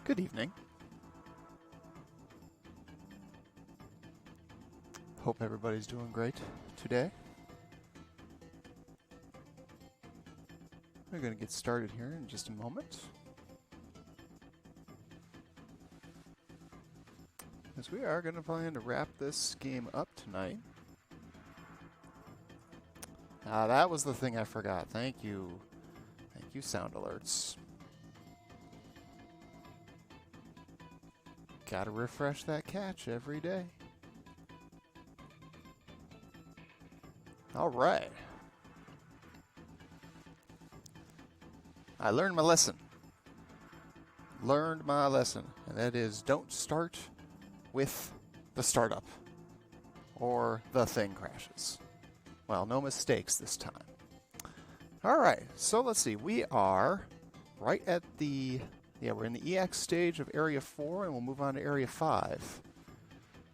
Good evening. Hope everybody's doing great today. We're going to get started here in just a moment. As we are going to plan to wrap this game up tonight. That was the thing I forgot. Thank you. Thank you, sound alerts. Gotta refresh that catch every day. Alright. I learned my lesson. Learned my lesson. And that is, don't start with the startup. Or the thing crashes. Well, no mistakes this time. Alright, so let's see. We are right at the... Yeah, we're in the EX stage of Area 4, and we'll move on to Area 5.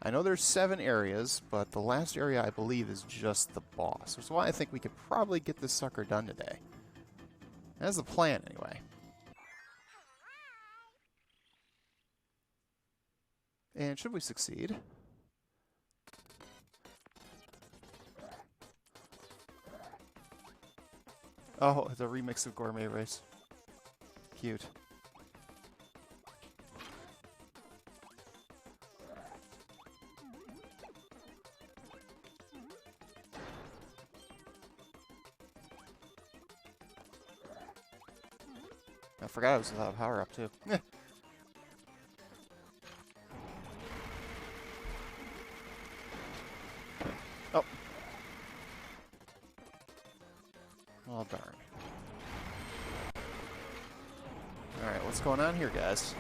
I know there's 7 areas, but the last area, I believe, is just the boss. That's why I think we could probably get this sucker done today. That's the plan, anyway. And should we succeed... Oh, it's a remix of Gourmet Race. Cute. I forgot I was without a power-up, too. Oh. Oh, darn. Alright, what's going on here, guys?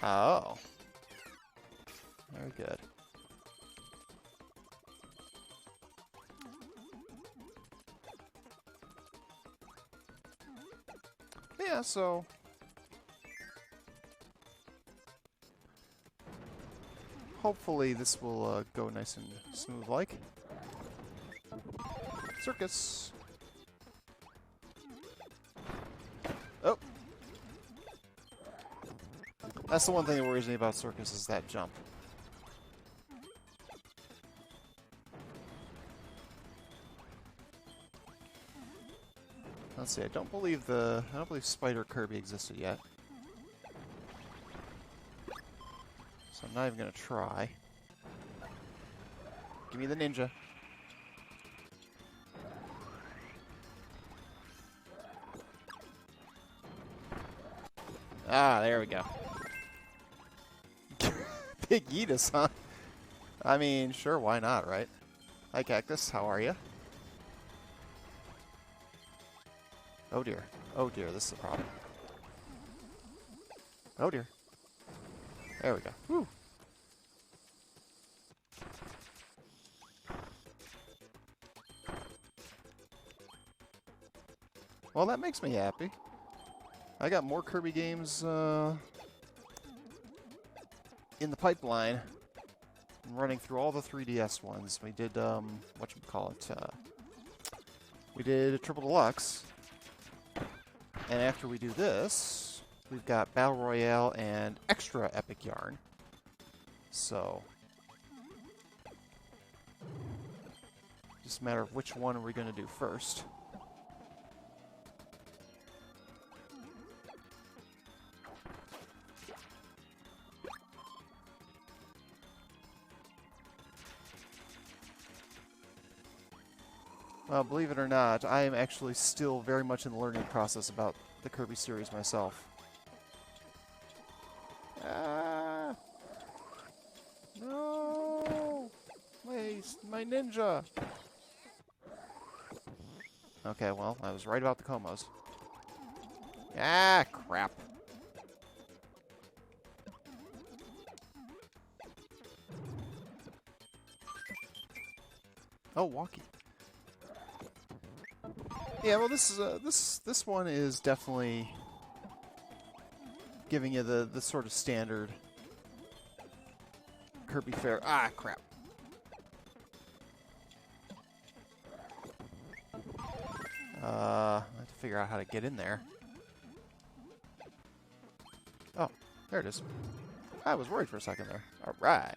Oh. Very good. Yeah, so... hopefully this will go nice and smooth like. Circus! Oh! That's the one thing that worries me about Circus, is that jump. Let's see, I don't believe Spider Kirby existed yet. So I'm not even gonna try. Give me the ninja. Ah, there we go. Big Yeetus, huh? I mean, sure, why not, right? Hi, Cactus, how are you? Oh dear. Oh dear, this is a problem. Oh dear. There we go. Woo! Well, that makes me happy. I got more Kirby games in the pipeline. I'm running through all the 3DS ones. We did, whatchamacallit, we did a Triple Deluxe. And after we do this, we've got Battle Royale and Extra Epic Yarn. So, just a matter of which one are we going to do first. Believe it or not, I am actually still very much in the learning process about the Kirby series myself. Ah! No! My ninja! Okay, well, I was right about the Komos. Ah, crap. Oh, walkie. Yeah, well, this is this one is definitely giving you the sort of standard Kirby fare. Ah, crap. I have to figure out how to get in there. There it is. I was worried for a second there. All right.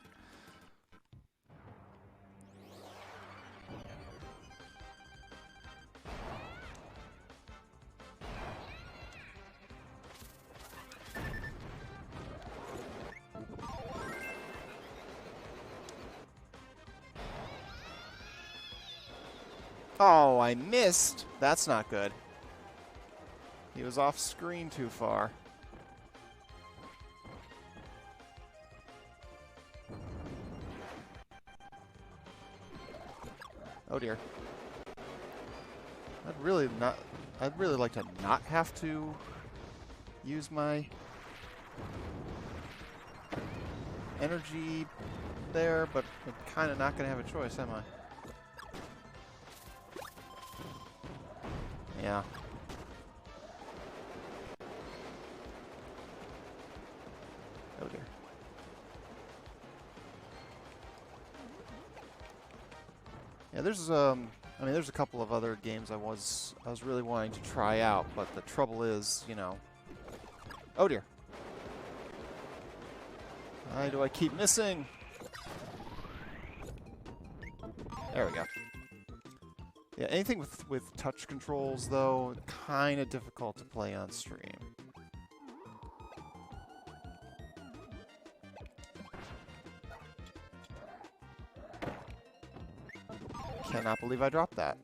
Oh, I missed. That's not good. He was off screen too far. Oh dear. I'd really like to not have to use my energy there, but I'm kind of not going to have a choice, am I? Yeah. Oh dear. Yeah, there's I mean, there's a couple of other games I was really wanting to try out, but the trouble is, you know. Oh dear. Why do I keep missing? There we go. Yeah, anything with touch controls, though, kind of difficult to play on stream. Cannot believe I dropped that.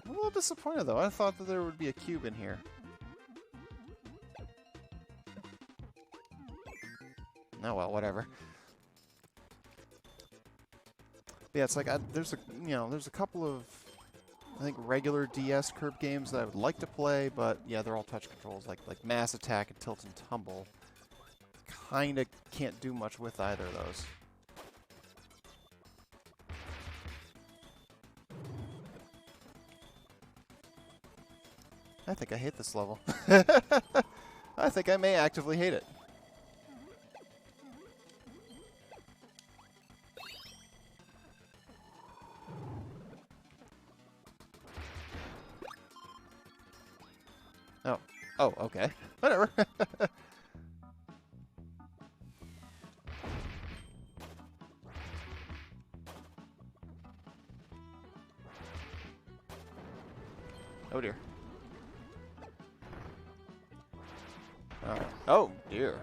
I'm a little disappointed, though. I thought that there would be a cube in here. Oh well, whatever. But yeah, it's like there's a couple of I think regular DS Kirby games that I would like to play, but yeah, they're all touch controls, like Mass Attack and Tilt and Tumble. Kinda can't do much with either of those. I think I hate this level. I think I may actively hate it. Oh, okay. Whatever. Oh dear. Alright. Oh dear.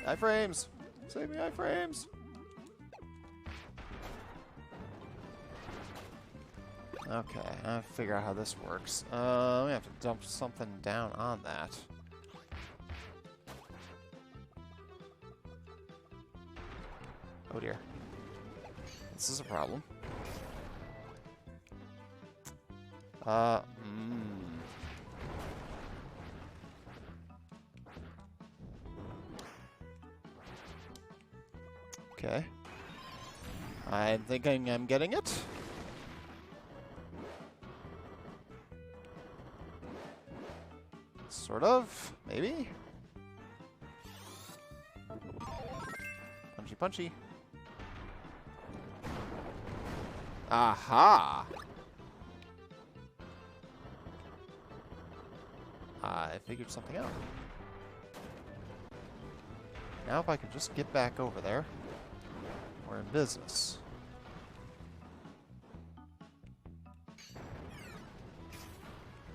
Iframes! Save me, iframes! Okay, I have to figure out how this works. We have to dump something down on that. Oh dear. This is a problem. Okay. I'm thinking I'm getting it. Sort of, maybe? Punchy, punchy. Aha! I figured something out. Now if I can just get back over there, we're in business.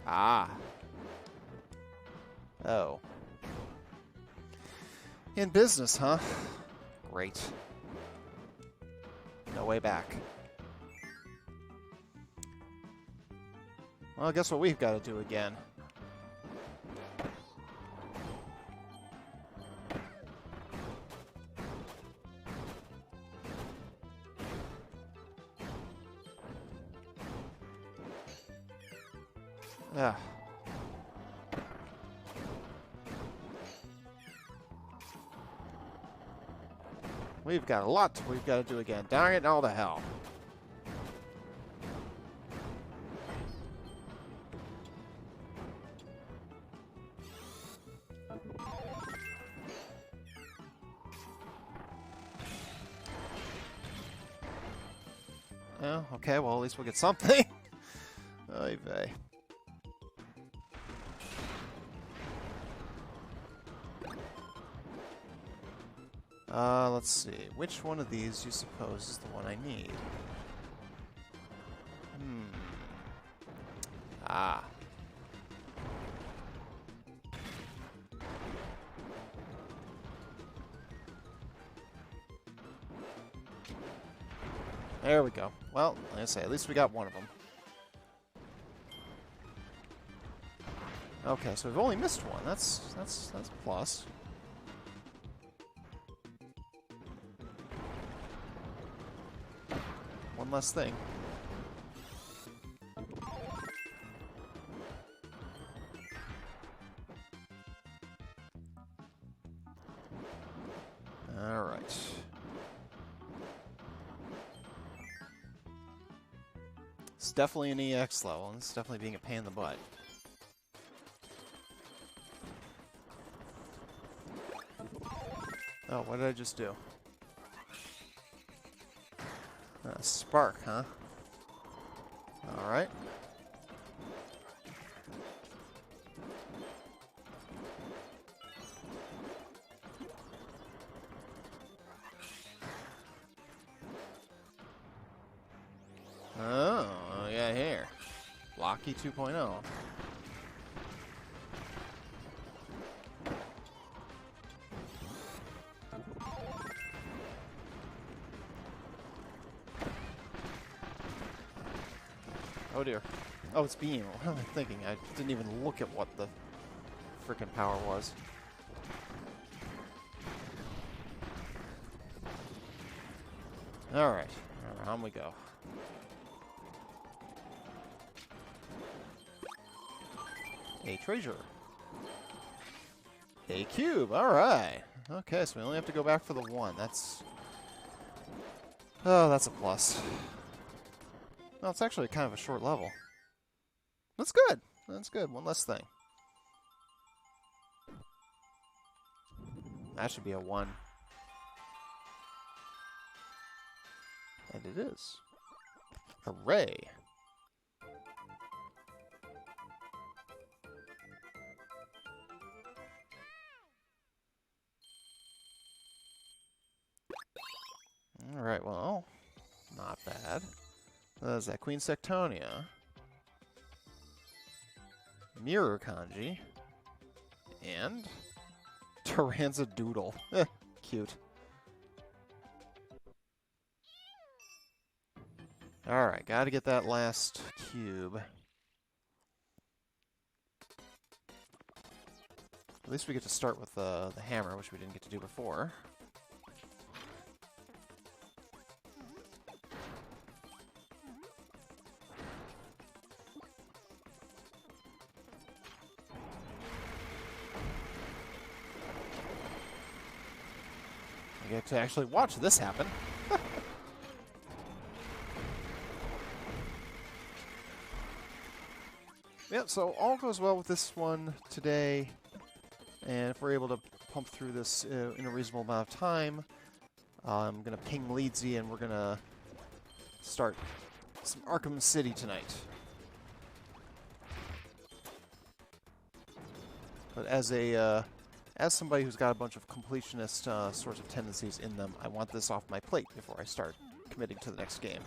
Ah. Oh. In business, huh? Great. No way back. Well, guess what we've got to do again? Ah. We've got a lot we've got to do again. Darn it all to hell. Yeah, okay, well, at least we'll get something. Oy vey. Let's see. Which one of these do you suppose is the one I need? Ah. There we go. Well, like I say, at least we got one of them. Okay, so we've only missed one. That's a plus. One less thing. All right. It's definitely an EX level, and it's definitely being a pain in the butt. Oh, what did I just do? Spark, huh? Alright. Oh, yeah, here. Blocky 2.0. Oh dear. Oh, it's beam. What am I thinking? I didn't even look at what the frickin' power was. Alright. On we go. A treasure. A cube. Alright. Okay, so we only have to go back for the one. That's... Oh, that's a plus. Well, it's actually kind of a short level. That's good. That's good. One less thing. That should be a 1. And it is. Hooray. Alright, well, not bad. There's that Queen Sectonia. Mirror Kanji. And Tyranza Doodle. Cute. Alright, gotta get that last cube. At least we get to start with the hammer, which we didn't get to do before. I get to actually watch this happen. Yep, so all goes well with this one today, and if we're able to pump through this in a reasonable amount of time, I'm going to ping Leedsy and we're going to start some Arkham City tonight. But as somebody who's got a bunch of completionist sorts of tendencies in them, I want this off my plate before I start committing to the next game.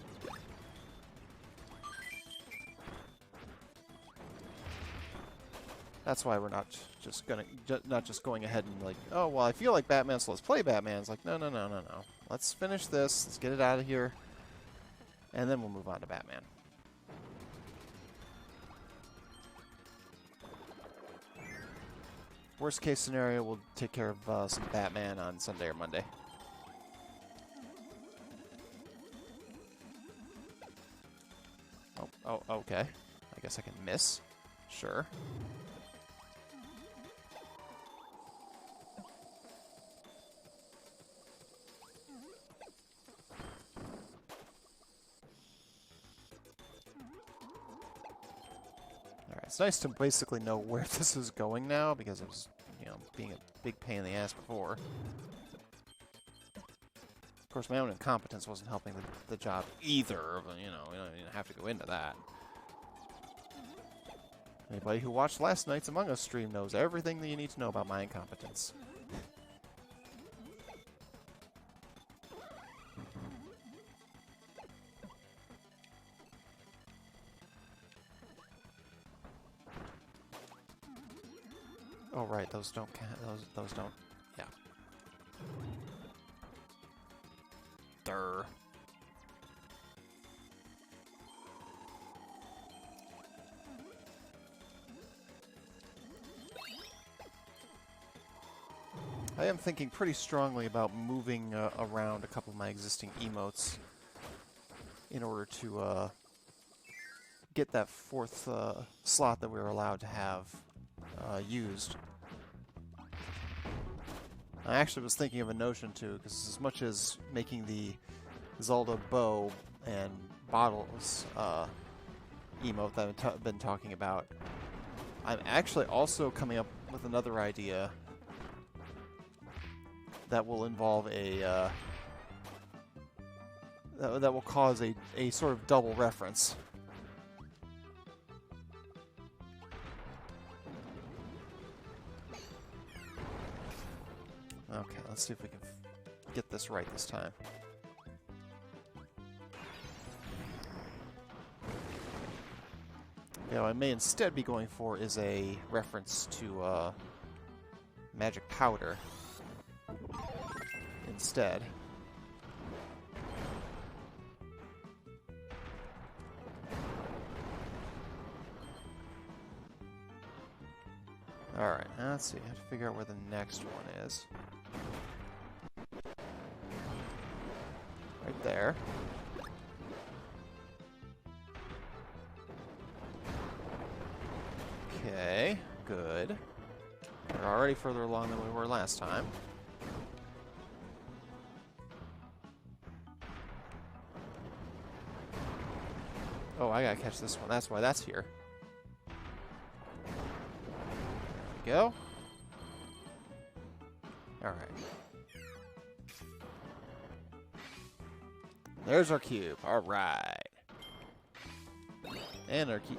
That's why we're not just going ahead and like, oh well, I feel like Batman, so let's play Batman. It's like, no. Let's finish this. Let's get it out of here, and then we'll move on to Batman. Worst case scenario, we'll take care of some Batman on Sunday or Monday. Oh, okay. I guess I can miss. Sure. It's nice to basically know where this is going now, because it was, being a big pain in the ass before. course, my own incompetence wasn't helping the job either, but, you know, we don't even have to go into that. Anybody who watched last night's Among Us stream knows everything that you need to know about my incompetence. Oh, right, those don't count. Those don't. Yeah. Durr. I am thinking pretty strongly about moving around a couple of my existing emotes in order to get that fourth slot that we were allowed to have used. I actually was thinking of a notion too, because as much as making the Zelda bow and bottles emote that I've been talking about, I'm actually also coming up with another idea that will involve a that will cause a sort of double reference. Okay, let's see if we can get this right this time. Yeah, what I may instead be going for is a reference to magic powder instead. Alright, now let's see. I have to figure out where the next one is. Right there. Okay, good. We're already further along than we were last time. Oh, I gotta catch this one. That's why that's here. There we go. Alright. There's our cube. Alright. And our key...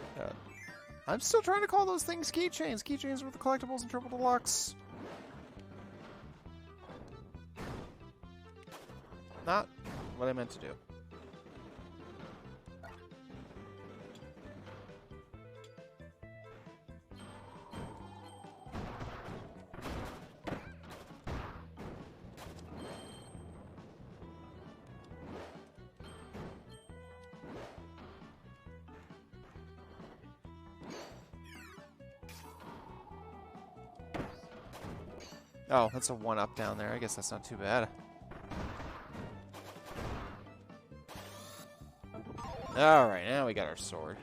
I'm still trying to call those things keychains. Keychains with the collectibles and triple deluxe. Not what I meant to do. Oh, that's a 1-up down there. I guess that's not too bad. Alright, now we got our sword.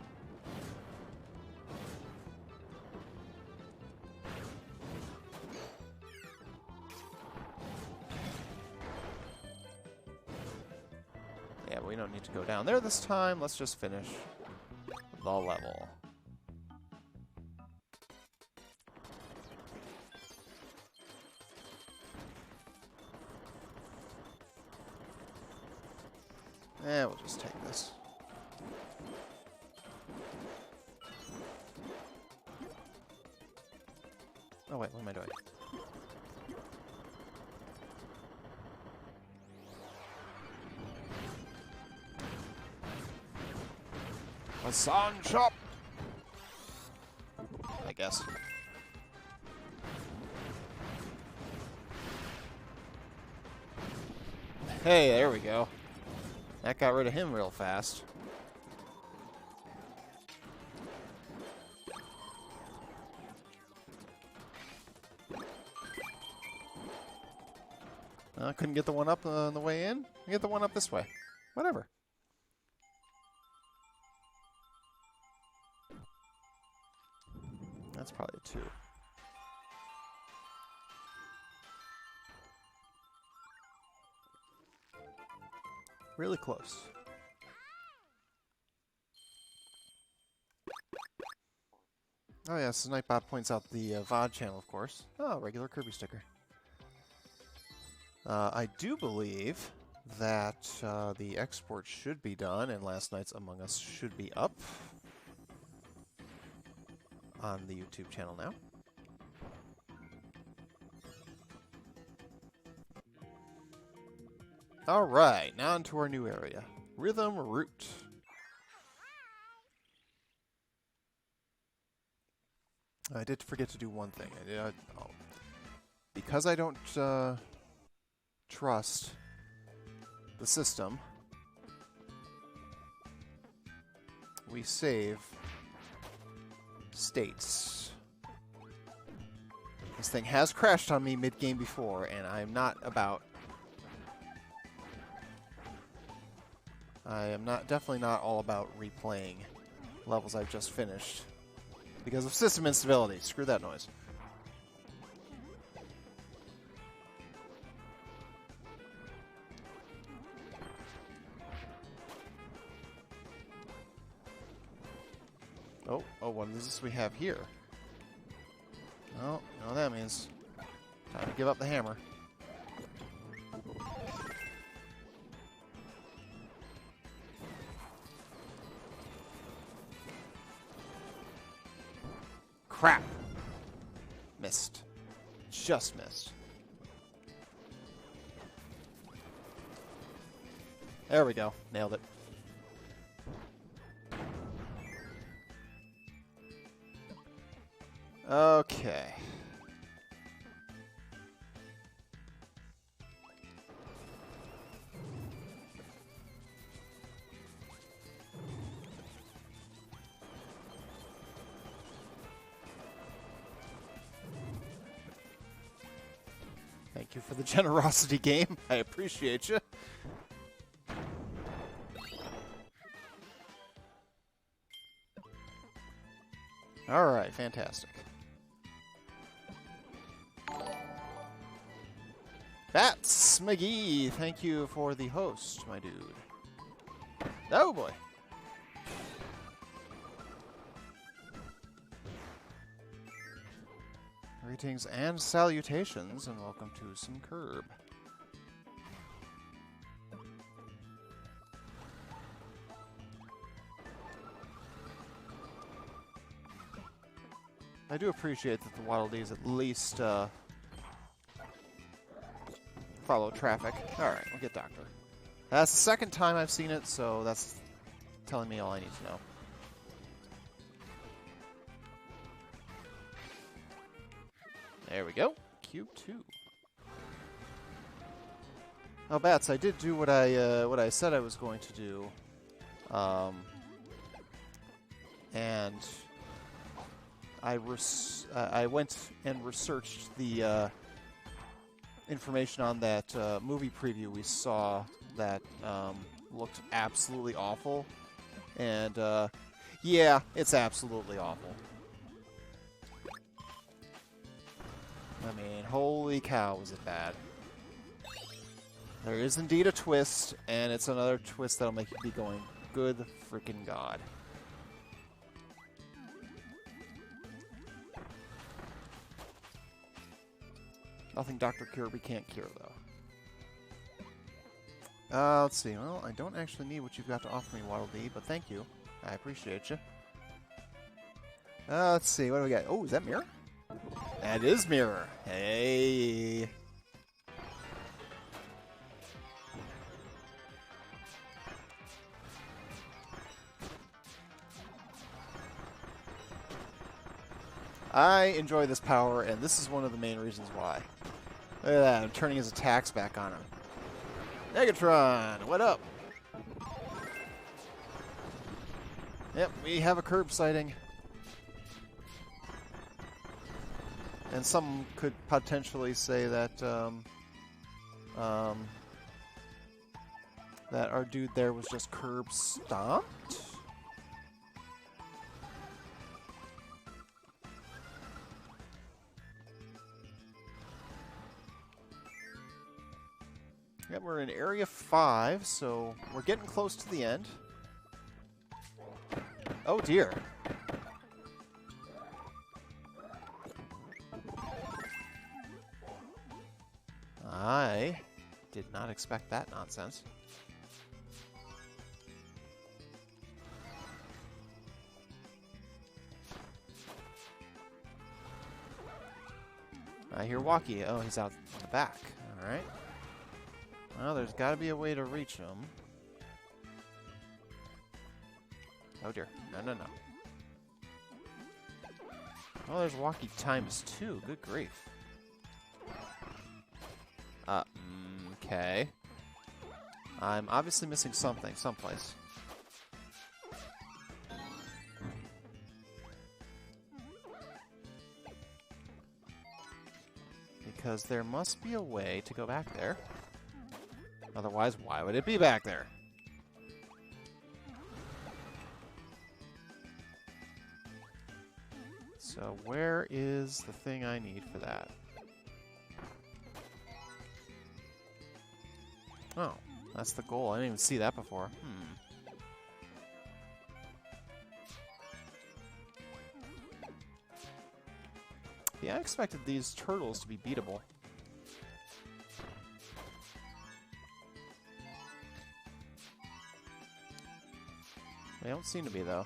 Yeah, but we don't need to go down there this time. Let's just finish the level. Eh, we'll just take this. Oh wait, what am I doing? A sun shop! I guess. Hey, there we go. That got rid of him real fast. Couldn't get the 1-up on the way in? Get the 1-up this way. Whatever. That's probably a 2. Really close. Oh yes, Nightbot points out the VOD channel, of course. Oh, regular Kirby sticker. I do believe that the export should be done, and last night's Among Us should be up on the YouTube channel now. Alright, now into our new area. Rhythm Root. I did forget to do one thing. Because I don't trust the system, we save states. This thing has crashed on me mid-game before, and I'm not about... I am definitely not all about replaying levels I've just finished because of system instability. Screw that noise. Oh, what is this we have here? Oh, you know what that means. Time to give up the hammer. Crap! Missed. Just missed. There we go. Nailed it. Okay. Thank you for the generosity, game. I appreciate you. Alright, fantastic. Bats McGee, thank you for the host, my dude. Oh boy. Greetings and salutations, and welcome to some Kirby. I do appreciate that the Waddle Dees at least follow traffic. Alright, we'll get Doctor. That's the second time I've seen it, so that's telling me all I need to know. There we go. Cube 2. Oh, Bats, I did do what I said I was going to do. And I went and researched the information on that movie preview we saw that looked absolutely awful. And yeah, it's absolutely awful. I mean, holy cow, was it bad. There is indeed a twist, and it's another twist that'll make you be going, good freaking God. Nothing Dr. Kirby can't cure, though. Let's see. Well, I don't actually need what you've got to offer me, Waddle Dee, but thank you. I appreciate you. Let's see. What do we got? Oh, is that Mirror? That is Mirror. Hey. I enjoy this power, and this is one of the main reasons why. Look at that, I'm turning his attacks back on him. Negatron, what up? Yep, we have a Kirby sighting. And some could potentially say that that our dude there was just Kirby stomped. Yep, we're in Area 5, so we're getting close to the end. Oh dear. I Did not expect that nonsense. I hear Walkie. Oh, he's out in the back. Alright. Well, there's got to be a way to reach him. Oh dear. No. Oh, there's Walkie times 2. Good grief. Okay. I'm obviously missing something someplace. Because there must be a way to go back there. Otherwise, why would it be back there? So where is the thing I need for that? Oh, that's the goal. I didn't even see that before. Yeah, I expected these turtles to be beatable. They don't seem to be, though.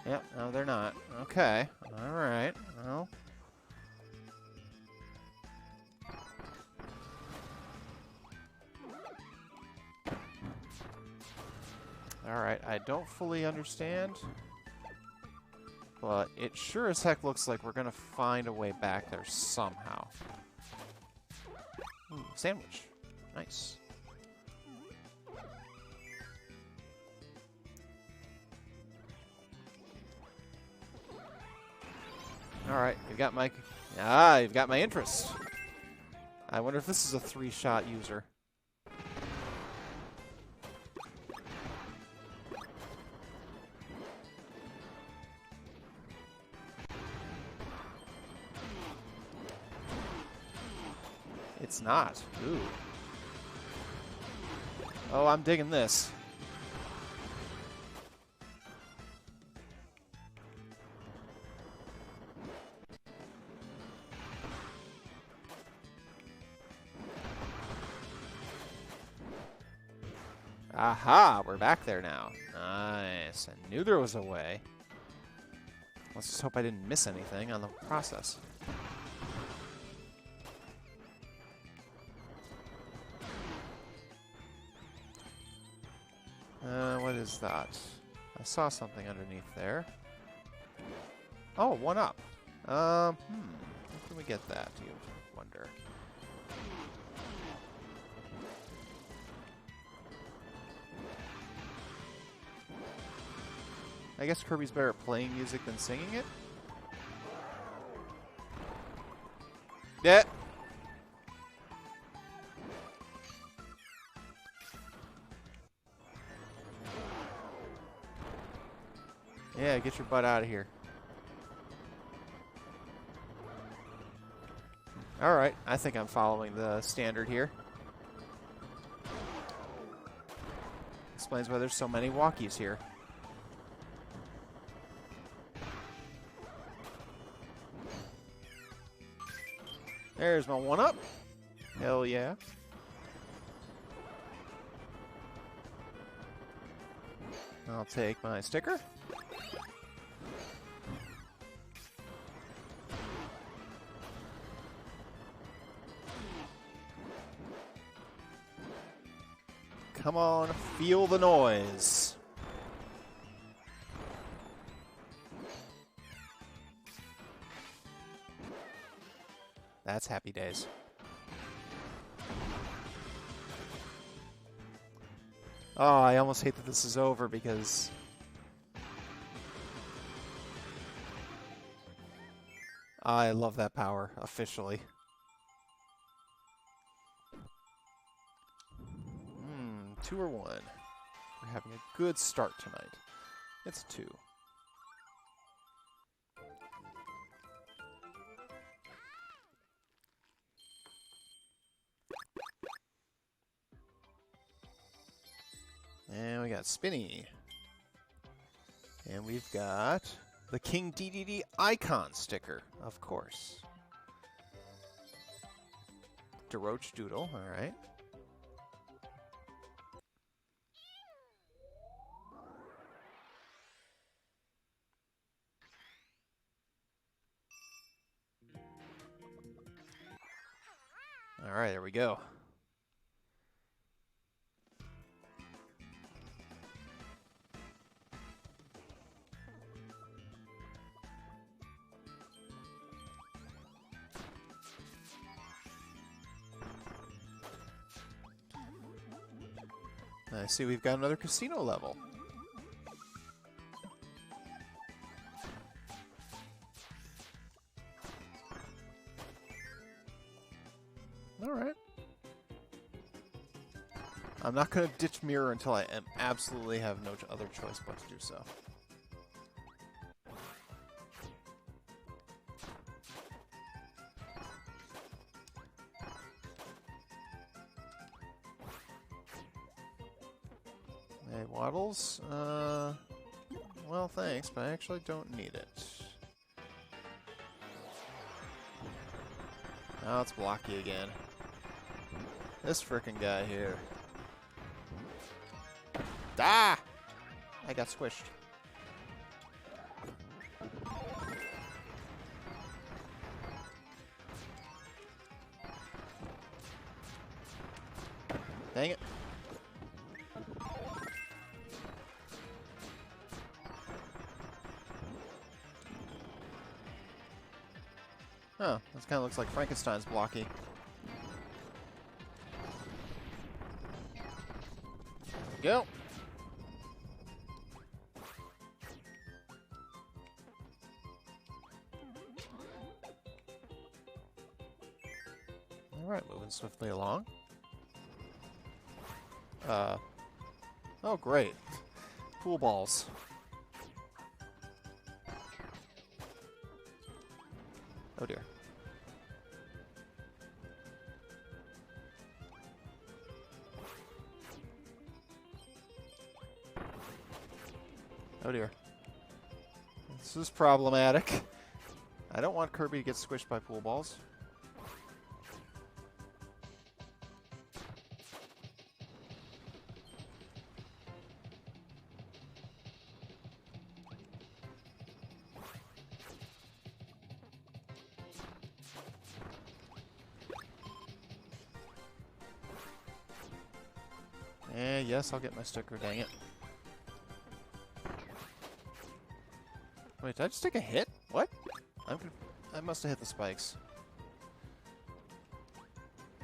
Yep, no, they're not. Okay, alright, well. Alright, I don't fully understand, but it sure as heck looks like we're gonna find a way back there somehow. Ooh, sandwich. Nice. Alright, you've got my interest. I wonder if this is a 3-shot user. It's not. Ooh. Oh, I'm digging this. Aha! We're back there now. Nice. I knew there was a way. Let's just hope I didn't miss anything on the process. What is that? I saw something underneath there. Oh, 1-up. How can we get that, you wonder? I guess Kirby's better at playing music than singing it? Yeah. Yeah, get your butt out of here. Alright, I think I'm following the standard here. Explains why there's so many walkies here. There's my 1-up. Hell yeah. I'll take my sticker. Come on, feel the noise. That's happy days. Oh, I almost hate that this is over because I love that power, officially. 2 or 1. We're having a good start tonight. It's 2. And we got Spinny. And we've got The King DDD icon sticker, of course. DeRoach Doodle, alright. Alright, there we go. I see we've got another casino level. Alright. I'm not going to ditch Mirror until I absolutely have no other choice but to do so. Hey, Waddles? Well, thanks, but I actually don't need it. Now it's blocky again. This frickin' guy here. Ah! I got squished. Dang it. Huh, this kind of looks like Frankenstein's blocky. There we go. Alright, moving swiftly along. Oh great. Pool balls. Oh dear. Oh dear. This is problematic. I don't want Kirby to get squished by pool balls. Yes, I'll get my sticker, dang it. Wait, did I just take a hit? What? I must have hit the spikes.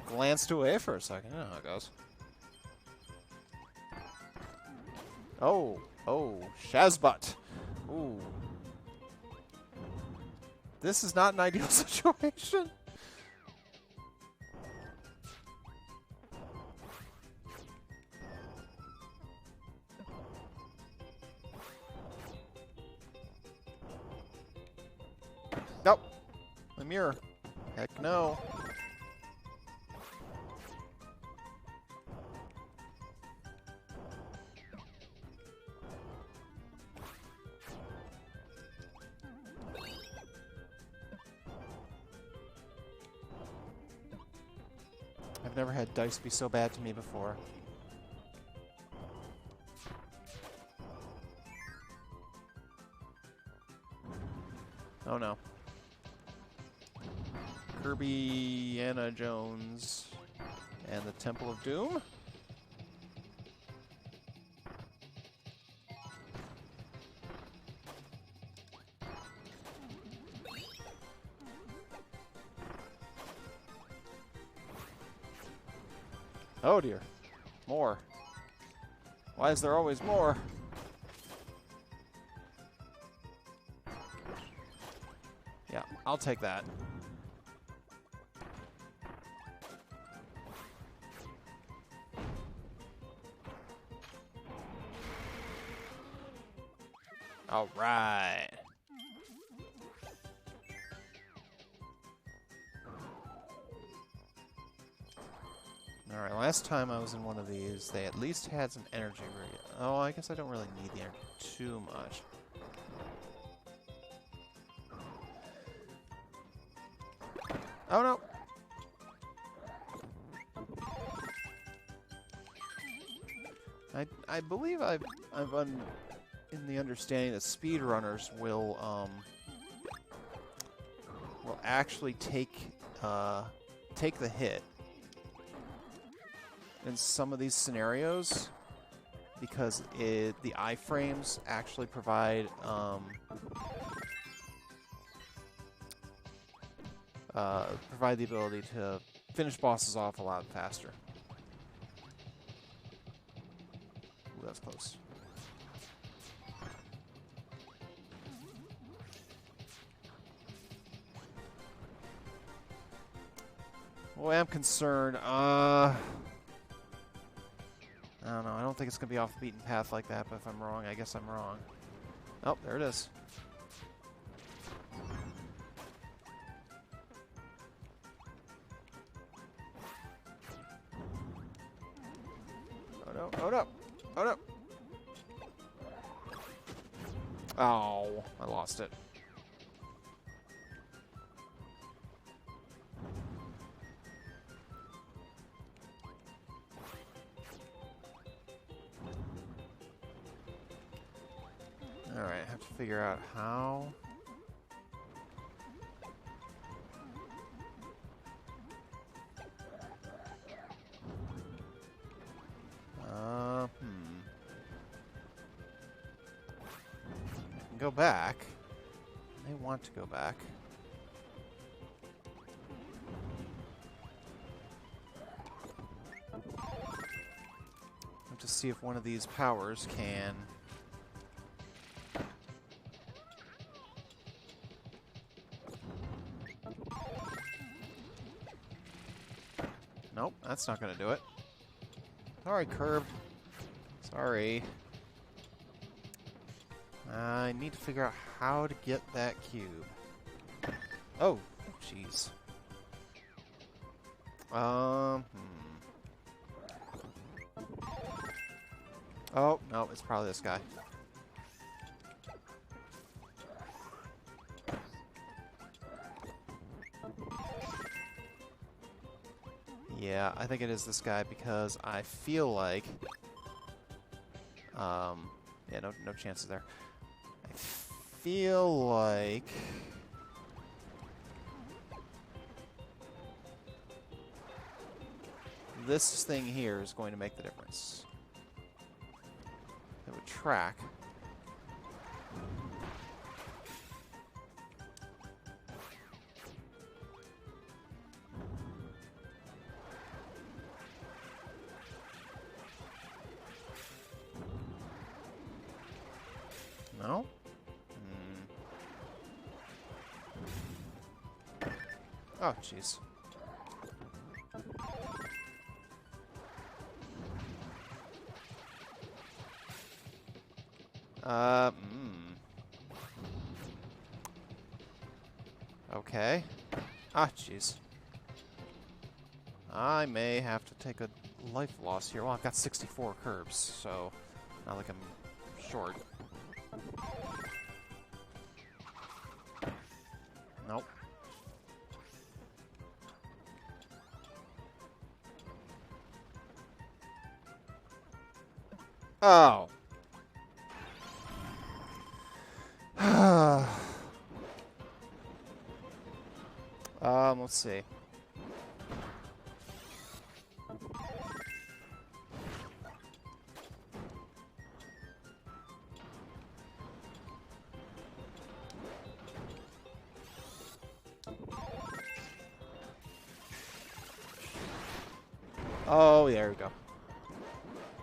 Glanced away for a second. I don't know how it goes. Oh, Shazbot. Ooh. This is not an ideal situation. Nope. The mirror. Heck no. I've never had dice be so bad to me before. Oh no. Kirby, Anna Jones, and the Temple of Doom. Oh dear. More. Why is there always more? Yeah, I'll take that. All right. All right, last time I was in one of these, they at least had some energy. Oh, I guess I don't really need the energy too much. Oh no! I believe I've in the understanding that speedrunners will actually take the hit in some of these scenarios because the iframes actually provide the ability to finish bosses off a lot faster. Ooh, that's close. Boy, I'm concerned. I don't know. I don't think it's going to be off the beaten path like that, but if I'm wrong, I guess I'm wrong. Oh, there it is. Oh no, oh no, oh no. Oh, I lost it. Alright, I have to figure out how. Go back. I may want to go back. Have to see if one of these powers can. Nope, that's not going to do it. Sorry, Kirby. Sorry. I need to figure out how to get that cube. Oh, jeez. Oh, no, it's probably this guy. Yeah, I think it is this guy because I feel like... yeah, no chances there. I feel like... this thing here is going to make the difference. It would track. No? Oh, jeez. Okay. Ah, jeez. I may have to take a life loss here. Well, I've got 64 curbs, so not like I'm short. Nope. Oh. Let's see. Oh, there we go.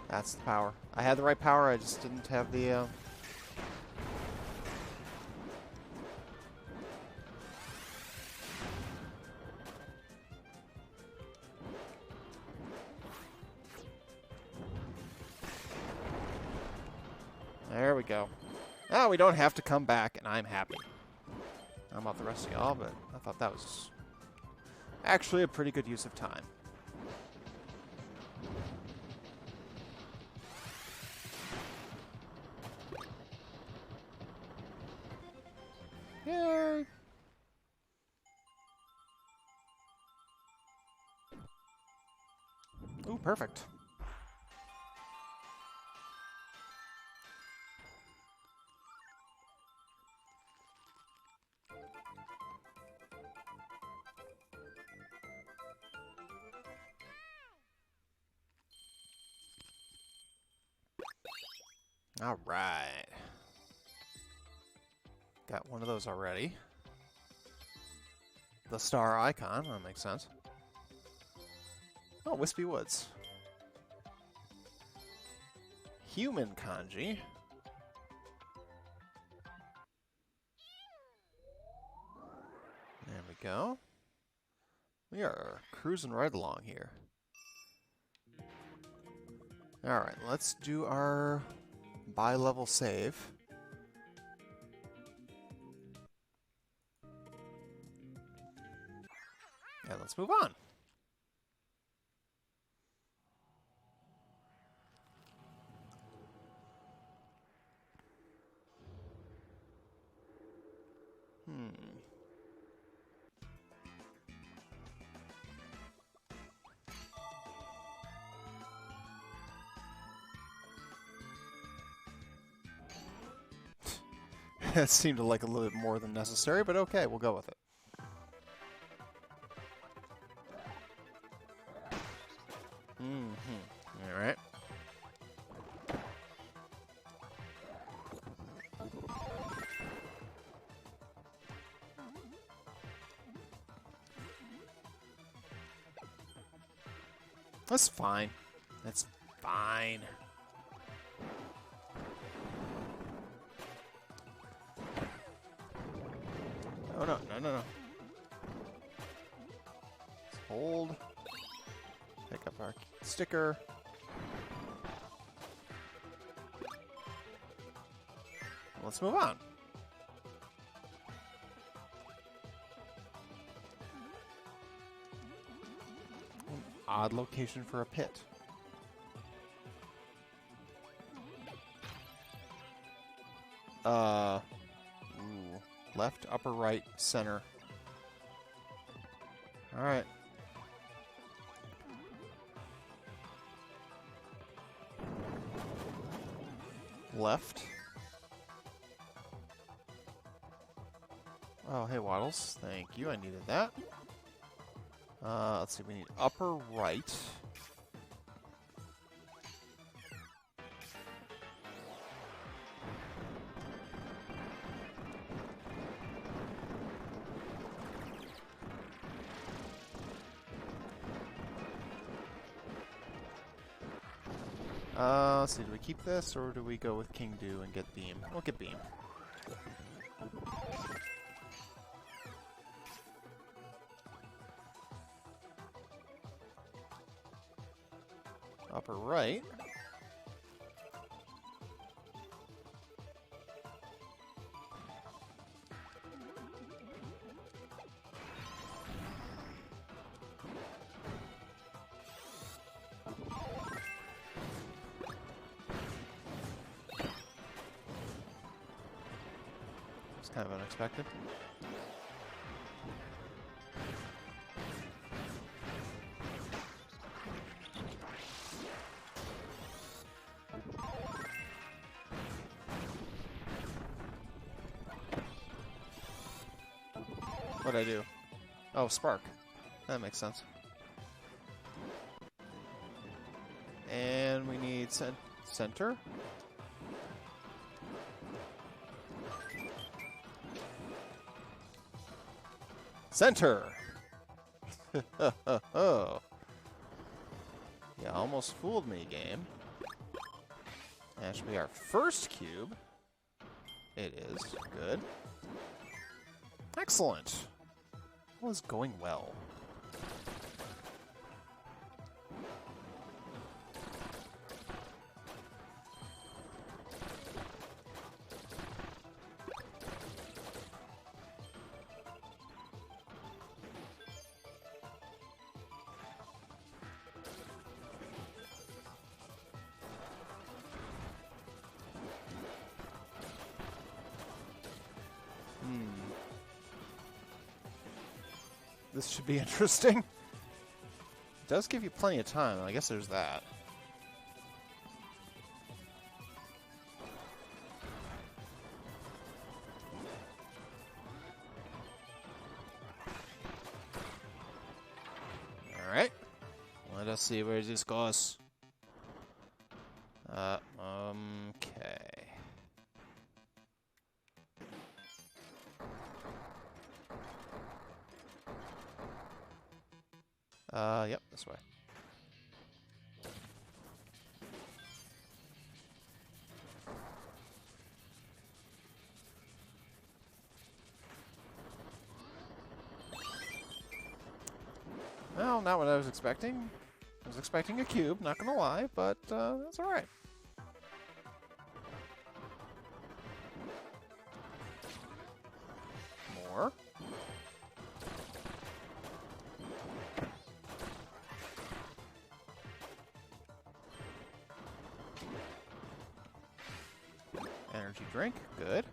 That's the power. I had the right power, I just didn't have the, There we go. Oh, we don't have to come back, and I'm happy. I don't know about the rest of y'all, but I thought that was actually a pretty good use of time. Yay! Oh, perfect. All right. Got one of those already. The star icon, that makes sense. Oh, Wispy Woods. Human kanji. There we go. We are cruising right along here. Alright, let's do our bi-level save. And let's move on. That seemed like a little bit more than necessary, but okay, we'll go with it. Alright. That's fine. That's fine. Oh, no, no, no, no. Let's hold. Pick up our sticker. Let's move on. An odd location for a pit. Ooh. Left, upper right, center. Alright. Left. Oh, hey, Waddles. Thank you. I needed that. Let's see. We need upper right. Let's see, do we keep this, or do we go with King Do and get Beam? We'll get Beam. Upper right. Kind of unexpected. What'd I do? Oh, Spark. That makes sense. And we need center. Center! Oh. Yeah, almost fooled me, game. That should be our first cube. It is. Good. Excellent. All is going well. This should be interesting. does give you plenty of time. I guess there's that. Alright. Let us see where this goes. Okay. Yep, this way. Well, not what I was expecting. I was expecting a cube, not gonna lie, but that's alright. More. Energy drink, good.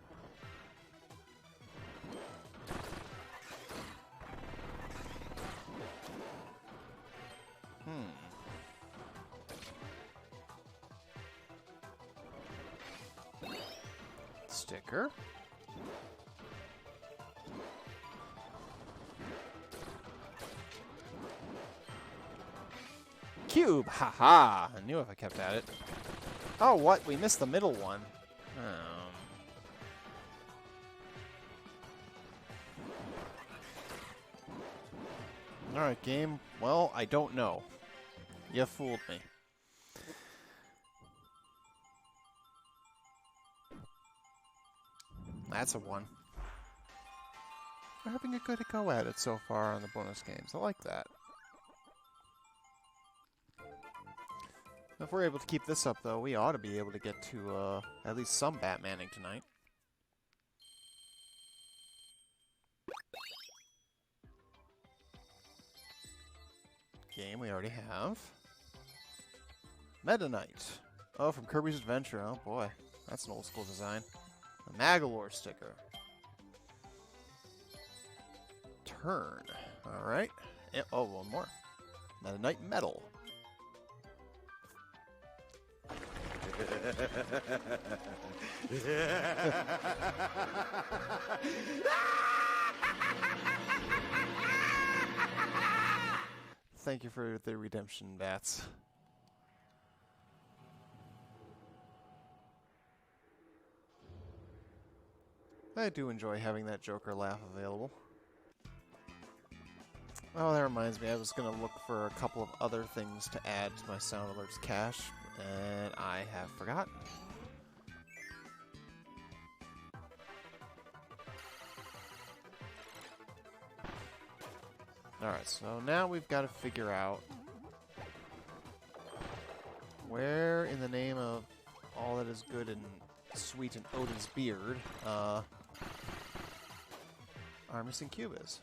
Sticker. Cube! Haha! I knew if I kept at it. Oh, what? We missed the middle one. Alright, game. Well, I don't know. You fooled me. That's a 1. We're having a good go at it so far on the bonus games. I like that. If we're able to keep this up, though, we ought to be able to get to at least some Batmaning tonight. Game we already have. Meta Knight. Oh, from Kirby's Adventure. Oh boy, that's an old school design. A Magalore sticker. Turn. Alright. Oh, one more. Meta Knight Metal. Thank you for the redemption, bats. I do enjoy having that Joker laugh available. Oh, that reminds me, I was going to look for a couple of other things to add to my Sound Alerts cache, and I have forgotten. Alright, so now we've got to figure out where in the name of all that is good and sweet in Odin's beard, our missing cube is.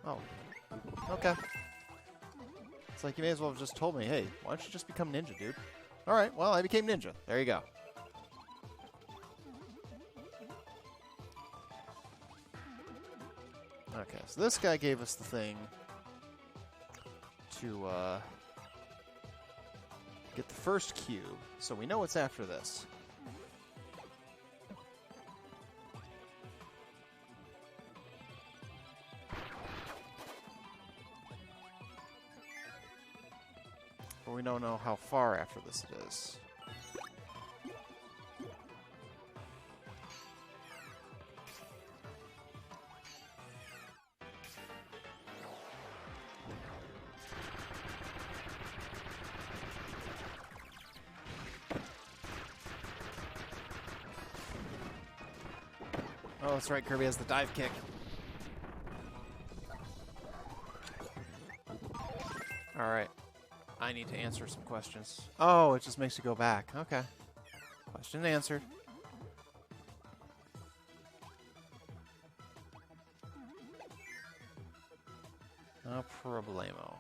Oh. Okay. It's like you may as well have just told me, hey, why don't you just become ninja, dude? Alright, well, I became ninja. There you go. Okay, so this guy gave us the thing to get the first cube, so we know what's after this. But we don't know how far after this it is. Oh, that's right, Kirby has the dive kick. Alright. I need to answer some questions. Oh, it just makes you go back. Okay. Question answered. No problemo.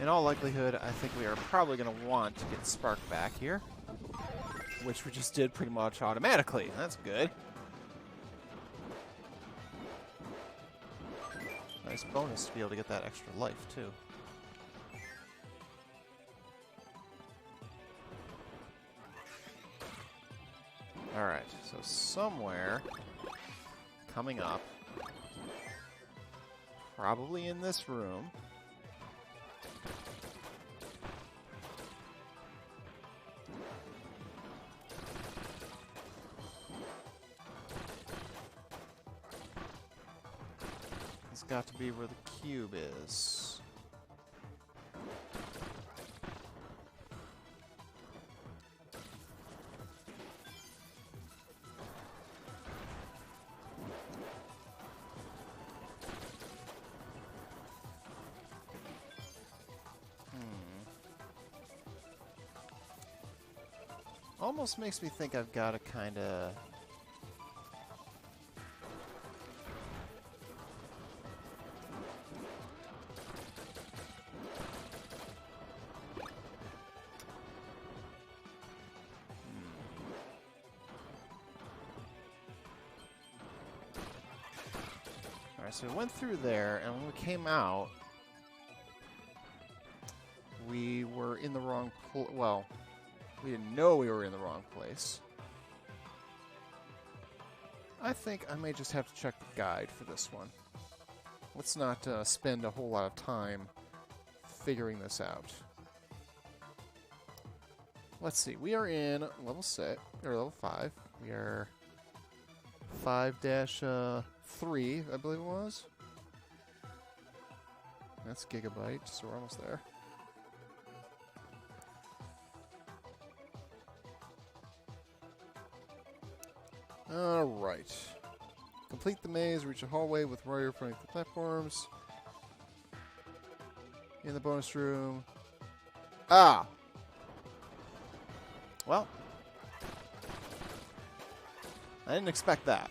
In all likelihood, I think we are probably going to want to get Spark back here, which we just did pretty much automatically. That's good. Nice bonus to be able to get that extra life, too. Alright, so somewhere coming up, probably in this room, it's got to be where the cube is. Almost makes me think I've got to kind of... Alright, so we went through there, and when we came out, we were in the wrong well, we didn't know we were in the wrong place. I think I may just have to check the guide for this one. Let's not spend a whole lot of time figuring this out. Let's see, we are in level 6, or level 5. We are 5-3, I believe it was. That's gigabyte, so we're almost there. Alright. Complete the maze, reach a hallway with warrior fronting the platforms. In the bonus room. Ah! Well. I didn't expect that.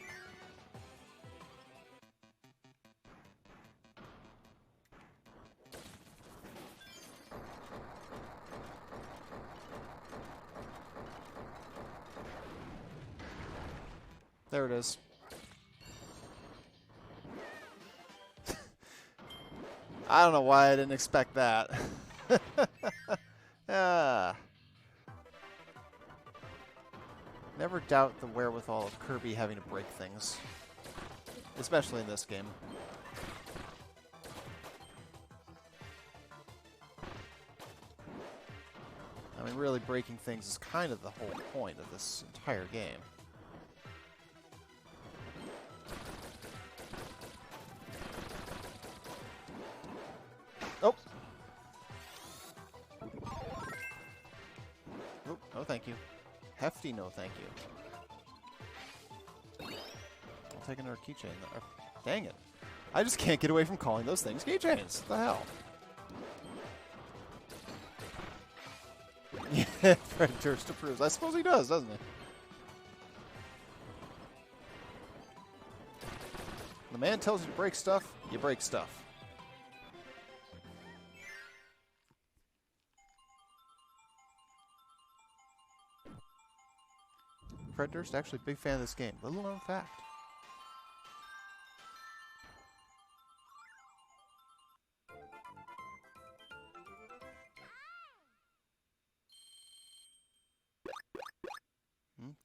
There it is. I don't know why I didn't expect that. Never doubt the wherewithal of Kirby having to break things. Especially in this game. I mean, really breaking things is kind of the whole point of this entire game. Oh! Oh, no thank you. Hefty no thank you. I'll take another keychain. Dang it. I just can't get away from calling those things keychains. What the hell? Yeah, Fred Durst approves. I suppose he does, doesn't he? The man tells you to break stuff, you break stuff. Fred Durst, actually a big fan of this game. Little known fact.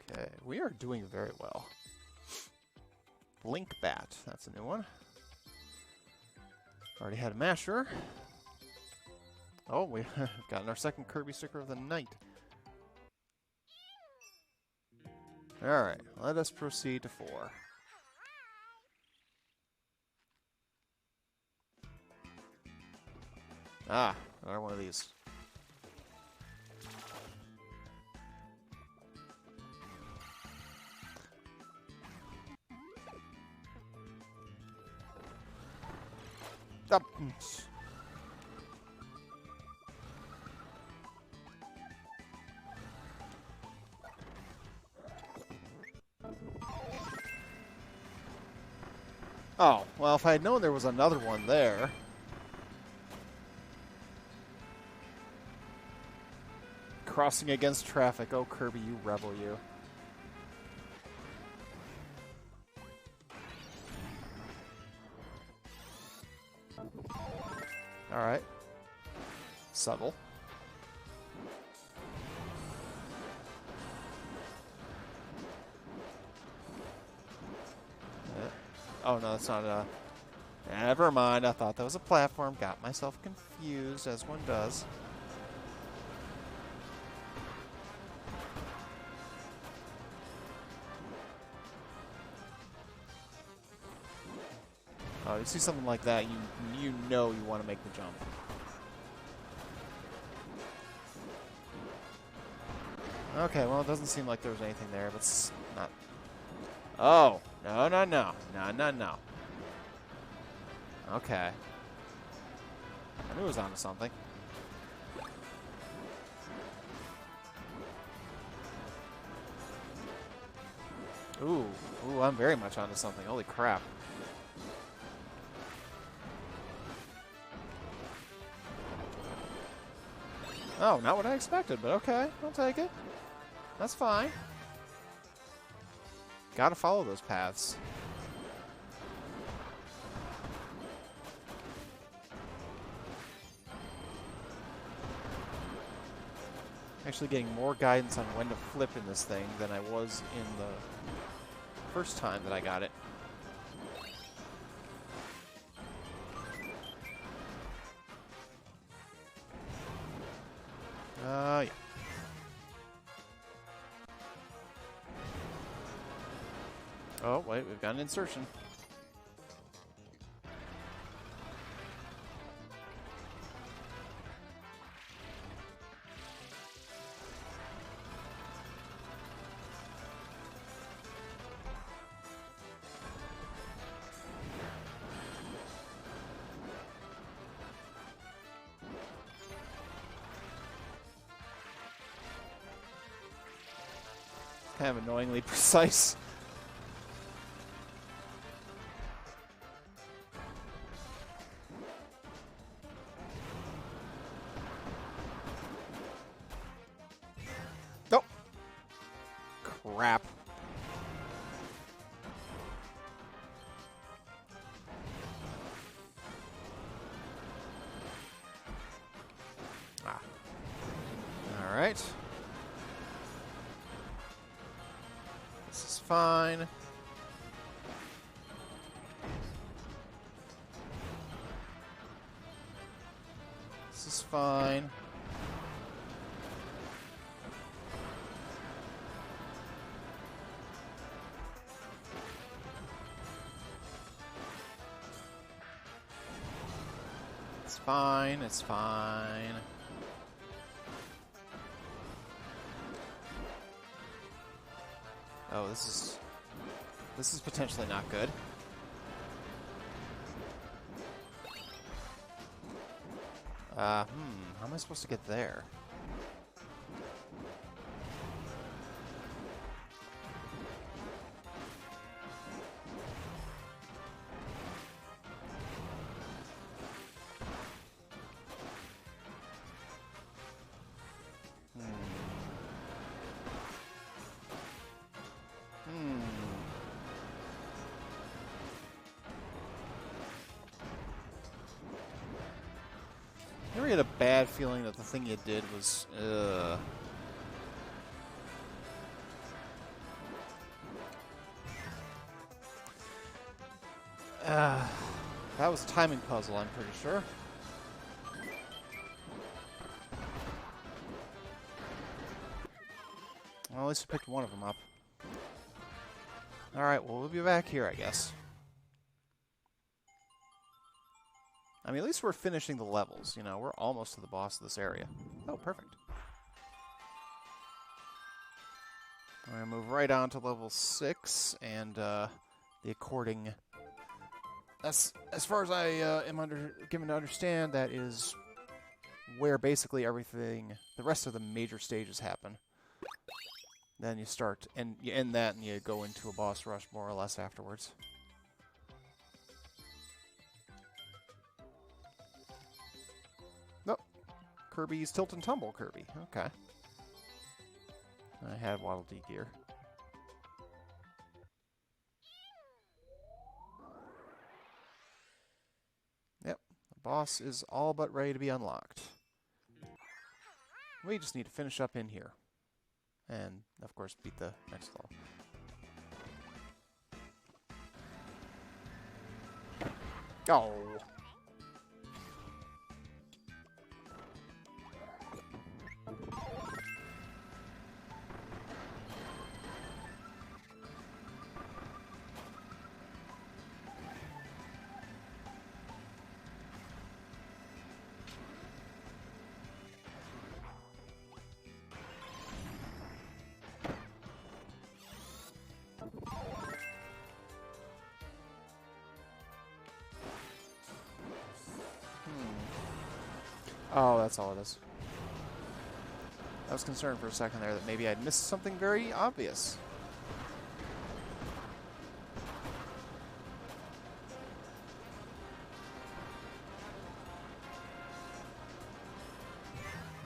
Okay, we are doing very well. Link Bat, that's a new one. Already had a Masher. Oh, we've gotten our second Kirby sticker of the night. Alright, let us proceed to 4. Ah, another one of these. Up. Oh, well, if I had known there was another one there. crossing against traffic. Oh, Kirby, you rebel, you. Alright. Subtle. Oh, no, that's not a... Never mind, I thought that was a platform. Got myself confused, as one does. Oh, you see something like that, you know you want to make the jump. Okay, well, it doesn't seem like there was anything there, but it's not... Oh! No, no, no. No, no, no. Okay. I knew it was onto something. Ooh. Ooh, I'm very much onto something. Holy crap. Oh, not what I expected, but okay. I'll take it. That's fine. Gotta follow those paths. Actually getting more guidance on when to flip in this thing than I was in the first time that I got it. Yeah. Oh, wait, we've got an insertion. Kind of annoyingly precise. Oh! Crap. Ah. All right. This is fine. This is fine. It's fine. It's fine. Oh, this is potentially not good. How am I supposed to get there? You ever get a bad feeling that the thing you did was, that was a timing puzzle, I'm pretty sure. Well, at least I picked one of them up. Alright, well, we'll be back here, I guess. I mean, at least we're finishing the levels, you know. We're almost to the boss of this area. Oh, perfect. I'm going to move right on to level 6, and the according... As far as I am given to understand, that is where basically everything, the rest of the major stages happen. Then you start, and you end that, and you go into a boss rush more or less afterwards. Nope. Kirby's Tilt and Tumble Kirby. Okay. I had Waddle Dee gear. Yep, the boss is all but ready to be unlocked. We just need to finish up in here. And, of course, beat the next level. Oh! Oh, that's all it is. I was concerned for a second there that maybe I'd missed something very obvious.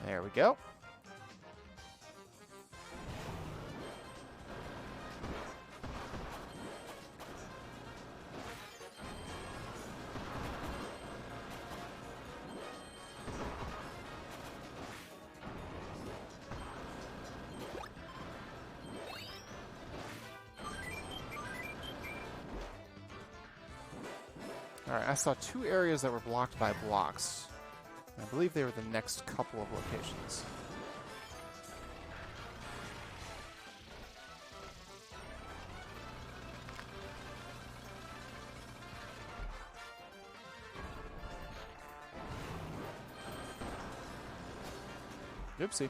There we go. Alright, I saw 2 areas that were blocked by blocks. I believe they were the next couple of locations. Oopsie.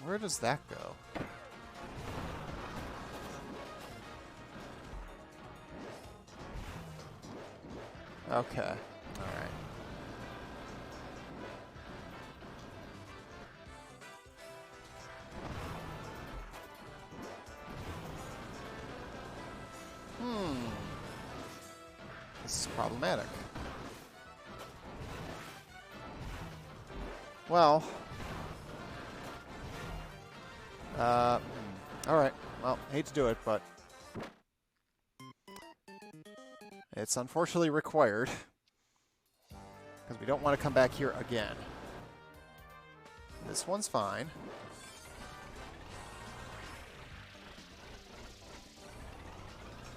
Where does that go? Okay. Alright. This is problematic. Well... Alright. Well, hate to do it, but... it's unfortunately required. Because we don't want to come back here again. This one's fine.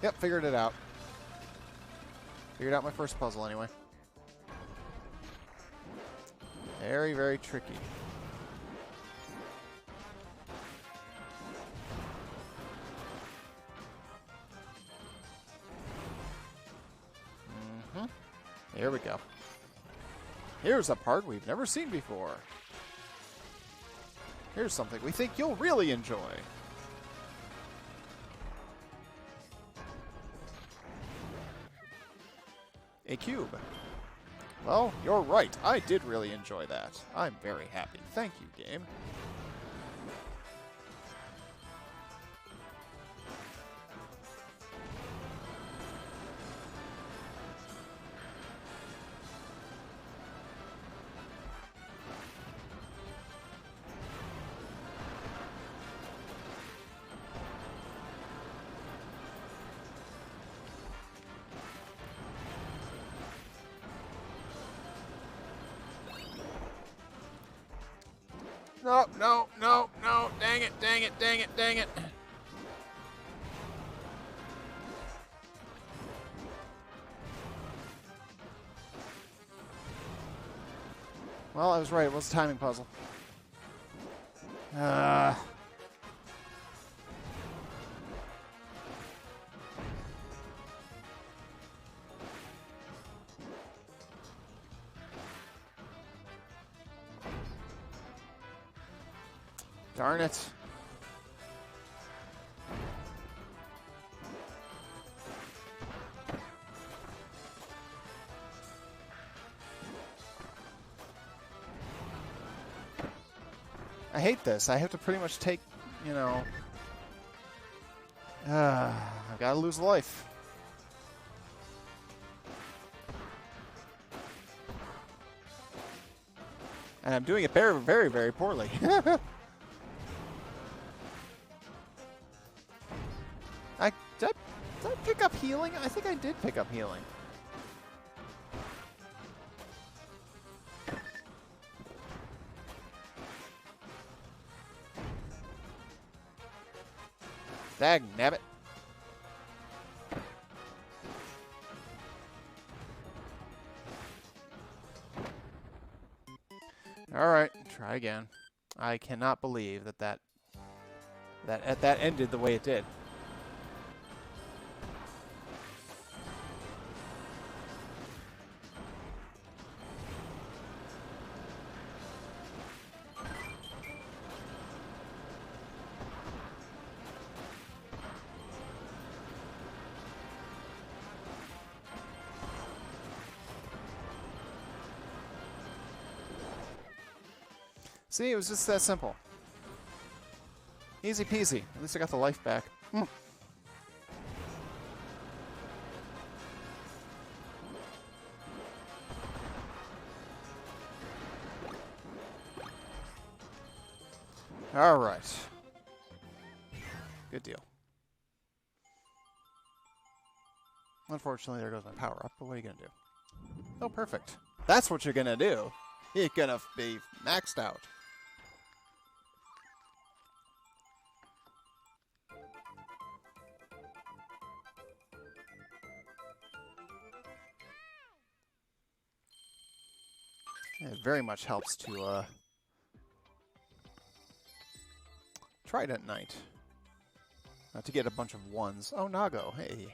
Yep, figured it out. Figured out my first puzzle anyway. Very, very tricky. Here we go. Here's a part we've never seen before. Here's something we think you'll really enjoy. A cube. Well, you're right. I did really enjoy that. I'm very happy. Thank you, game. No, no, no, no. Dang it, dang it, dang it, dang it. Well, I was right. It was a timing puzzle. Darn it. I hate this. I have to pretty much take, you know... I've got to lose life. And I'm doing it very, very, very poorly. Did I pick up healing? I think I did pick up healing. Dag nabbit. Alright, try again. I cannot believe that ended the way it did. See, it was just that simple. Easy peasy. At least I got the life back. All right. Good deal. Unfortunately, there goes my power up, but what are you going to do? Oh, perfect. That's what you're going to do. You're going to be maxed out. It very much helps to Trident Knight. To get a bunch of ones. Oh, Nago, hey.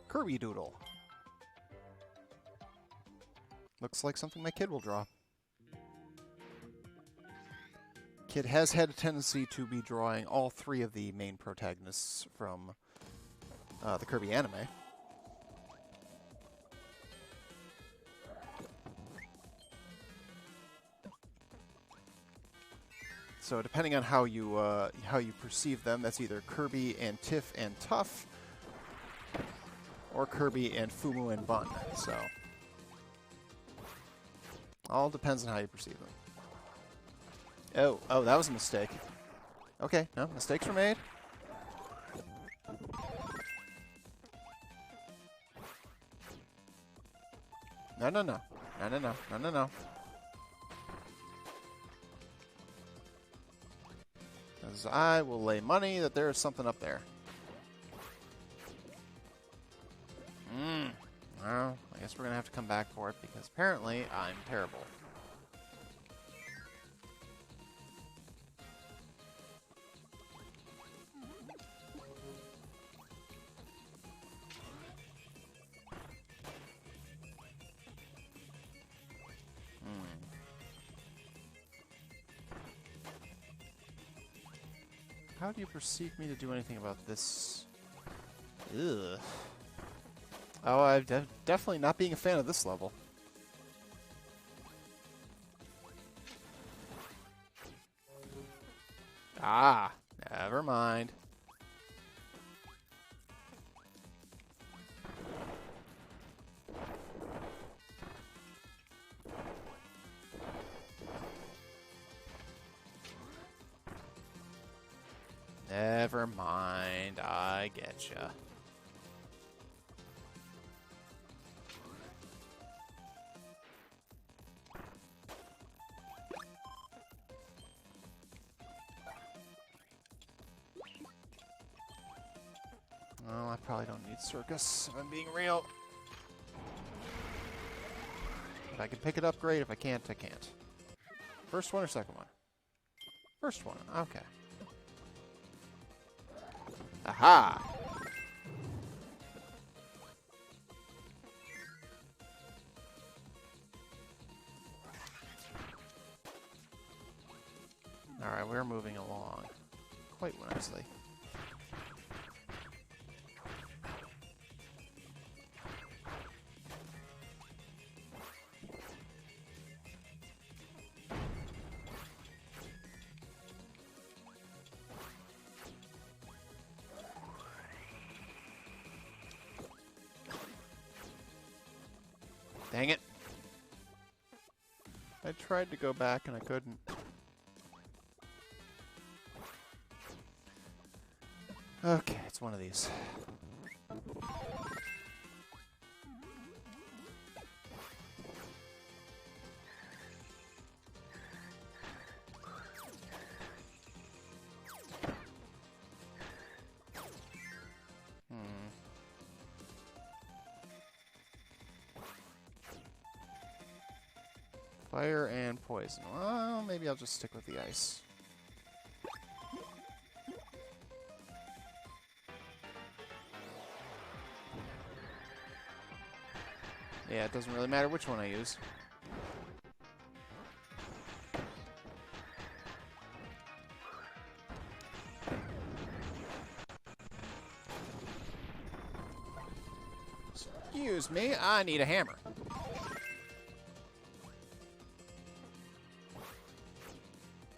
Kirby Doodle. Looks like something my kid will draw. Kid has had a tendency to be drawing all three of the main protagonists from the Kirby anime. So depending on how you perceive them, that's either Kirby and Tiff and Tuff, or Kirby and Fumu and Bun. So all depends on how you perceive them. Oh, that was a mistake. Okay, no, mistakes were made. No. Because I will lay money that there is something up there. Well, I guess we're going to have to come back for it because apparently I'm terrible. How do you perceive me to do anything about this? Ugh. Oh, I'm definitely not being a fan of this level. Ah, never mind. Never mind, I getcha. Well, I probably don't need Circus, if I'm being real. If I can pick it up, great. If I can't, I can't. First one or second one? First one, okay. Aha! Alright, we're moving along quite nicely. Dang it. I tried to go back and I couldn't. Okay, it's one of these. Fire and poison. Well, maybe I'll just stick with the ice. Yeah, it doesn't really matter which one I use. Excuse me, I need a hammer.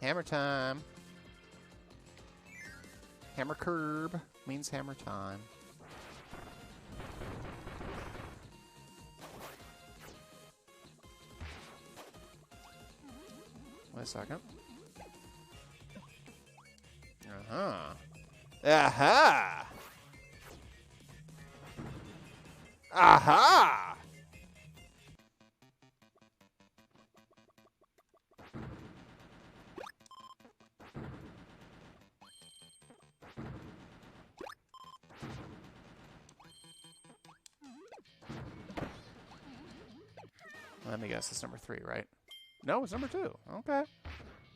Hammer time. Hammer curb means hammer time. Wait a second. Uh-huh. Aha! Aha! Let me guess, it's number 3, right? No, it's number 2. Okay.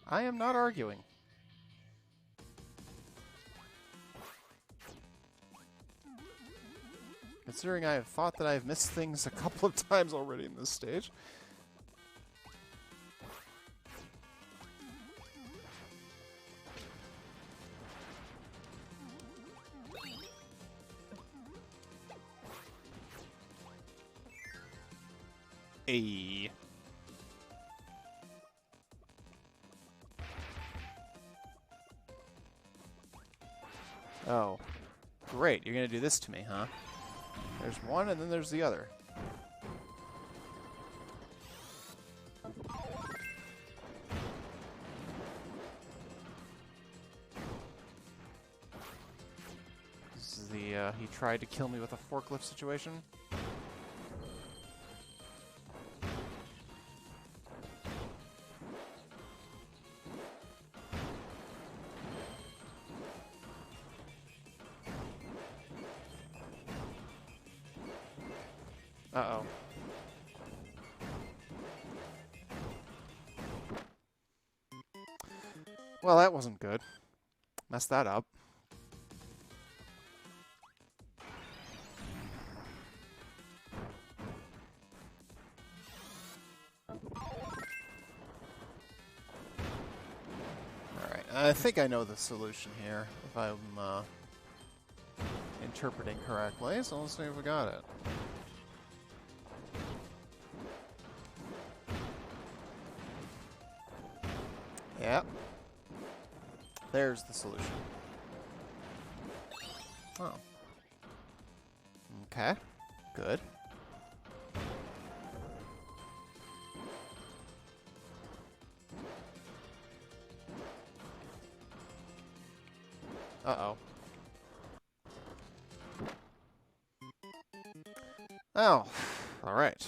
I am not arguing. Considering I have thought that I have missed things a couple of times already in this stage. Ayy. Oh. Great, you're gonna do this to me, huh? There's one, and then there's the other. This is the, he tried to kill me with a forklift situation. Uh-oh. Well, that wasn't good. Messed that up. Alright, I think I know the solution here, if I'm interpreting correctly, so let's see if we got it. Yep. There's the solution. Oh. Okay. Good. Uh-oh. Oh. All right.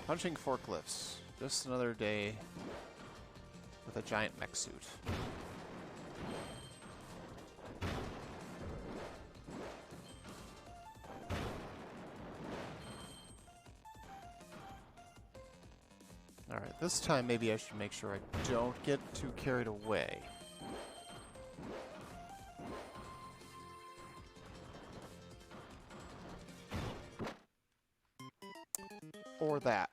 Punching forklifts. Just another day with a giant mech suit. Alright, this time maybe I should make sure I don't get too carried away. Or that.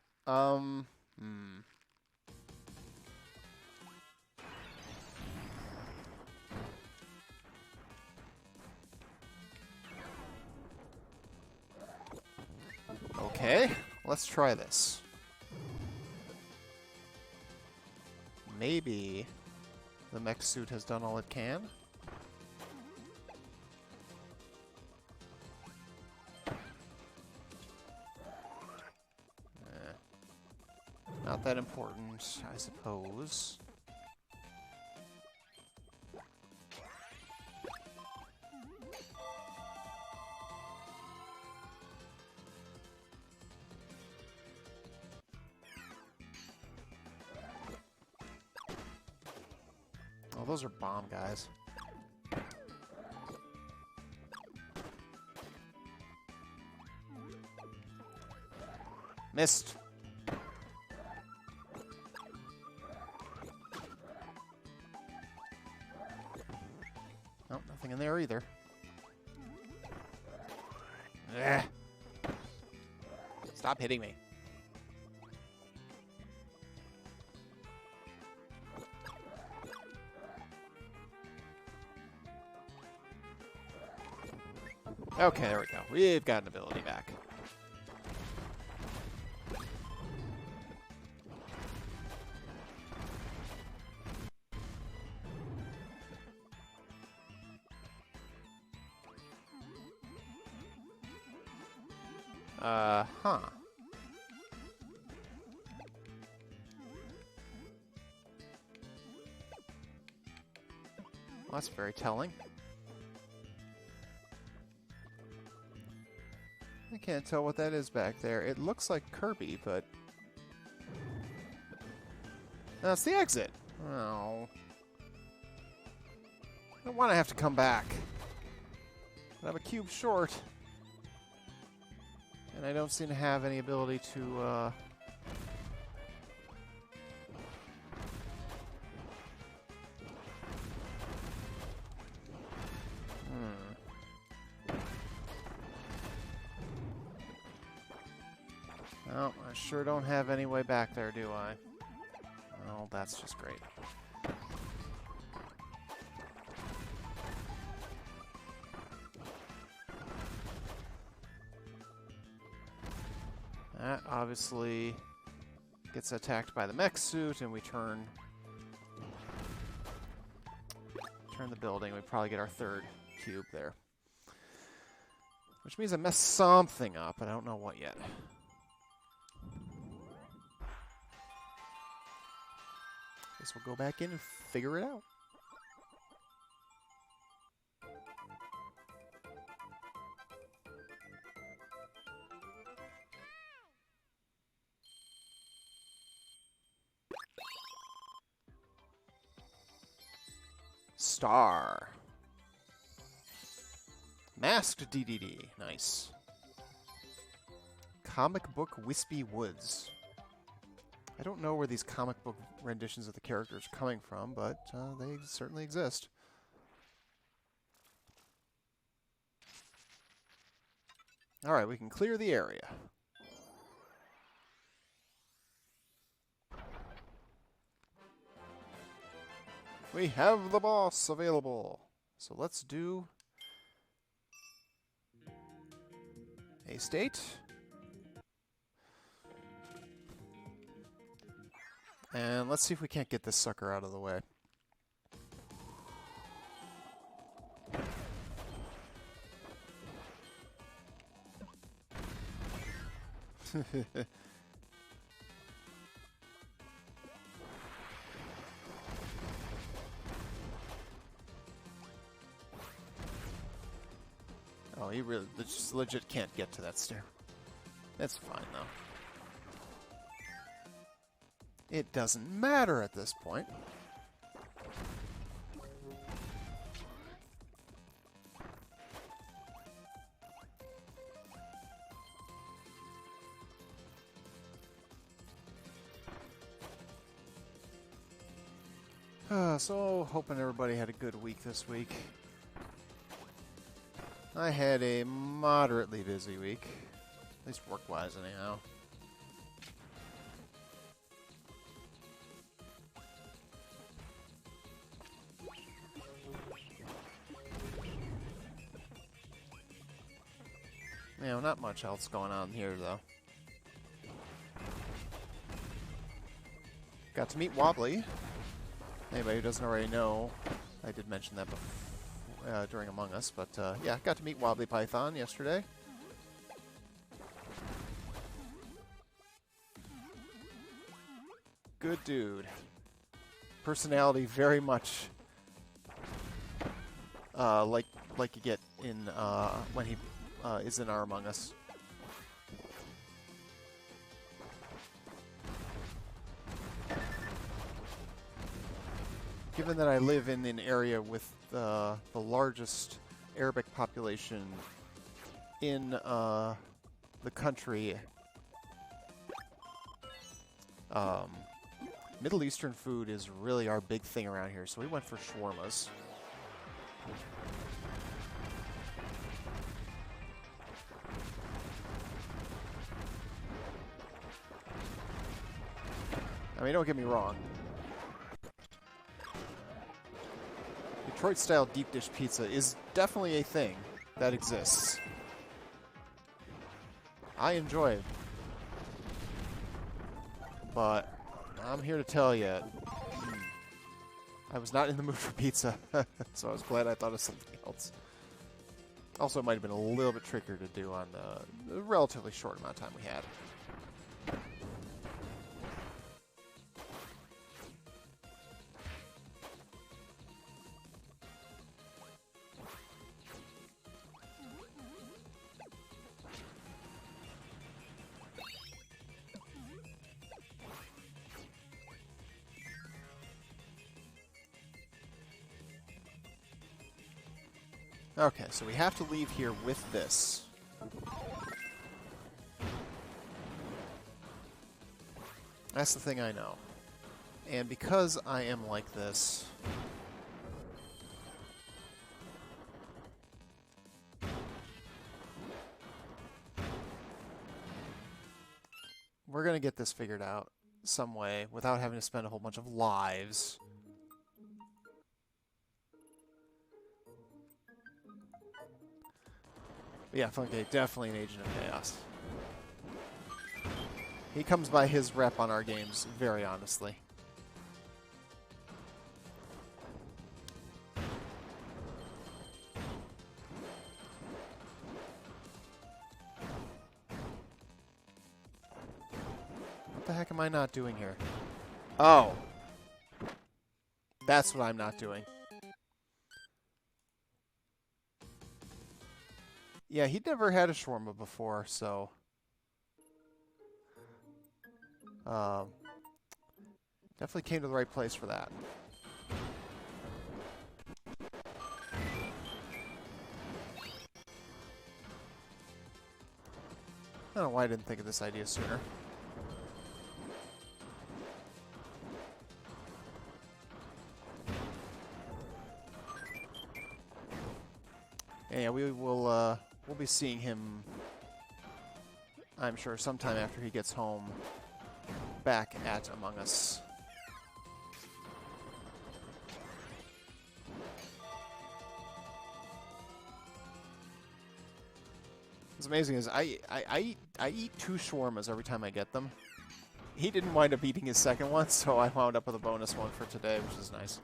Okay, let's try this. maybe the mech suit has done all it can. Not that important, I suppose. Oh, those are bomb guys. Missed. Nope, nothing in there either. Ugh. Stop hitting me. Okay, there we go. We've got an ability back. Huh. Well, that's very telling. I can't tell what that is back there. It looks like Kirby, but... That's the exit. Oh. I don't want to have to come back. But I'm a cube short. And I don't seem to have any ability to, Oh, I sure don't have any way back there, do I? Oh, that's just great. That obviously gets attacked by the mech suit, and we turn the building. We probably get our third cube there. Which means I messed something up, but I don't know what yet. Guess we'll go back in and figure it out. Star. Masked DDD. Nice. Comic book Wispy Woods. I don't know where these comic book renditions of the characters are coming from, but they certainly exist. Alright, we can clear the area. We have the boss available. So let's do a state. And let's see if we can't get this sucker out of the way. Oh, he really just legit can't get to that stair. That's fine, though. It doesn't matter at this point. So, hoping everybody had a good week this week. I had a moderately busy week. At least work-wise, anyhow. You know, not much else going on here, though. Got to meet Wobbly. Anybody who doesn't already know, I did mention that before, during Among Us, but yeah, got to meet Wobbly Python yesterday. Good dude. Personality very much like you get in when he is in our Among Us. Given that I live in an area with the largest Arabic population in the country, Middle Eastern food is really our big thing around here, so we went for shawarmas. I mean, don't get me wrong. Detroit-style deep dish pizza is definitely a thing that exists. I enjoy it. But I'm here to tell you, I was not in the mood for pizza, so I was glad I thought of something else. Also, it might have been a little bit trickier to do on the relatively short amount of time we had. Okay, so we have to leave here with this. That's the thing I know. And because I am like this, we're going to get this figured out some way without having to spend a whole bunch of lives. But yeah, Funky, definitely an agent of chaos. He comes by his rep on our games very honestly. What the heck am I not doing here? Oh. That's what I'm not doing. Yeah, he'd never had a shawarma before, so... definitely came to the right place for that. I don't know why I didn't think of this idea sooner. Yeah, we will, we'll be seeing him, I'm sure, sometime after he gets home back at Among Us. What's amazing is I eat 2 shawarmas every time I get them. He didn't wind up eating his second one, so I wound up with a bonus one for today, which is nice.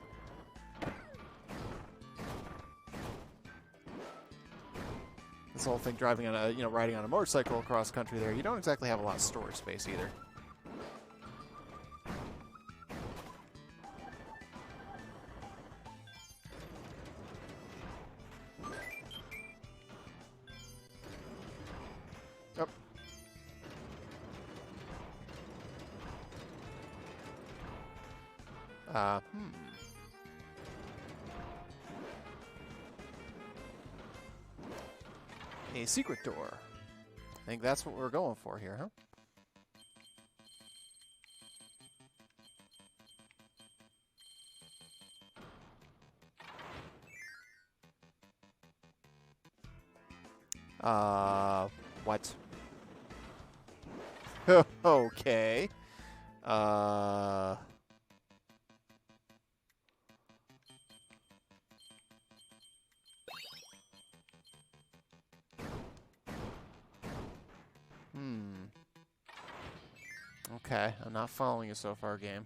This whole thing driving on a, riding on a motorcycle across country there, you don't exactly have a lot of storage space either. Yep. A secret door. I think that's what we're going for here, huh? What? Okay. Okay, I'm not following you so far, game.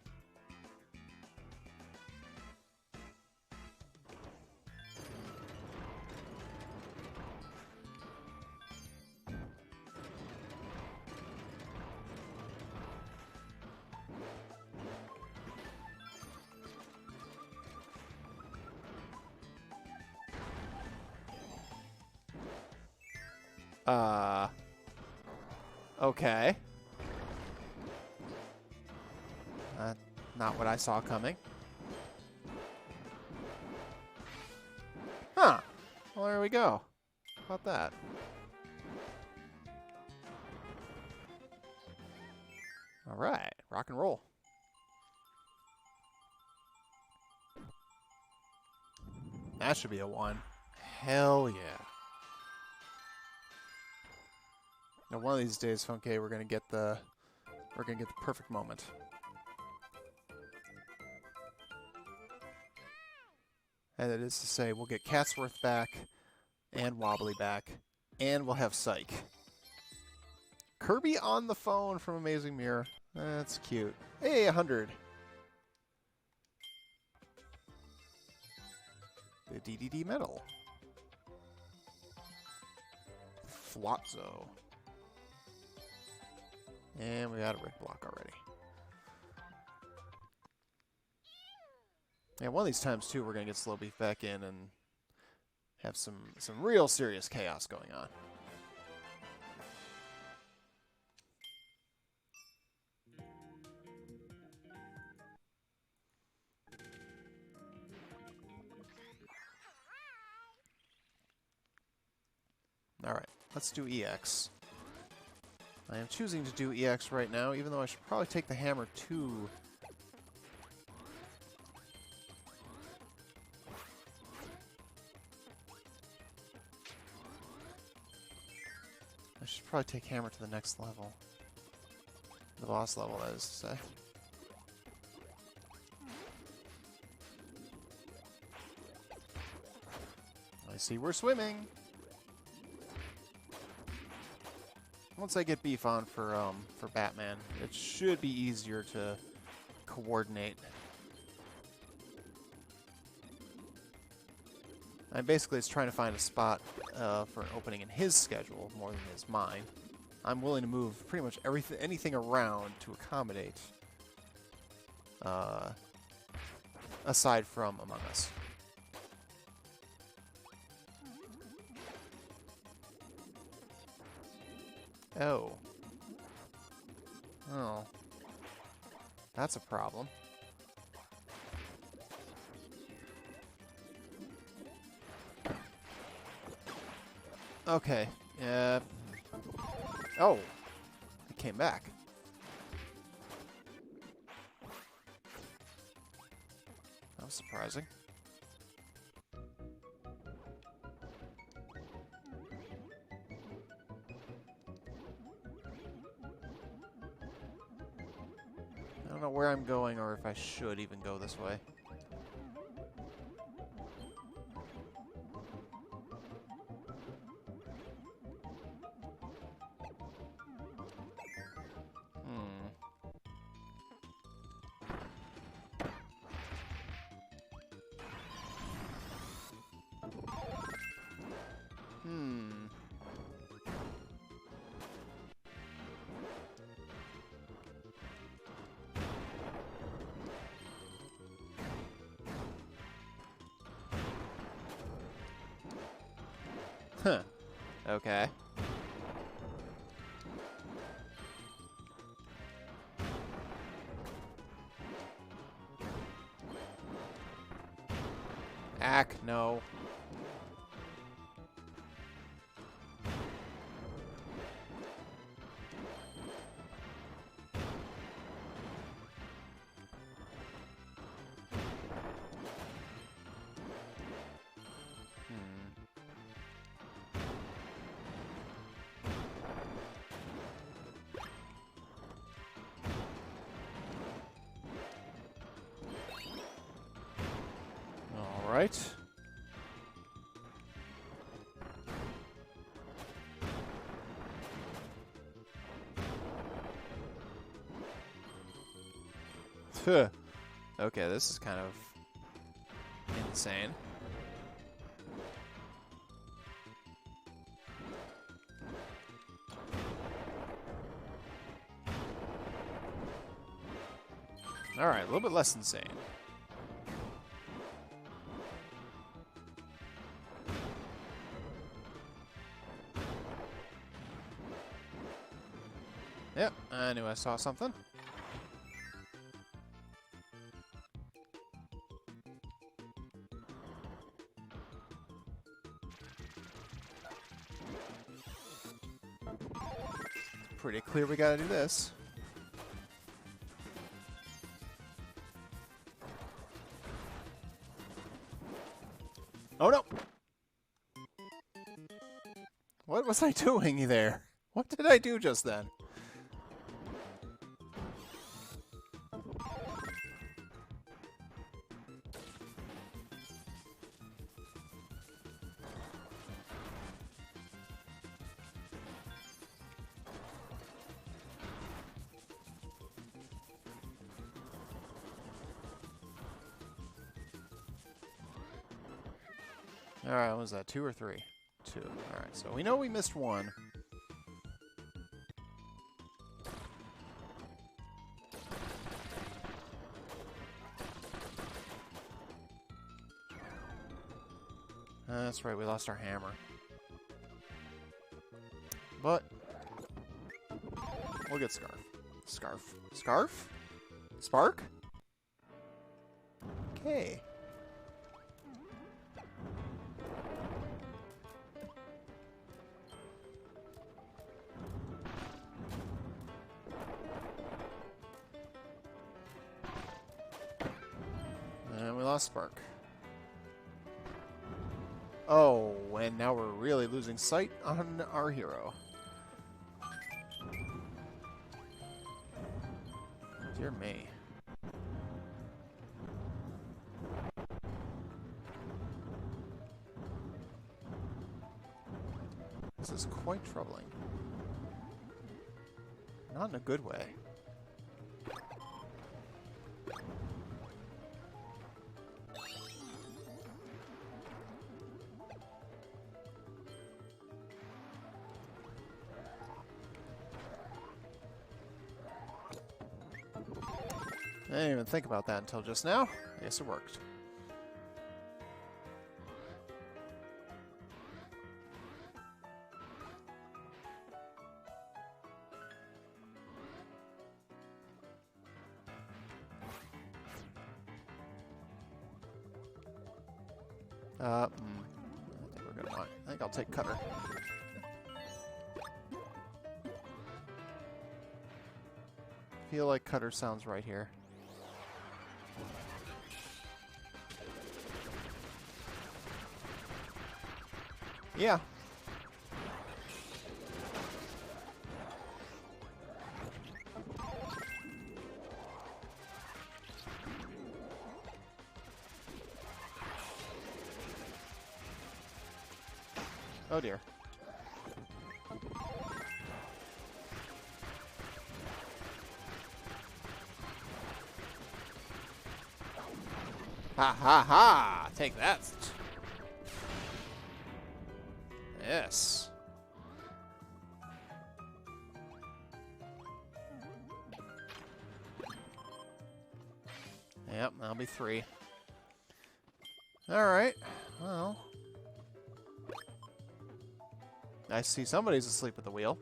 Okay. Not what I saw coming. Huh. Well, there we go. How about that? All right. Rock and roll. That should be a 1. Hell yeah. Now one of these days, Funke, we're gonna get the perfect moment. And that is to say, we'll get Catsworth back, and Wobbly back, and we'll have Psyche. Kirby on the phone from Amazing Mirror. That's cute. Hey, 100. The DDD medal. Flotzo. And we got a Rick Block already. And one of these times, too, we're going to get Slow Beef back in and have some real serious chaos going on. Alright, let's do EX. I am choosing to do EX right now, even though I should probably take the hammer too. I should probably take hammer to the next level. The boss level, that is to say. I see we're swimming. Once I get beef on for Batman, it should be easier to coordinate. And basically, it's trying to find a spot for an opening in his schedule more than is mine. I'm willing to move pretty much anything around to accommodate, aside from Among Us. Oh. Oh. That's a problem. Okay. Oh. It came back. That was surprising. I don't know where I'm going or if I should even go this way. Huh. Okay. Ack, no. Right. Okay, this is kind of insane. All right, a little bit less insane. Yep, I knew I saw something. Pretty clear we gotta do this. Oh no! What was I doing there? What did I do just then? Alright, what was that? 2 or 3? 2. Alright, so we know we missed one. That's right, we lost our hammer. But we'll get Scarf. Scarf. Scarf? Spark? Okay. And we lost Spark. Oh, and now we're really losing sight on our hero. Dear me. This is quite troubling. Not in a good way. I didn't even think about that until just now. I guess it worked. I think we're gonna want. I think I'll take Cutter. Feel like Cutter sounds right here. Yeah. Oh dear. Ha ha ha! Take that. Yes. Yep, that'll be 3. Alright, well. I see somebody's asleep at the wheel.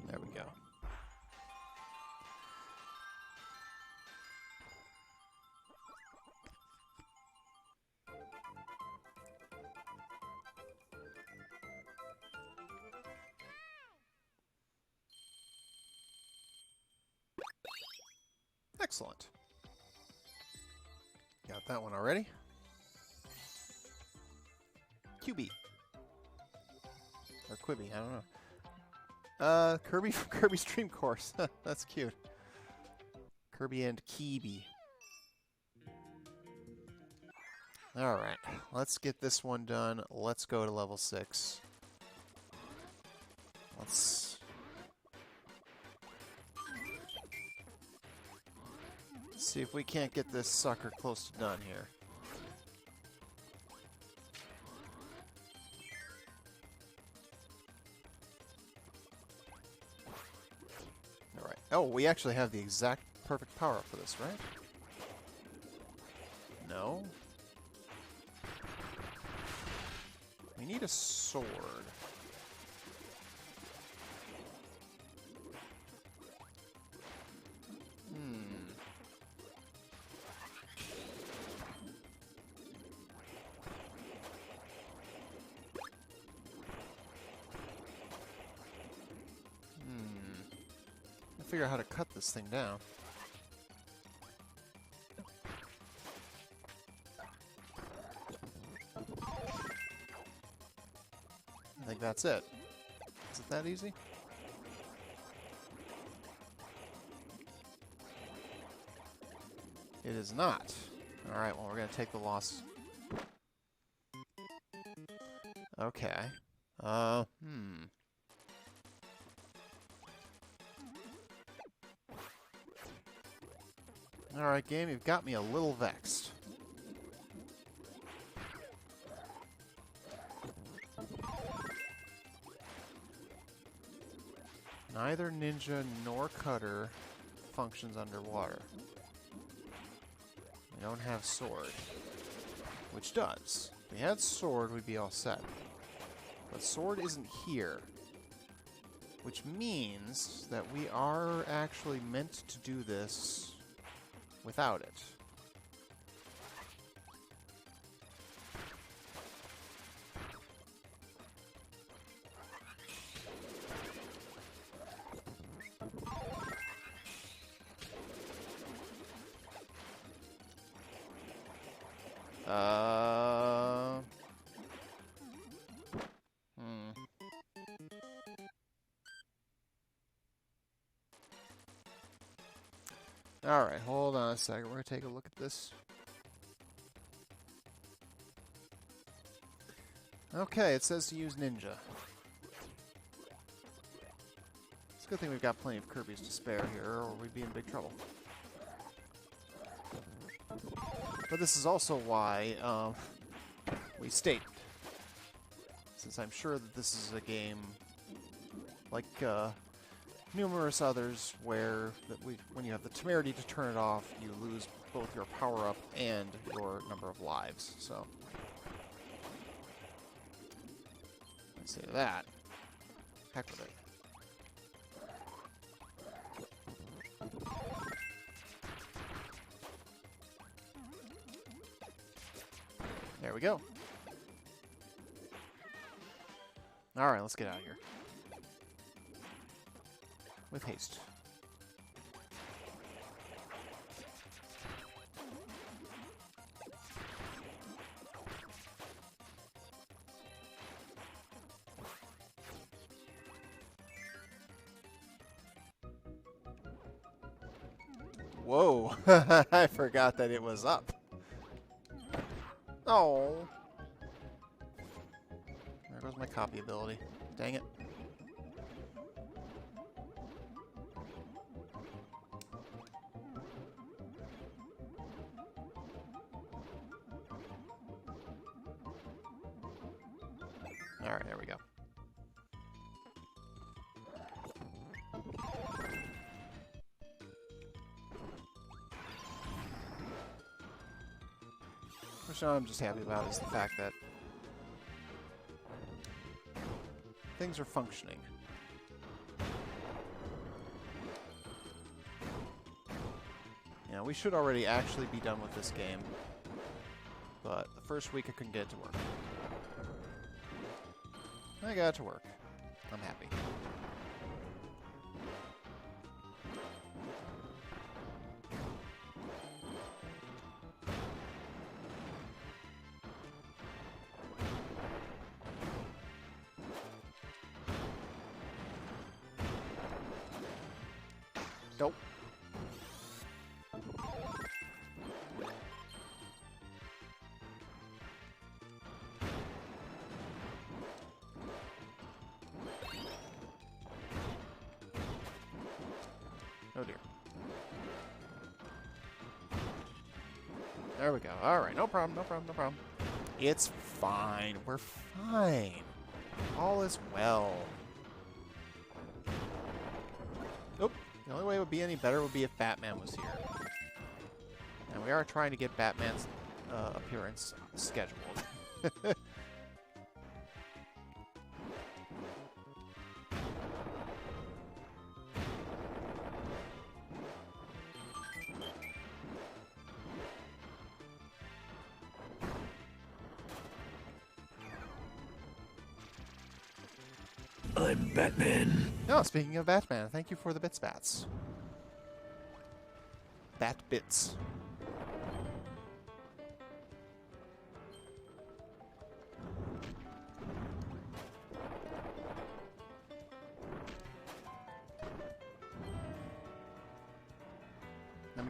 There we go. Excellent. Got that one already. QB. Or Quibi, I don't know. Kirby from Kirby's Dream Course. That's cute. Kirby and Kibi. Alright, let's get this one done. Let's go to level 6. Let's see if we can't get this sucker close to done here. Alright. Oh, we actually have the exact perfect power-up for this, right? No? We need a sword. Figure out how to cut this thing down. I think that's it. Is it that easy? It is not. Alright, well, we're going to take the loss. Okay. Alright, game, you've got me a little vexed. Neither ninja nor cutter functions underwater. We don't have sword. Which does. If we had sword, we'd be all set. But sword isn't here. Which means that we are actually meant to do this without it. Alright, hold on a second. We're going to take a look at this. Okay, it says to use ninja. It's a good thing we've got plenty of Kirby's to spare here, or we'd be in big trouble. But this is also why we state, since I'm sure that this is a game like numerous others where when you have the temerity to turn it off, you lose both your power-up and your number of lives. So, let's say that. Heck with it. There we go. Alright, let's get out of here. With haste. Whoa! I forgot that it was up. Oh. There goes my copy ability. Dang it. Alright, there we go. Which I'm just happy about is the fact that things are functioning. You know, we should already actually be done with this game, but the first week I couldn't get it to work. I got it to work. I'm happy. Nope. Oh dear. There we go. Alright, no problem, no problem, no problem. It's fine. We're fine. All is well. Nope. The only way it would be any better would be if Batman was here. And we are trying to get Batman's appearance scheduled. I'm Batman. No, speaking of Batman, thank you for the bits bats. Bat bits.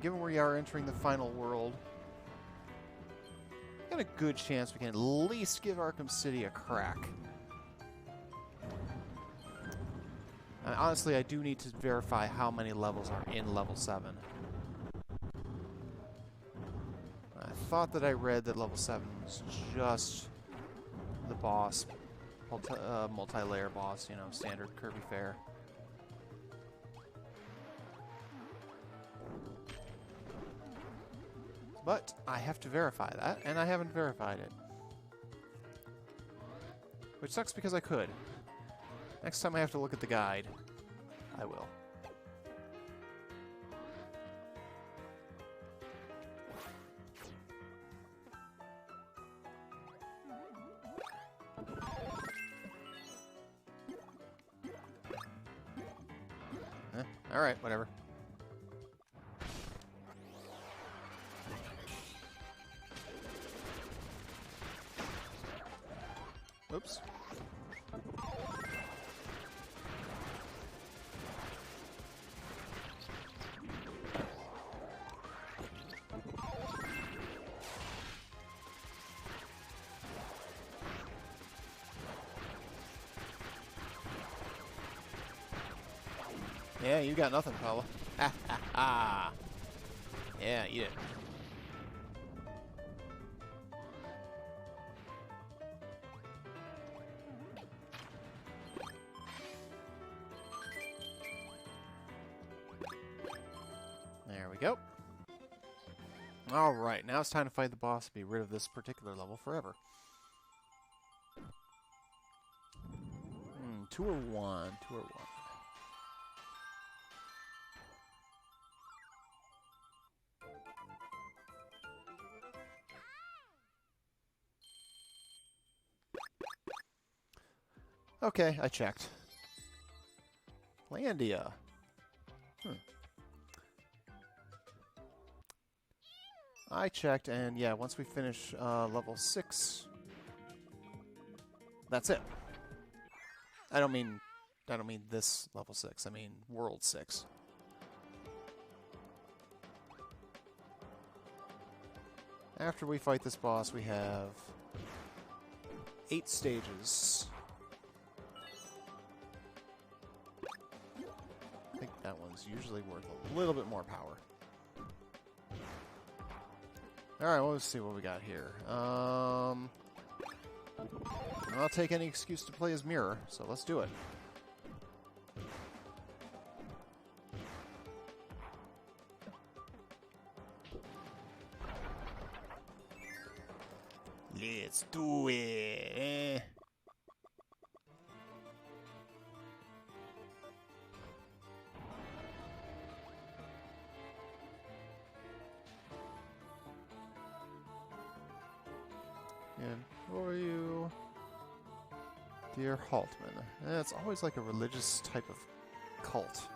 Given we are entering the final world, got a good chance we can at least give Arkham City a crack. And honestly, I do need to verify how many levels are in level 7. I thought that I read that level 7 was just the boss, multi-layer boss, you know, standard Kirby fare. But I have to verify that, and I haven't verified it. Which sucks because I could. Next time I have to look at the guide, I will. Alright, whatever. Oops. Yeah, you got nothing, fella. Ha ha ha. Yeah, eat it. There we go. Alright, now it's time to fight the boss and be rid of this particular level forever. 2 or 1? 2 or 1? Okay, I checked. Landia. I checked, and yeah, once we finish level 6, that's it. I don't mean this level 6. I mean World 6. After we fight this boss, we have 8 stages. I think that one's usually worth a little bit more power. Alright, well, let's see what we got here. I'll take any excuse to play as Mirror, so let's do it. Let's do it. And who are you? Dear Haltman. It's always like a religious type of cult.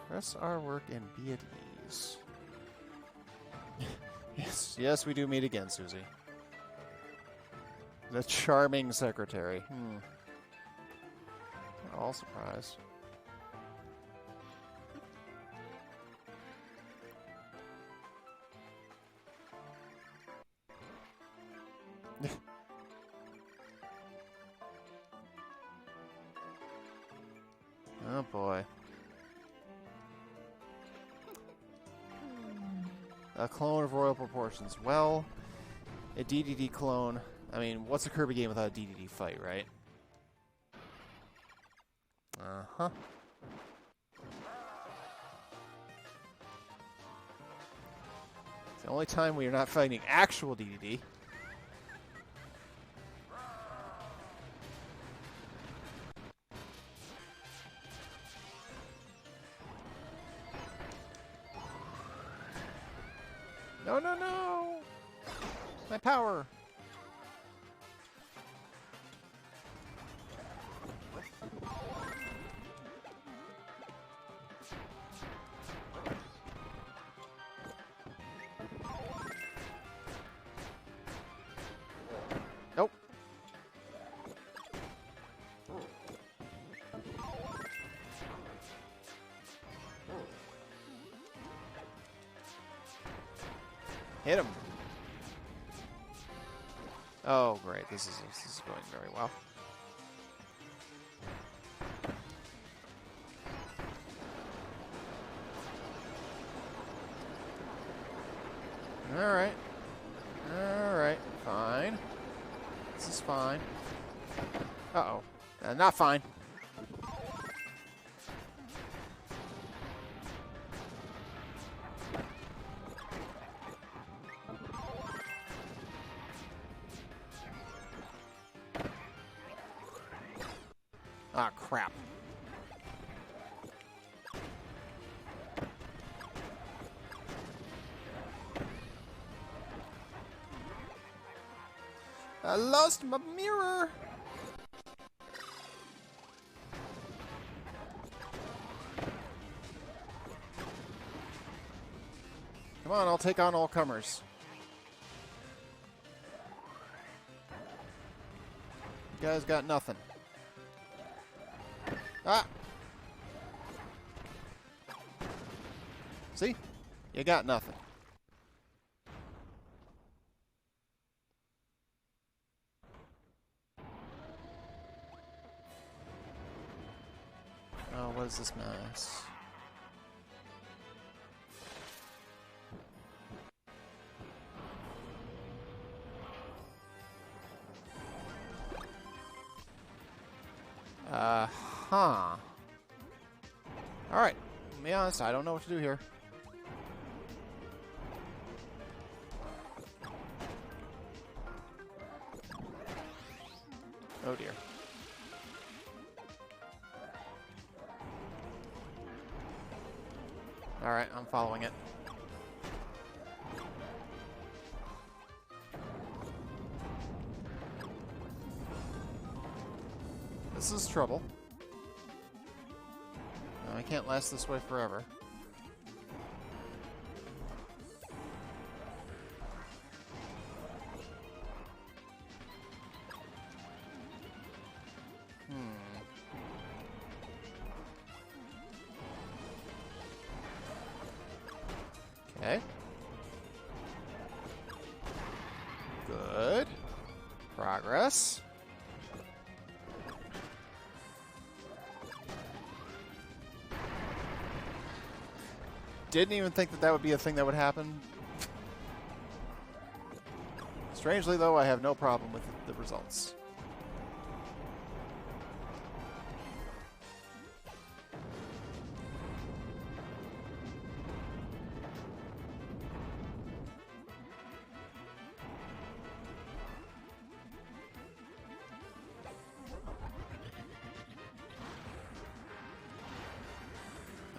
Press our work and be at ease. Yes, we do meet again, Susie. The charming secretary. We're all surprised. Oh boy. A clone of royal proportions. Well, a DDD clone. I mean, what's a Kirby game without a DDD fight, right? Uh-huh. It's the only time we are not fighting actual DDD. No, no, no! My power! Hit him. Oh, great. This is going very well. Alright. Alright. Fine. This is fine. Uh-oh. Not fine. Ah, crap. I lost my mirror. Come on, I'll take on all comers. You guys got nothing. Ah! See? You got nothing. Oh, what is this mess? Huh. Alright, to be honest, I don't know what to do here. Oh dear. Alright, I'm following it. This is trouble. I can't last this way forever. Okay. Good. Progress. Didn't even think that that would be a thing that would happen. Strangely, though, I have no problem with the results.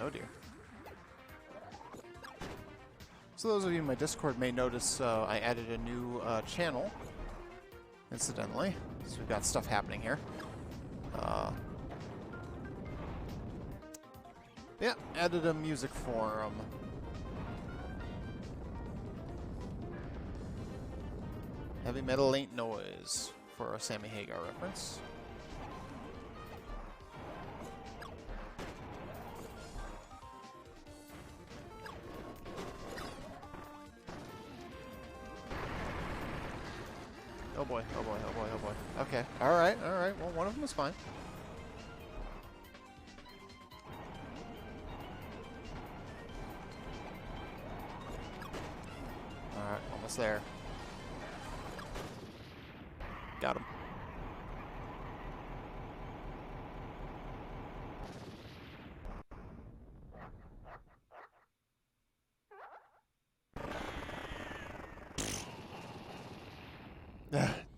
Oh dear. So those of you in my Discord may notice I added a new channel, incidentally. So we've got stuff happening here. Yeah, added a music forum. Heavy metal ain't noise, for a Sammy Hagar reference. Oh boy, oh boy, oh boy, oh boy. Okay, alright, alright. Well, one of them is fine. Alright, almost there. Got him.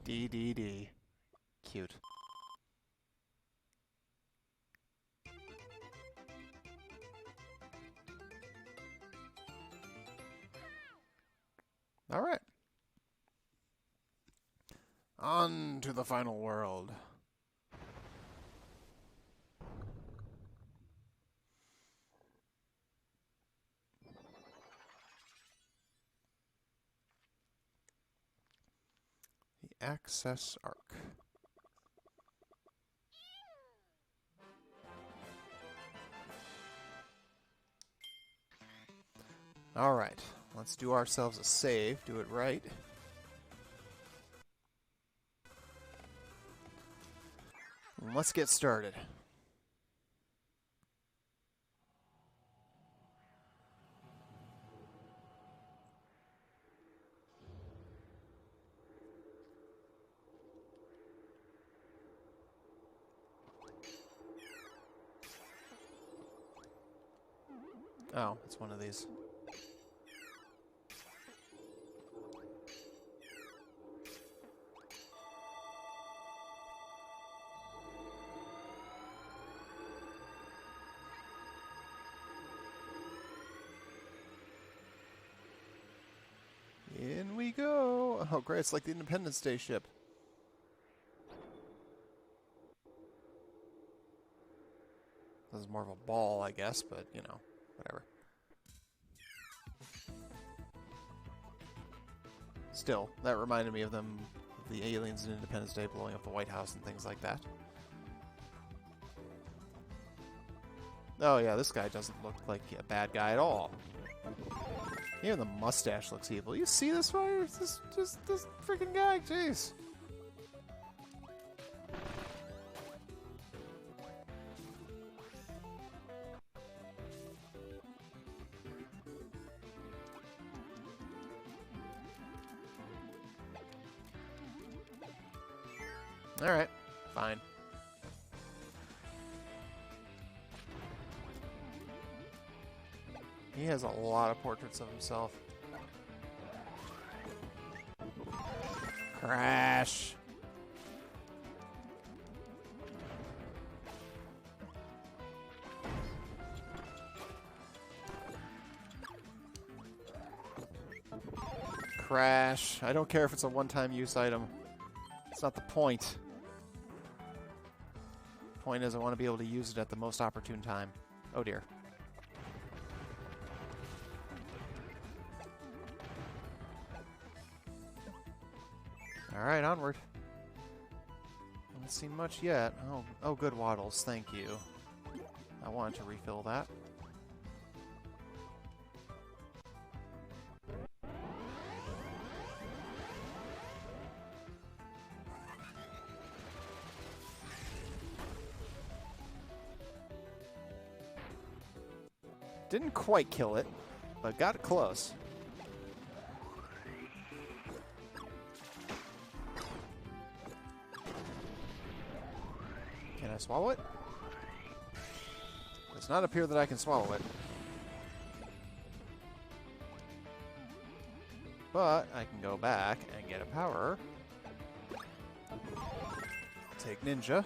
DDD. Cute. All right. On to the final world. The Access Arc. All right. Let's do ourselves a save. Do it right. And let's get started. Oh, it's one of these. In we go. Oh, great. It's like the Independence Day ship. This is more of a ball, I guess, but, you know, whatever. Still, that reminded me of them, the aliens in Independence Day blowing up the White House and things like that. Oh yeah, this guy doesn't look like a bad guy at all. Even the mustache looks evil. You see this fire? This freaking guy, jeez. Alright, fine. He has a lot of portraits of himself. Crash! Crash. I don't care if it's a one-time use item. It's not the point. Point is I want to be able to use it at the most opportune time. Oh dear. Alright, onward. Haven't seen much yet. Oh, good waddles, thank you. I wanted to refill that. Didn't quite kill it, but got it close. Can I swallow it? It does not appear that I can swallow it. But I can go back and get a power. Take Ninja.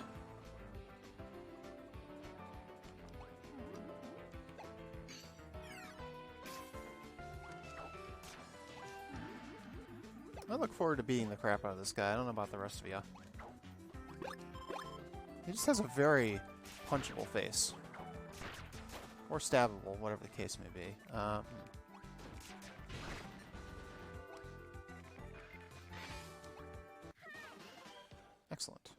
I look forward to beating the crap out of this guy. I don't know about the rest of you. He just has a very punchable face. Or stabbable, whatever the case may be. Excellent.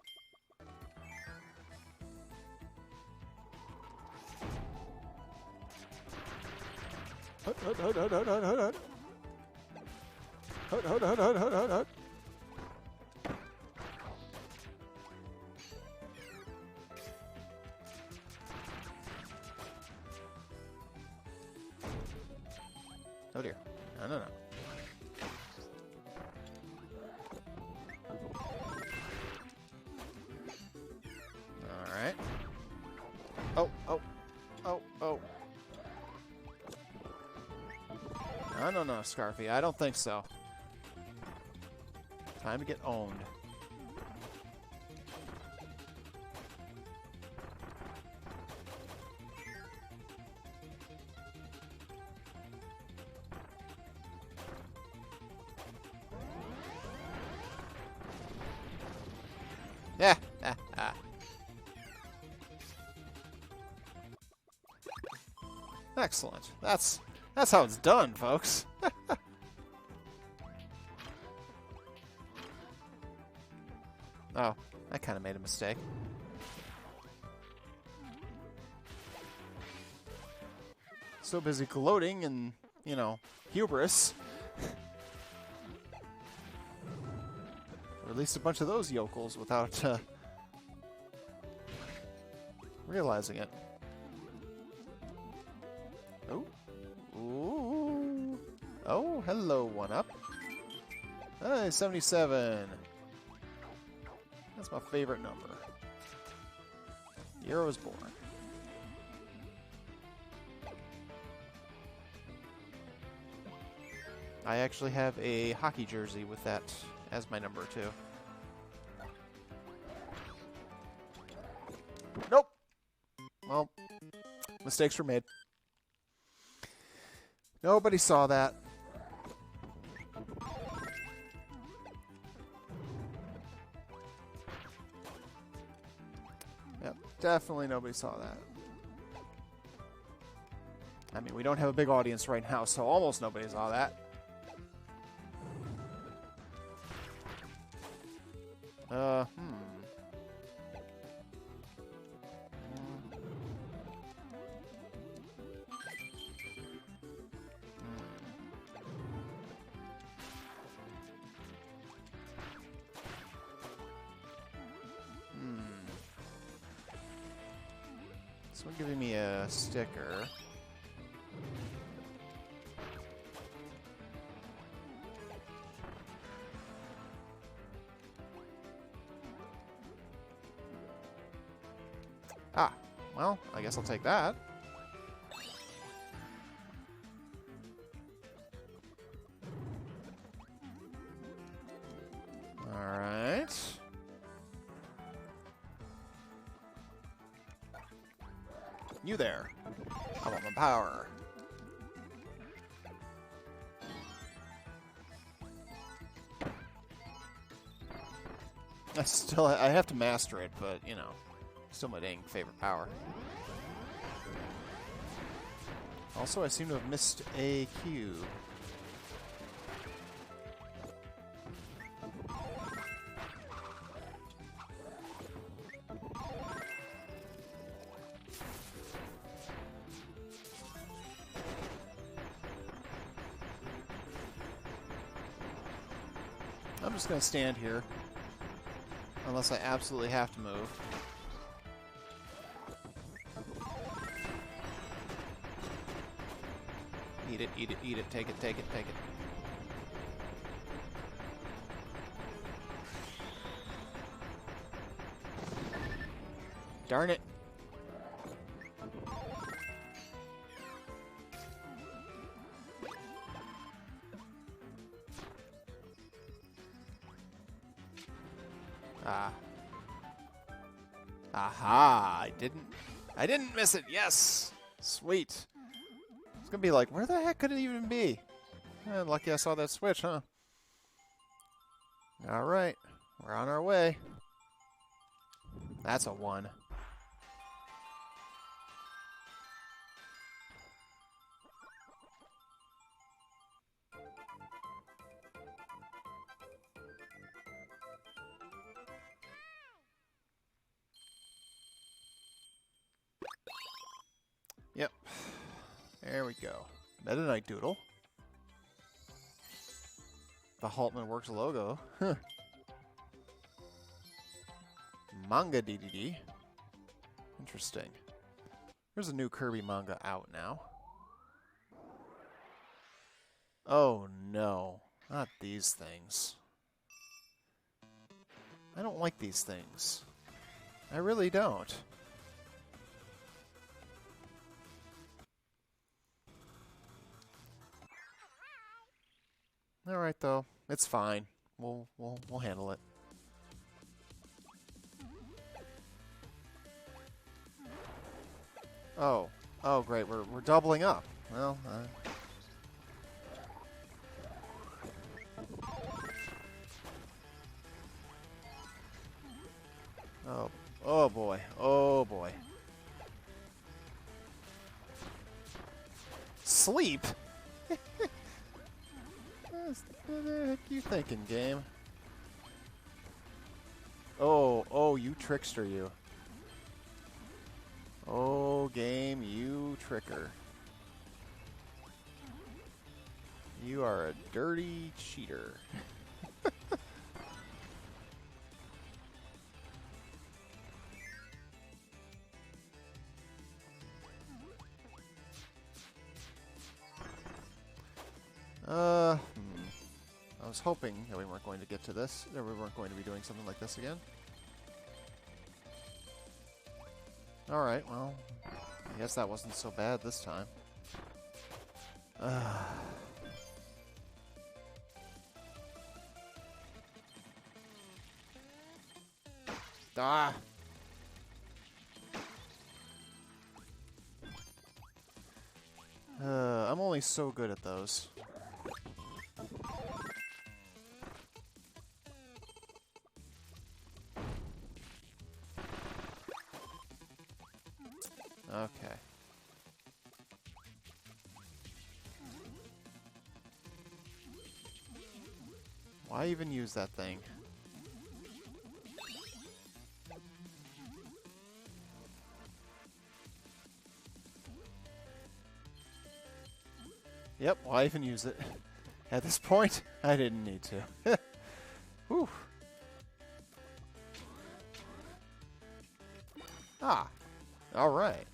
Hut. Oh dear. No. Alright. Oh. No, Scarfy. I don't think so. Time to get owned. Yeah. Excellent. That's how it's done, folks. Oh, I kind of made a mistake. So busy gloating and you know, hubris. Or at least a bunch of those yokels without realizing it. Oh. Ooh. Oh, hello, 1-up. Hey, 77. That's my favorite number. The year I was born. I actually have a hockey jersey with that as my number, too. Nope! Well, mistakes were made. Nobody saw that. Yep, definitely nobody saw that. I mean, we don't have a big audience right now, so almost nobody saw that. Someone giving me a sticker. Ah, well, I guess I'll take that. Alright. You there. I want my power. I have to master it, but, you know, still my dang favorite power. Also, I seem to have missed a cube. I'm just going to stand here. Unless I absolutely have to move. Eat it, eat it, eat it. Take it, take it, take it. Darn it. Ah. Aha! I didn't miss it. Yes. Sweet. It's gonna be like, where the heck could it even be? Lucky I saw that switch, huh? All right, we're on our way. That's a 1. Yep. There we go. Meta Knight Doodle. The Haltman Works logo. Huh. Manga DDD. Interesting. There's a new Kirby manga out now. Oh no. Not these things. I don't like these things. I really don't. All right, though. It's fine. We'll handle it. Oh. Oh, great. We're doubling up. Well, Oh. Oh boy. Oh boy. Sleep? What the heck you thinking, game? Oh, you trickster, you. Oh, game, you tricker. You are a dirty cheater. I was hoping that we weren't going to get to this, that we weren't going to be doing something like this again. Alright, well, I guess that wasn't so bad this time. Ah! I'm only so good at those. Okay. Why even use that thing? Yep, why even use it? At this point, I didn't need to. Whew. Ah, alright.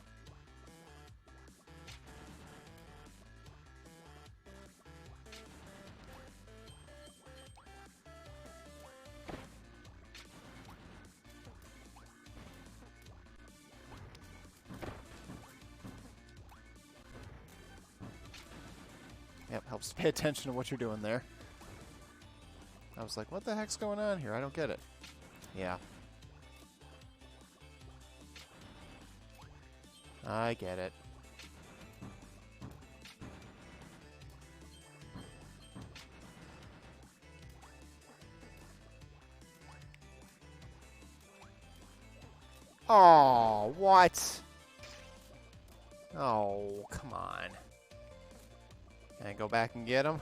Yep, helps to pay attention to what you're doing there. I was like, what the heck's going on here? I don't get it. Yeah. I get it. Oh, what? Oh, come on. Can I go back and get him?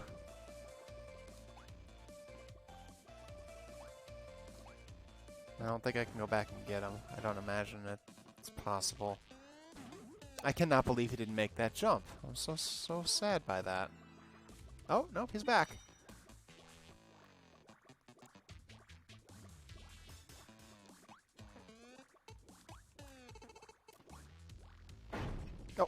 I don't think I can go back and get him. I don't imagine it's possible. I cannot believe he didn't make that jump. I'm so sad by that. Oh, nope, he's back. Oh.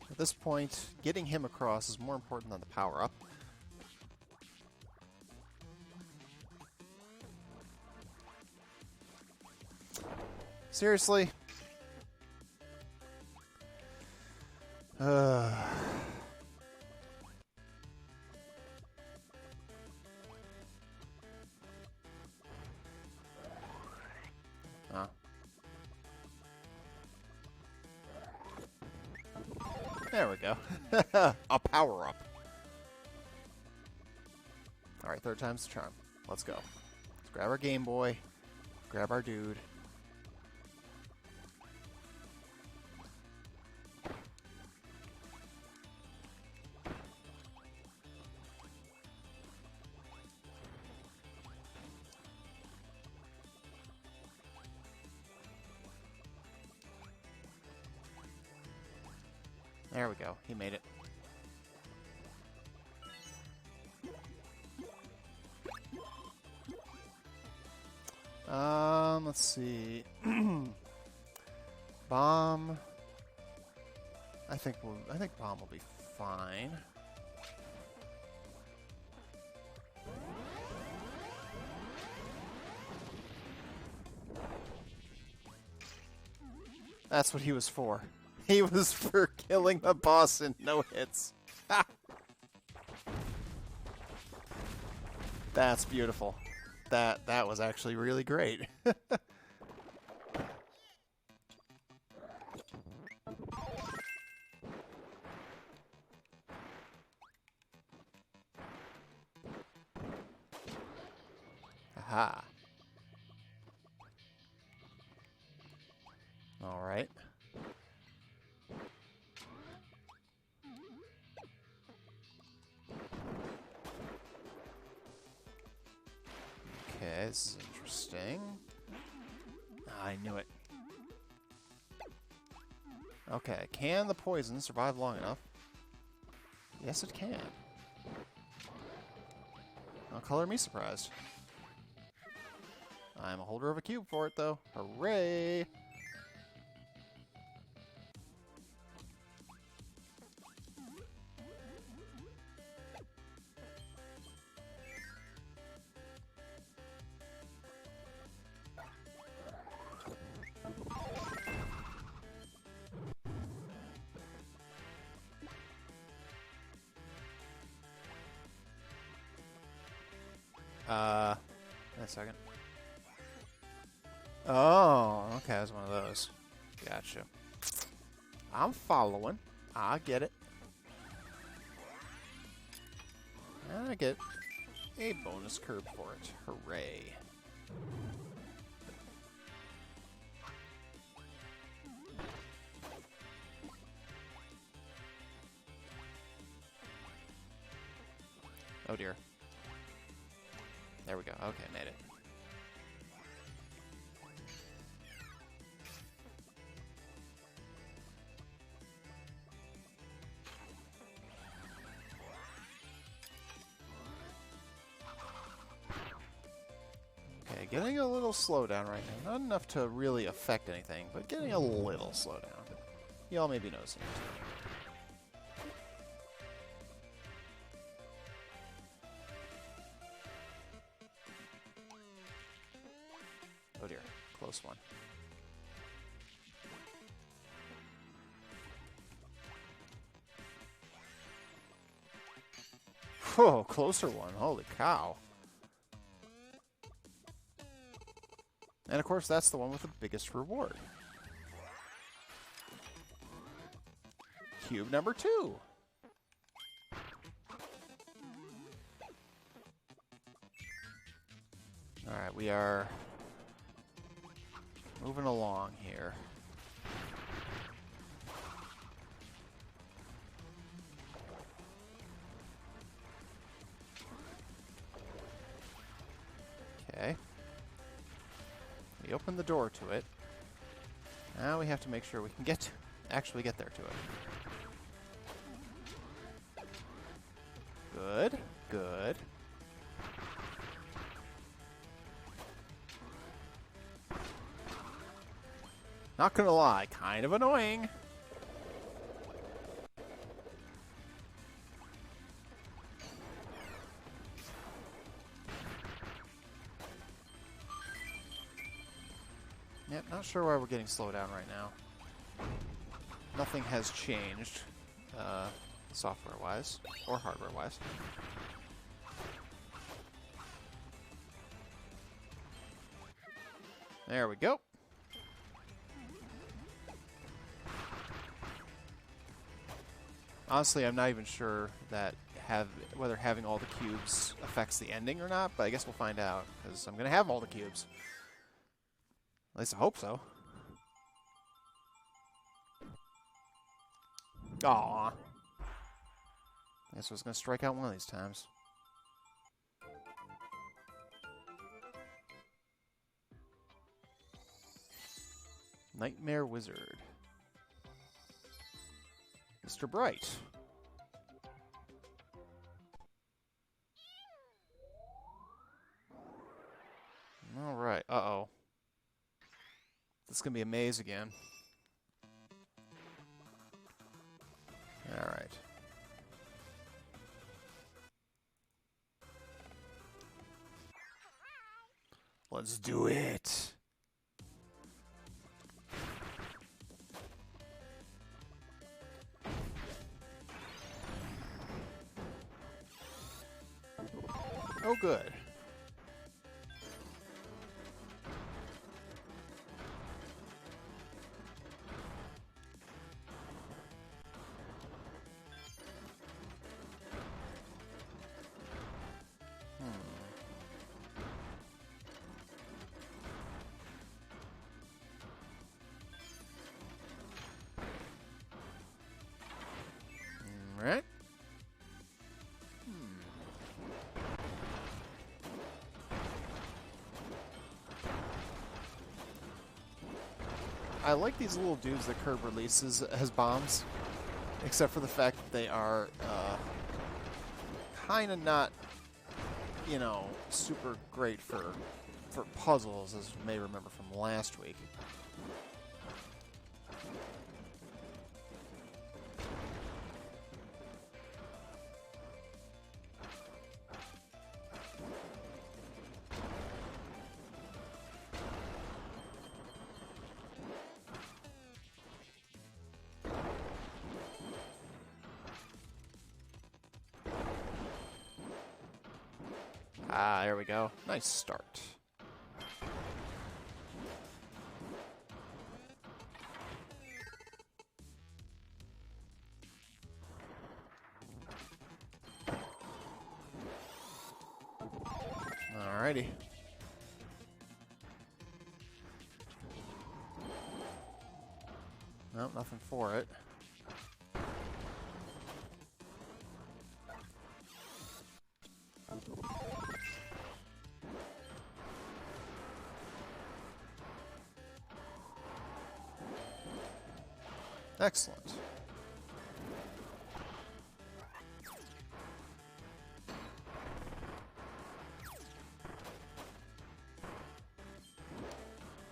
At this point, getting him across is more important than the power-up. Seriously? Huh. There we go. A power-up. Alright, third time's the charm. Let's go. Let's grab our Game Boy. Grab our dude. There we go. He made it. Let's see. Bomb. I think bomb will be fine. That's what he was for. He was for killing the boss in no hits. That's beautiful. That was actually really great. Aha. All right. Okay, this is interesting. I knew it. Okay, can the poison survive long enough? Yes, it can. Now, color me surprised. I'm a holder of a cube for it, though. Hooray! Wait a second. Oh, okay, that's one of those. Gotcha. I'm following. I get it. I get a bonus curb for it. Hooray. Oh dear. There we go. Okay, made it. Okay, getting a little slowdown right now. Not enough to really affect anything, but getting a little slowdown. Y'all may be noticing it too. Oh dear, close one. Whoa, closer one. Holy cow. And of course, that's the one with the biggest reward. Cube number 2. Alright, we are moving along here. Okay. We open the door to it. Now we have to make sure we can actually get there to it. Good, good. Not gonna lie, kind of annoying. Yep, not sure why we're getting slowed down right now. Nothing has changed, software-wise, or hardware-wise. There we go. Honestly, I'm not even sure that whether having all the cubes affects the ending or not, but I guess we'll find out, because I'm going to have all the cubes. At least I hope so. Aww. I guess I was going to strike out one of these times. Nightmare Wizard. Mr. Bright. Alright, uh-oh. This is going to be a maze again. Alright. Let's do it! Oh, good. Alright. I like these little dudes that Kirby releases as bombs, except for the fact that they are kind of not, you know, super great for puzzles, as you may remember from last week. Ah, there we go. Nice start. Alrighty. Nope, nothing for it. Excellent.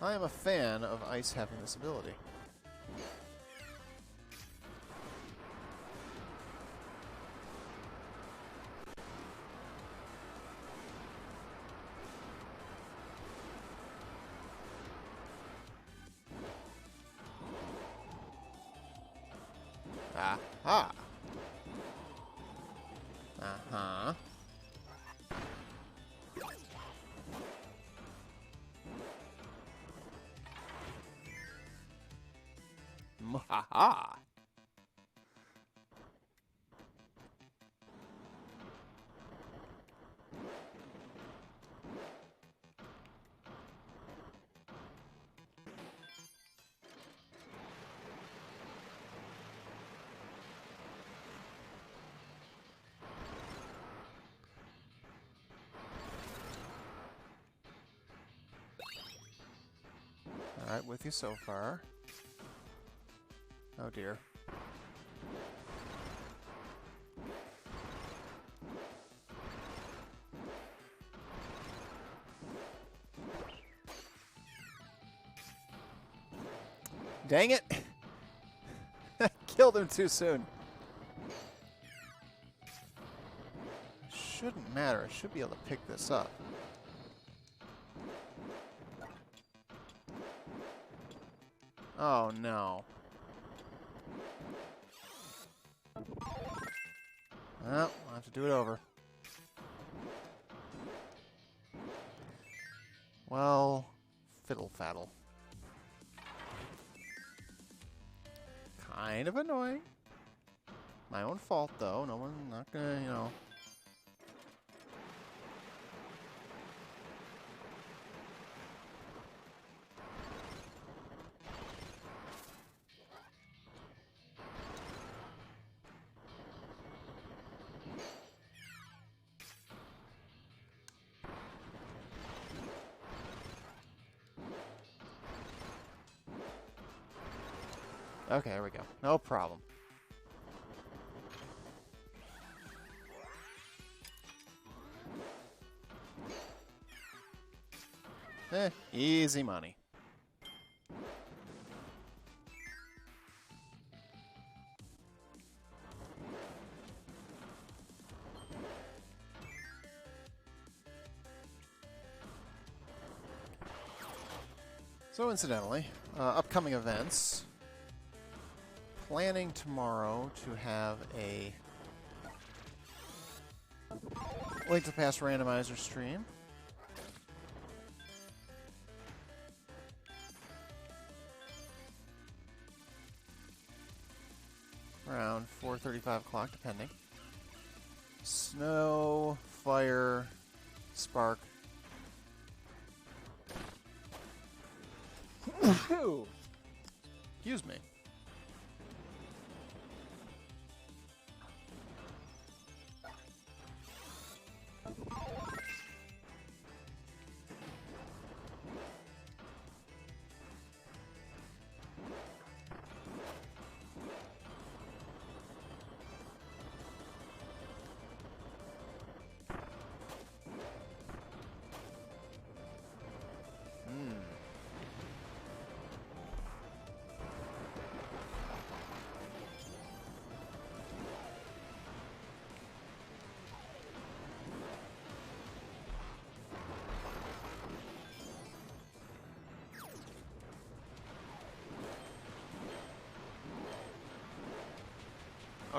I am a fan of ice having this ability. Aha! Uh-huh. Mwahaha! Alright, with you so far. Oh dear. Dang it! Killed him too soon. Shouldn't matter. I should be able to pick this up. Oh no. Well, I'll have to do it over. Well, fiddle faddle. Kind of annoying. My own fault, though. No one, not gonna, you know. Okay, there we go. No problem. Easy money. So incidentally, upcoming events. Planning tomorrow to have a Link to the Past randomizer stream. Around 4:35 o'clock, depending. Snow, fire, spark. Excuse me.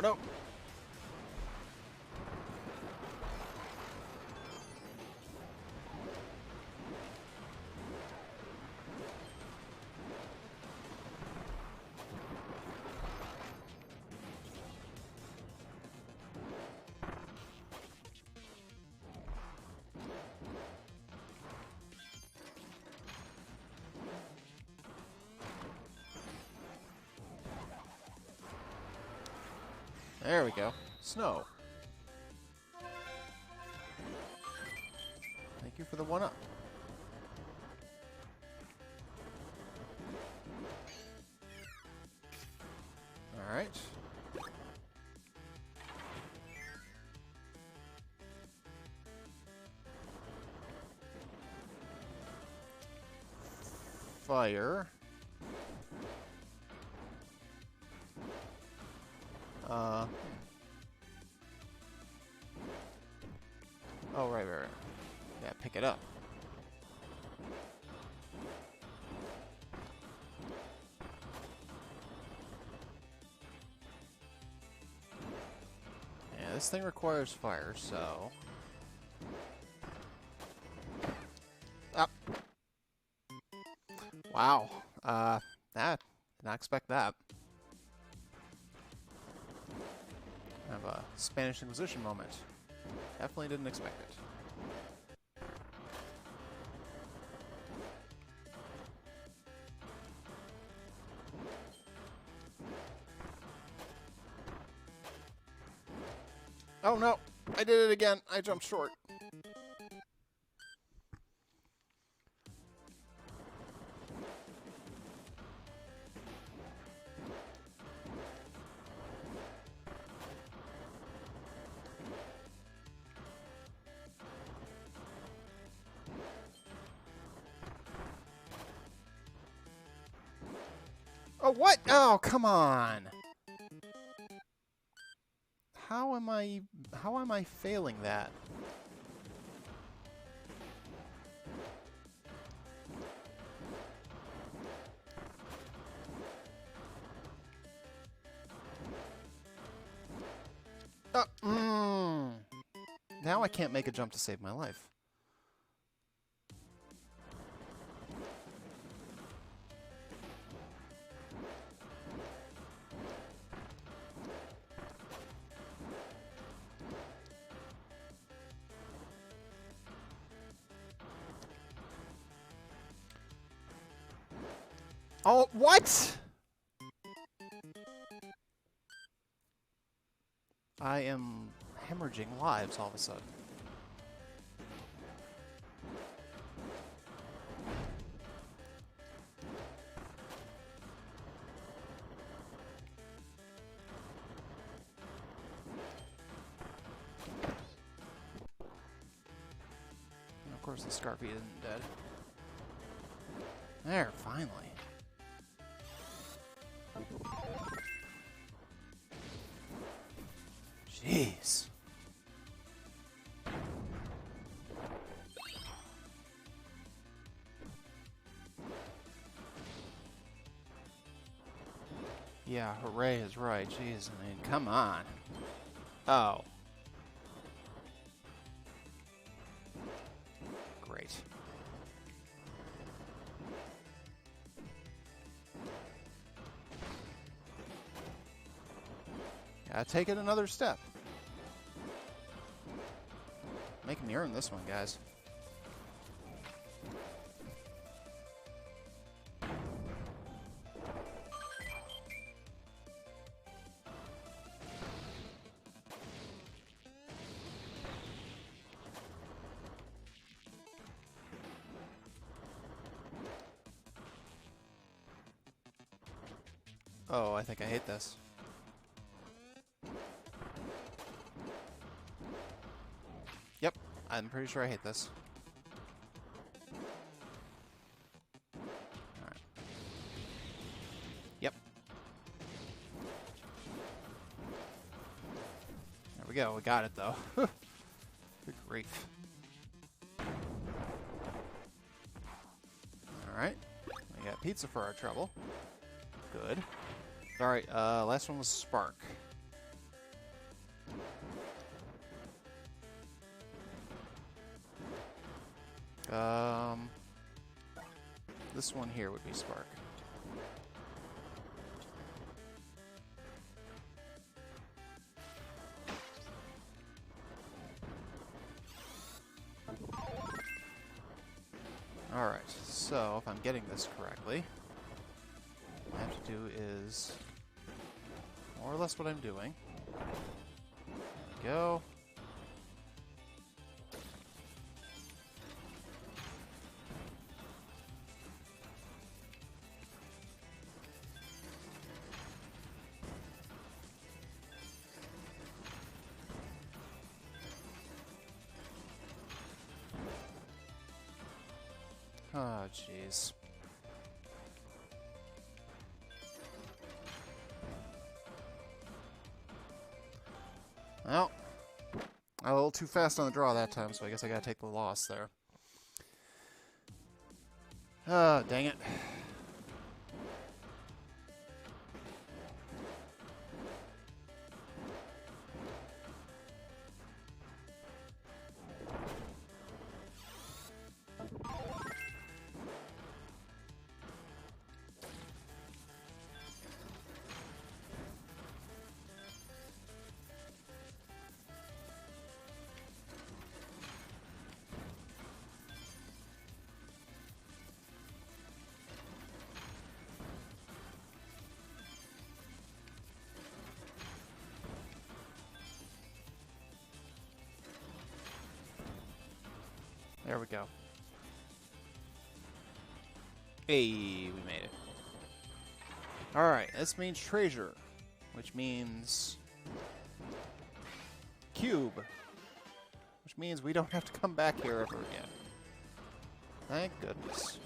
Oh no! There we go. Snow. Thank you for the 1-up. Alright. Fire. Oh, right. Yeah, pick it up. Yeah, this thing requires fire, so... Up. Wow. Did not expect that. I have a Spanish Inquisition moment. Definitely didn't expect it. Oh no! I did it again! I jumped short. Oh, what? Oh, come on! How am I failing that? Now I can't make a jump to save my life. Oh, what? I am hemorrhaging lives all of a sudden. And of course the Scarpy isn't dead. There, finally. Jeez. Yeah, hooray is right. Jeez, I mean, come on. Oh. Great. Gotta take it another step. Make me earn this one, guys. Oh, I think I hate this. Yep, I'm pretty sure I hate this. Alright. Yep. There we go, we got it though. Good grief. Alright, we got pizza for our trouble. Good. Alright, last one was Spark. This one here would be Spark. Alright, so if I'm getting this correctly, what I have to do is more or less what I'm doing. There we go. Oh, jeez. Well, a little too fast on the draw that time, so I guess I gotta take the loss there. Ah, dang it. There we go. Hey, we made it. Alright, this means treasure, which means cube, which means we don't have to come back here ever again. Thank goodness.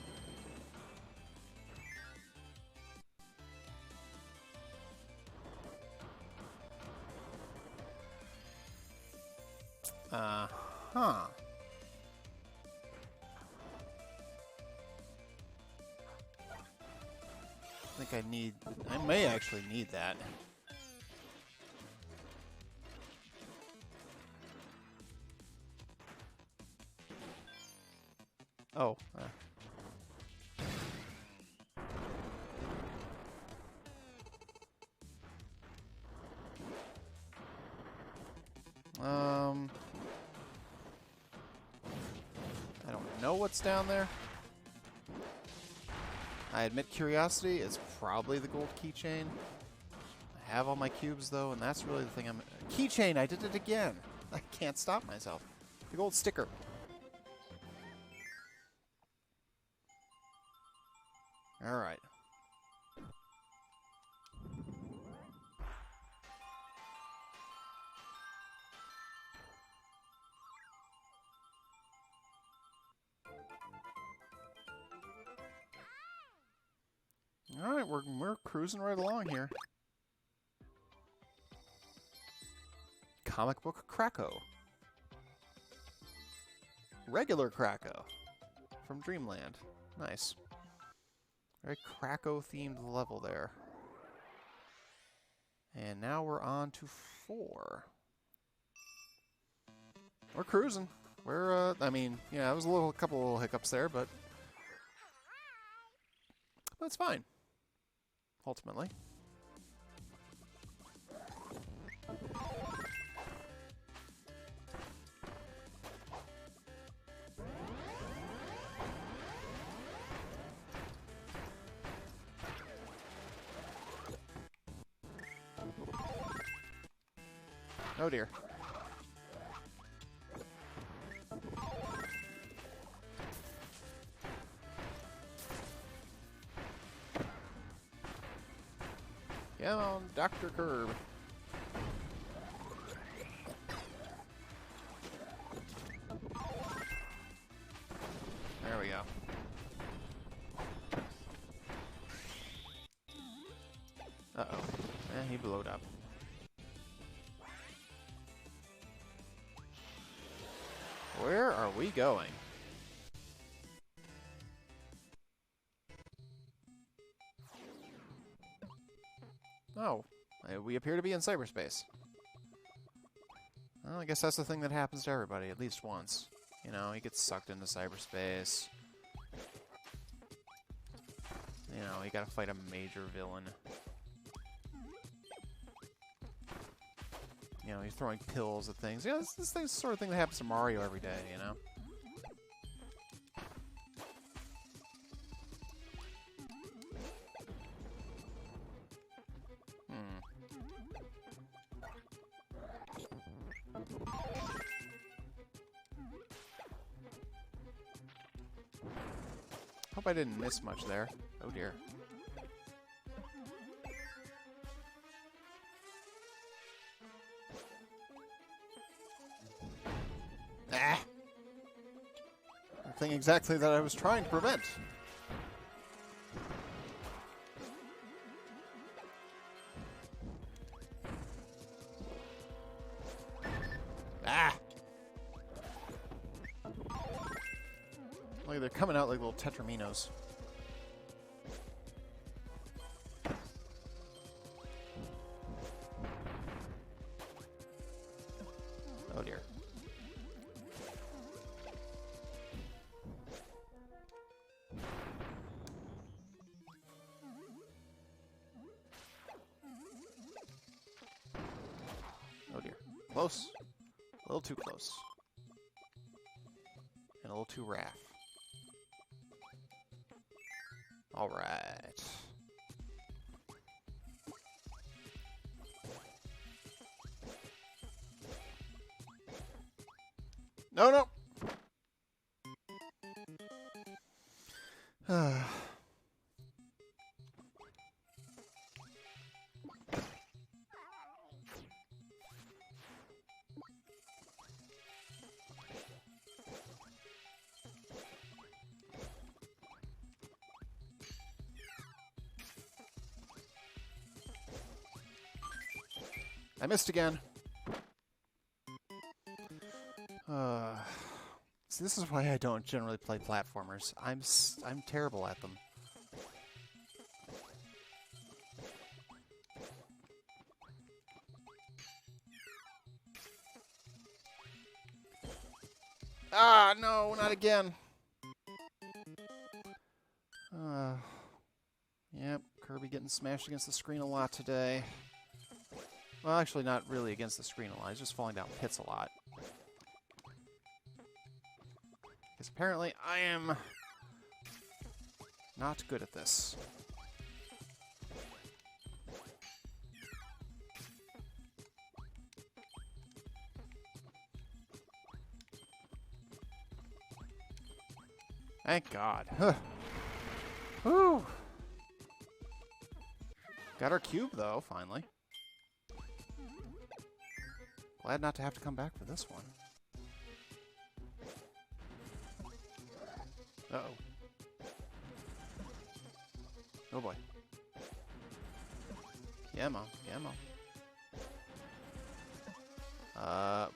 Uh-huh. I think I may actually need that. Oh. I don't know what's down there. I admit curiosity is probably the gold keychain. I have all my cubes though, and that's really the thing I'm... Keychain! I did it again! I can't stop myself. The gold sticker. Alright. Alright, we're cruising right along here. Comic book Krakow. Regular Krakow. From Dreamland. Nice. Very Krakow-themed level there. And now we're on to 4. We're cruising. We're, I mean, yeah, it was a couple little hiccups there, but it's fine. Ultimately. Oh dear. Come on, Dr. Kirby. There we go. Uh-oh. He blowed up. Where are we going? Oh, we appear to be in cyberspace. Well, I guess that's the thing that happens to everybody, at least once. You know, he gets sucked into cyberspace. You know, you gotta fight a major villain. You know, he's throwing pills at things. Yeah, this thing's the sort of thing that happens to Mario every day, you know? Hope I didn't miss much there. Oh dear. Ah! The thing exactly that I was trying to prevent. Ah! Look, they're coming out like little tetraminos. Oh dear. Oh dear. Close. A little too close. And a little too raff. Alright. No, no! I missed again. See, this is why I don't generally play platformers. I'm terrible at them. Ah, no, not again. Yep, Kirby getting smashed against the screen a lot today. Well, actually, not really against the screen a lot. He's just falling down pits a lot. Because apparently I am not good at this. Thank God. Whew. Got our cube, though, finally. Glad not to have to come back for this one. Uh-oh. Oh boy. Yamo, Yamo. Ooh.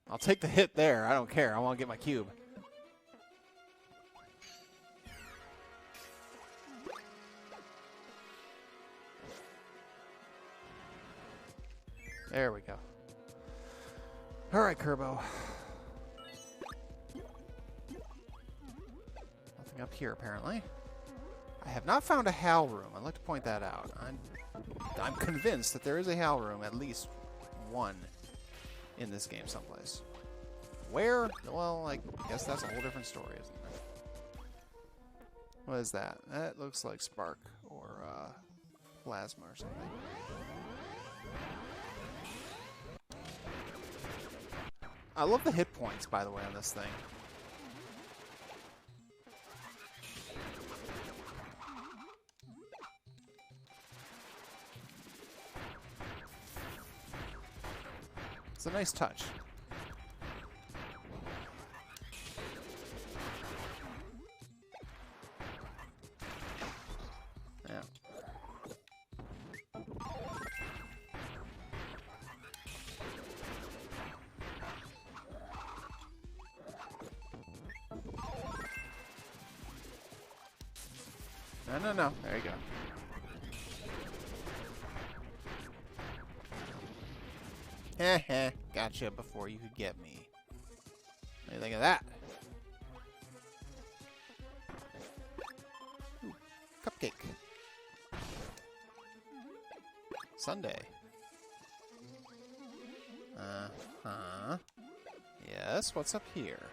I'll take the hit there. I don't care. I want to get my cube. There we go. All right, Kirbo. Nothing up here, apparently. I have not found a HAL room. I'd like to point that out. I'm convinced that there is a HAL room, at least one, in this game someplace. Where? Well, I guess that's a whole different story, isn't it? What is that? That looks like Spark or Plasma or something. I love the hit points, by the way, on this thing. It's a nice touch. Yeah. No, no, no. There you go. Heh heh. Gotcha before you could get me. What do you think of that? Ooh, cupcake. Sunday. Uh-huh. Yes, what's up here?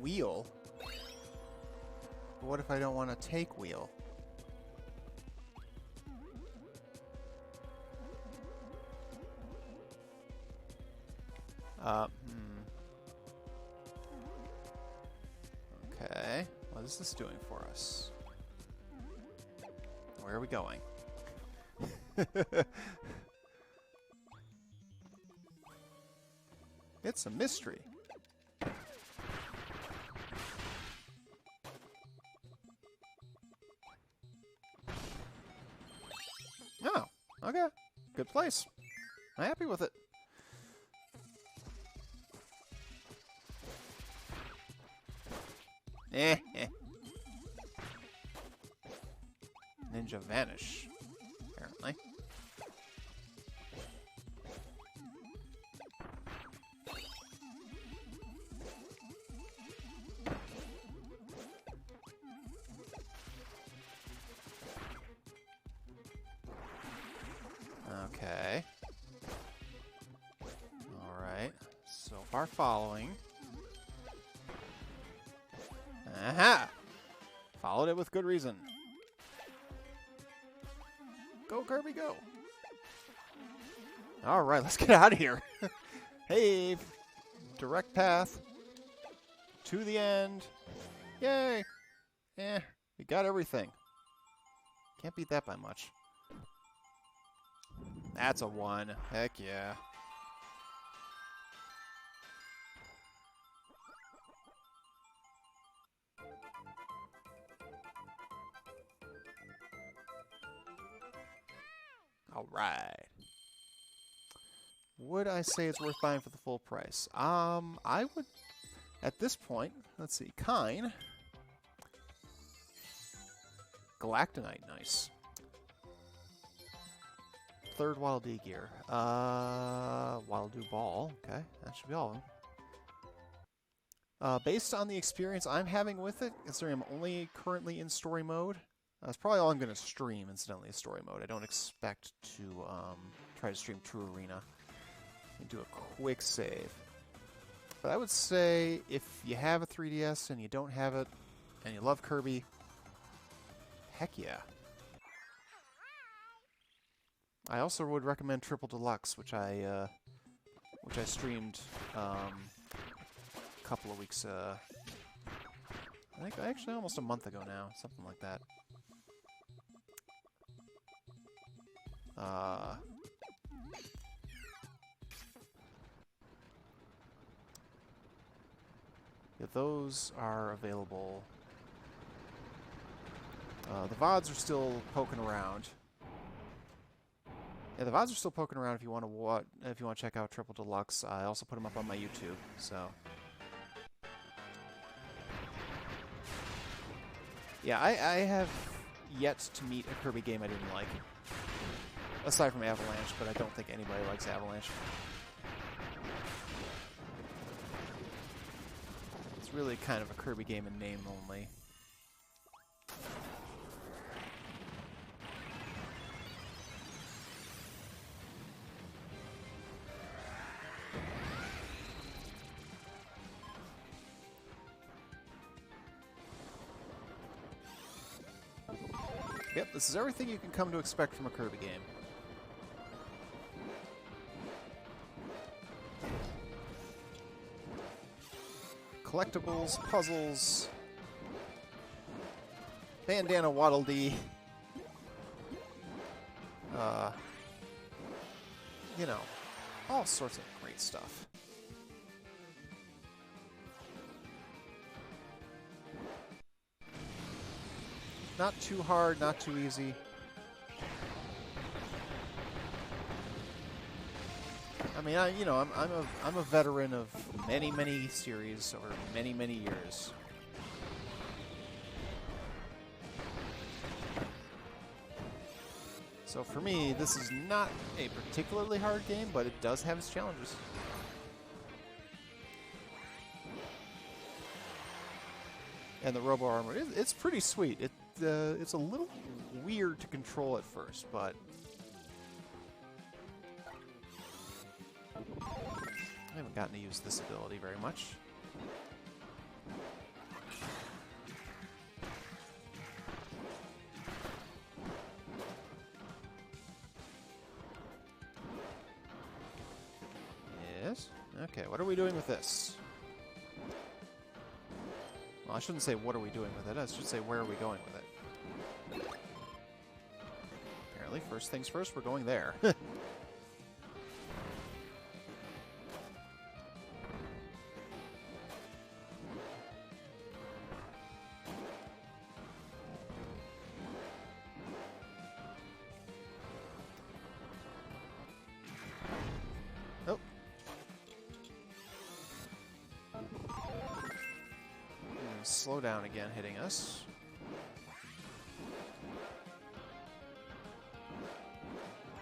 Wheel? What if I don't want to take wheel? Okay. What is this doing for us? Where are we going? It's a mystery. Oh, okay. Good place. I'm happy with it. Ninja vanish, apparently. Okay. Alright. So far following. Aha! Followed it with good reason. Go, Kirby, go! Alright, let's get out of here. Hey! Direct path. To the end. Yay! We got everything. Can't beat that by much. That's a 1. Heck yeah. Alright. Would I say it's worth buying for the full price? I would, at this point, let's see, Kine. Galactonite, nice. Third Waddle Dee gear. Waddle Doo Ball, okay, that should be all of them. Based on the experience I'm having with it, considering I'm only currently in story mode, that's probably all I'm going to stream, incidentally, is story mode. I don't expect to try to stream True Arena and do a quick save. But I would say if you have a 3DS and you don't have it, and you love Kirby, heck yeah. I also would recommend Triple Deluxe, which I streamed a couple of weeks, I think actually almost a month ago now, something like that. Yeah, those are available. The VODs are still poking around. Yeah, the VODs are still poking around if you want to check out Triple Deluxe. I also put them up on my YouTube, so. Yeah, I have yet to meet a Kirby game I didn't like. Aside from Avalanche, but I don't think anybody likes Avalanche. It's really kind of a Kirby game in name only. Yep, this is everything you can come to expect from a Kirby game. Collectibles, puzzles, bandana Waddle Dee, you know, all sorts of great stuff. Not too hard, not too easy. I mean, I'm a veteran of many series over many years. So for me, this is not a particularly hard game, but it does have its challenges. And the Robo Armor, it's pretty sweet. It's a little weird to control at first, but I haven't gotten to use this ability very much. Yes? Okay, what are we doing with this? Well, I shouldn't say what are we doing with it, I should say where are we going with it. Apparently, first things first, we're going there. Oh. Slow down again, hitting us.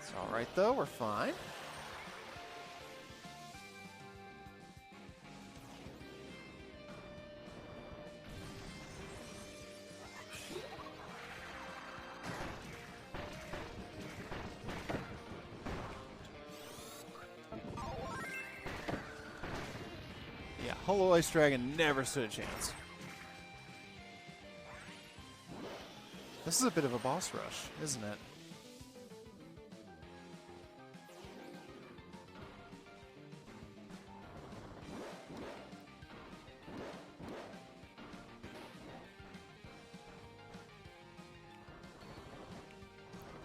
It's alright though, we're fine. Yeah, Hollow Ice Dragon never stood a chance. This is a bit of a boss rush, isn't it?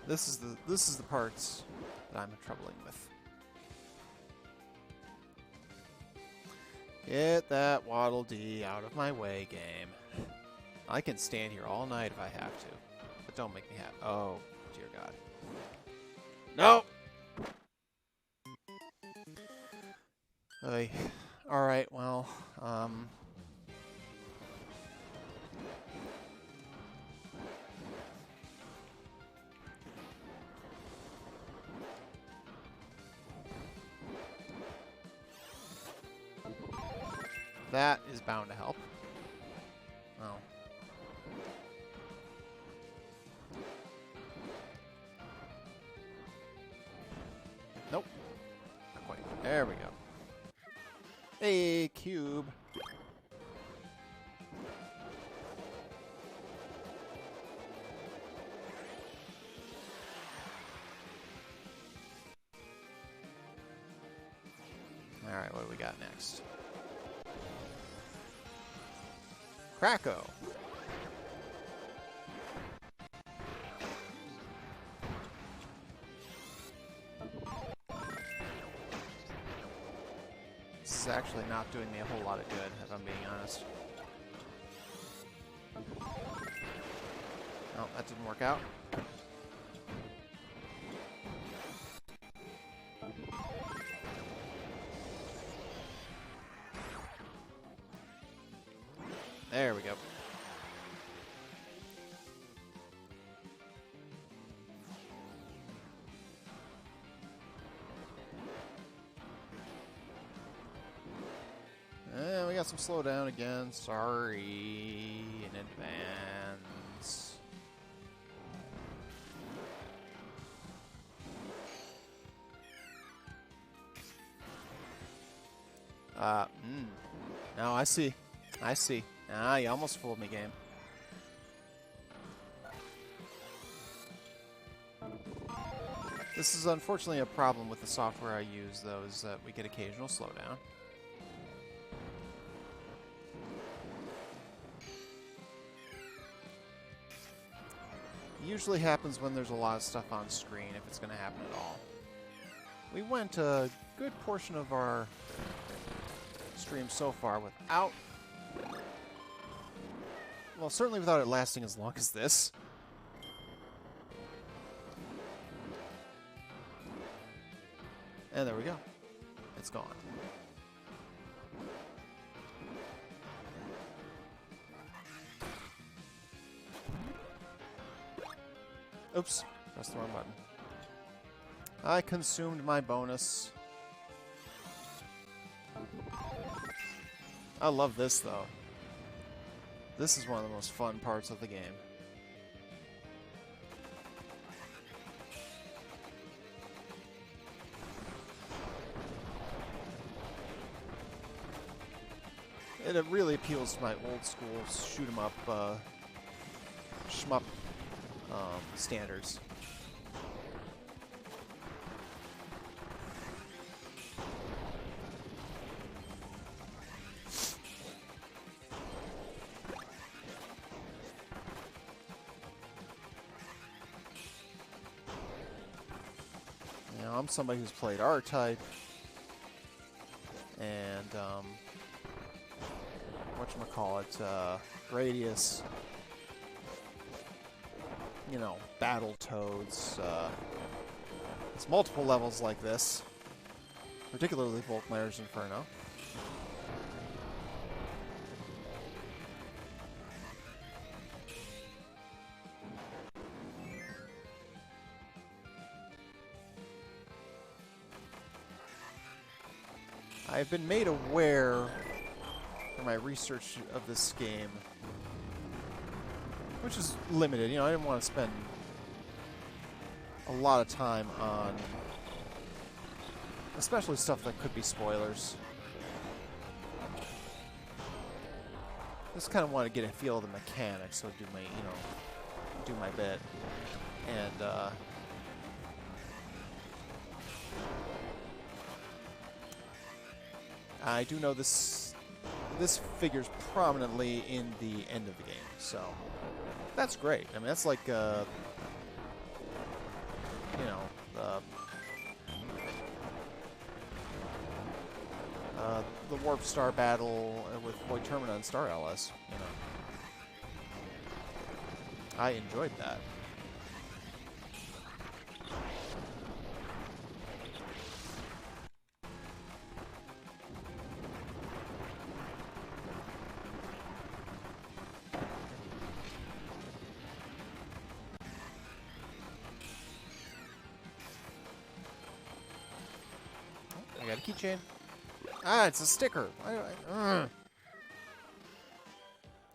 This is the parts that I'm troubling with. Get that Waddle Dee out of my way, game. I can stand here all night if I have to. But don't make me happy. Oh, dear God. No! Alright, well, that is bound to help. Oh. Nope. Not quite. There we go. Hey, cube. Alright, what do we got next? Kracko. This is actually not doing me a whole lot of good, if I'm being honest. No, that didn't work out. There we go. And we got some slowdown again. Sorry in advance. No, I see. I see. Ah, you almost fooled me, game. This is unfortunately a problem with the software I use, though, is that we get occasional slowdown. It usually happens when there's a lot of stuff on screen, if it's going to happen at all. We went a good portion of our stream so far without... Well, certainly without it lasting as long as this. And there we go. It's gone. Oops. Pressed the wrong button. I consumed my bonus. I love this, though. This is one of the most fun parts of the game. It really appeals to my old school shoot 'em up, shmup standards. You know, I'm somebody who's played R-Type and whatchamacallit, Radius, you know, Battletoads. It's multiple levels like this, particularly Volkmaier's Inferno. I've been made aware for my research of this game, which is limited. You know, I didn't want to spend a lot of time on especially stuff that could be spoilers. Just kind of want to get a feel of the mechanics, so do my, you know, do my bit. And I do know this figures prominently in the end of the game, so that's great. I mean, that's like you know, the Warp Star battle with Void Termina and Star LS. You know, I enjoyed that. I got a keychain. Ah, it's a sticker.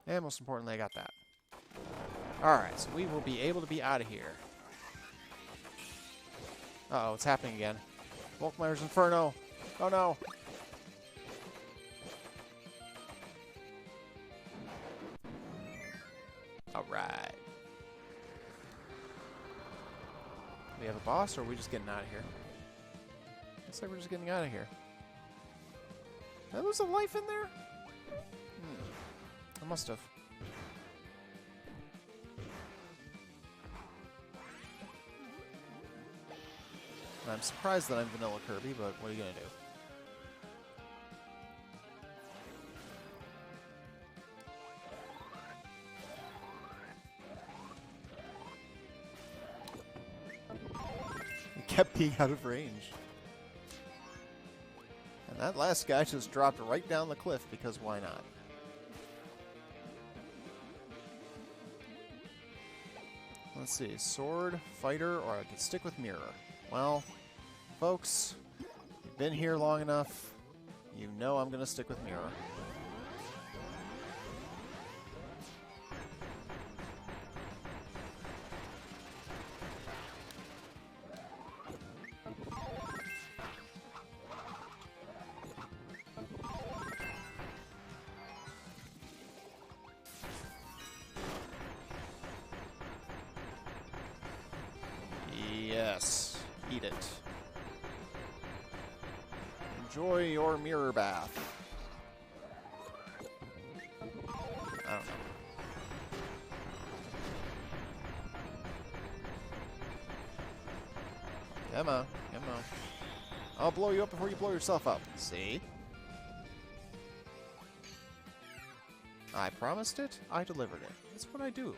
And most importantly, I got that. Alright, so we will be able to be out of here. Uh-oh, it's happening again. Volkmaier's Inferno. Oh no. Alright. We have a boss, or are we just getting out of here? Looks like we're just getting out of here. Did I lose a life in there? I must have. I'm surprised that I'm Vanilla Kirby, but what are you gonna do? He kept being out of range. And that last guy just dropped right down the cliff, because why not? Let's see, sword, fighter, or I could stick with mirror. Well, folks, you've been here long enough. You know I'm going to stick with mirror. Yes, eat it. Enjoy your mirror bath. I don't know. Come on, come on. I'll blow you up before you blow yourself up. See? I promised it, I delivered it. That's what I do.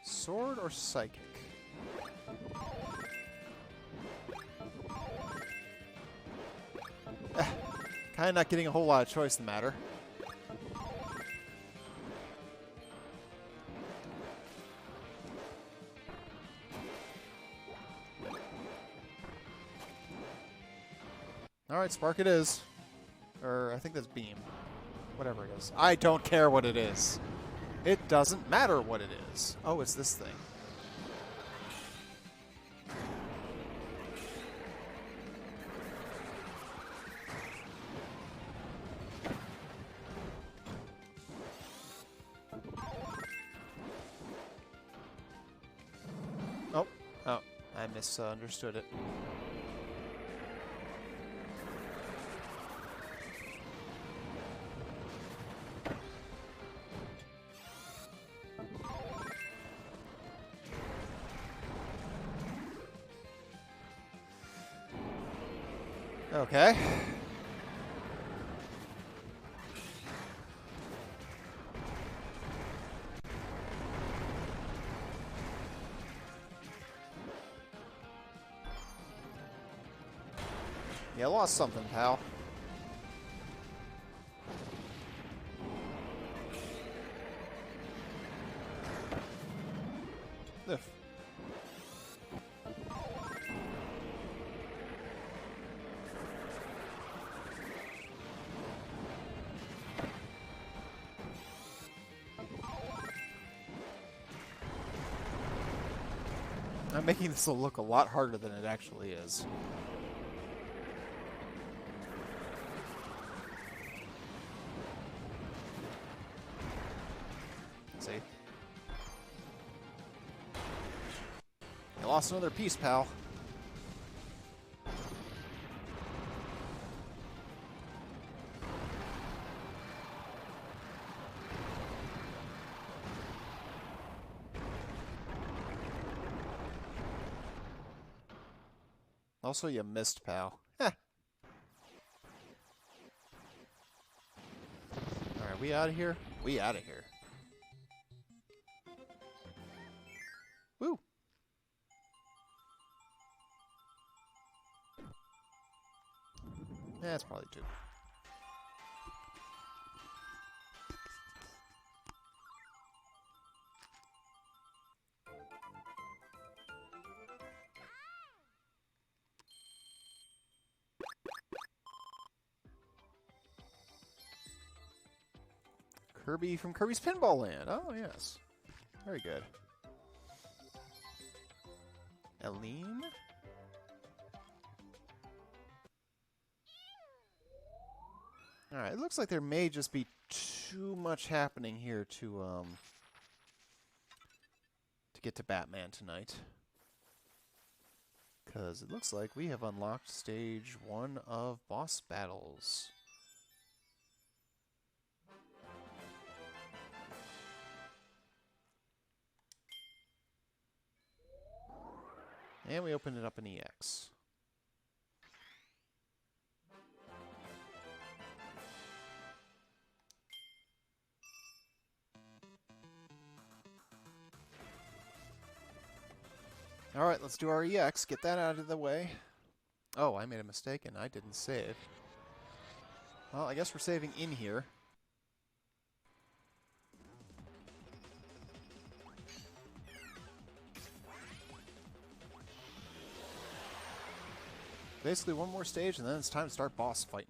Sword or psychic? Kind of not getting a whole lot of choice in the matter. Alright, Spark it is. Or, I think that's Beam. Whatever it is. I don't care what it is. It doesn't matter what it is. Oh, it's this thing. Oh, I misunderstood it. Okay. You lost something, pal. Ugh. I'm making this look a lot harder than it actually is. See? You lost another piece, pal. Also, you missed, pal. Heh. Alright, we out of here? We out of here. Woo! That's probably two. Kirby from Kirby's Pinball Land. Oh, yes. Very good. Aline? Alright, it looks like there may just be too much happening here to get to Batman tonight. Because it looks like we have unlocked stage 1 of boss battles. And we opened it up in EX. Alright, let's do our EX. Get that out of the way. Oh, I made a mistake and I didn't save. Well, I guess we're saving in here. Basically one more stage and then it's time to start boss fighting.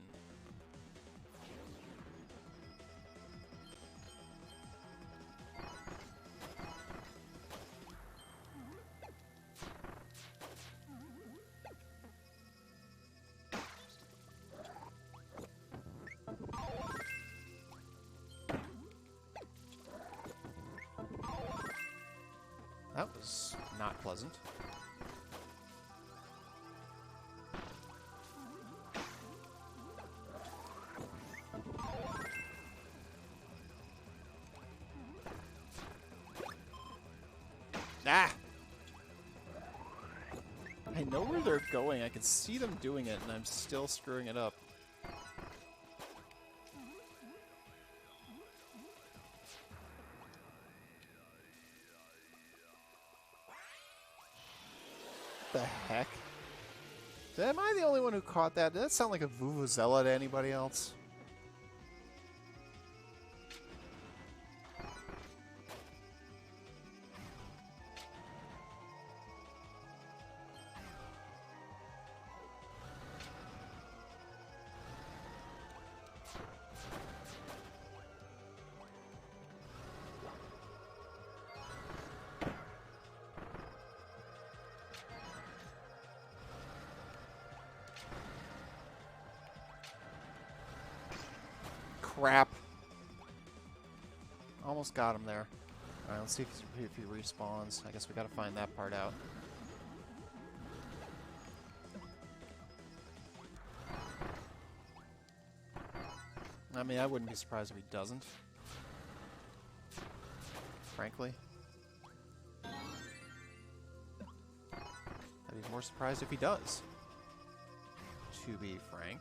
That was not pleasant. Ah! I know where they're going. I can see them doing it, and I'm still screwing it up. The heck? Am I the only one who caught that? Did that sound like a vuvuzela to anybody else? Crap. Almost got him there. Alright, let's see if he respawns. I guess we gotta find that part out. I mean, I wouldn't be surprised if he doesn't. Frankly. I'd be more surprised if he does. To be frank.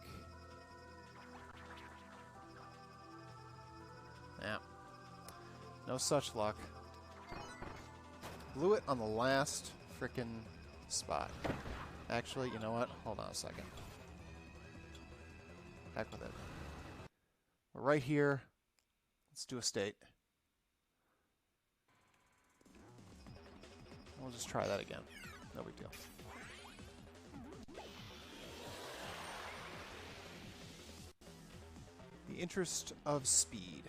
Yeah. No such luck. Blew it on the last frickin' spot. Actually, you know what? Hold on a second. Heck with it. We're right here. Let's do a state. We'll just try that again. No big deal. The interest of speed.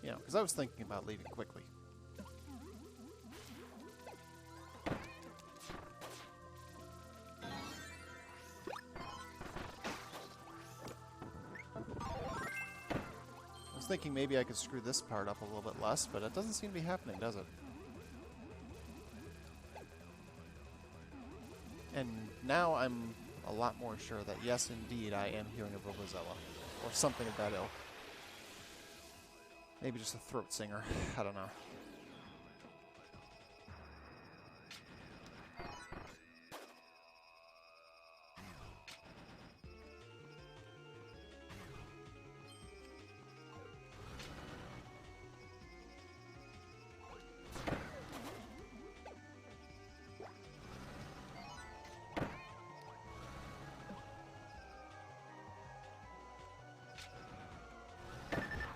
You know, because I was thinking about leaving quickly. I was thinking maybe I could screw this part up a little bit less, but it doesn't seem to be happening, does it? And now I'm a lot more sure that yes, indeed, I am hearing a vuvuzela. Or something of that ilk. Maybe just a throat singer. I don't know.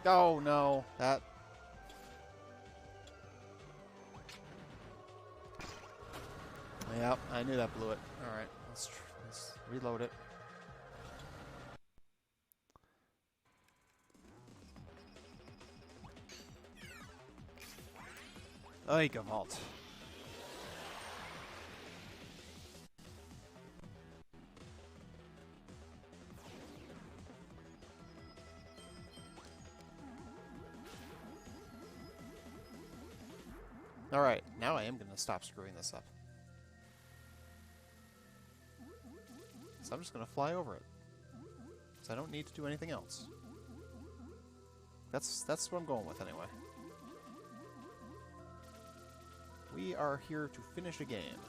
Oh no, that... Yep, I knew that blew it. Alright, let's reload it. Vault. Alright, now I am going to stop screwing this up. So I'm just going to fly over it. Because I don't need to do anything else. That's what I'm going with anyway. We are here to finish a game.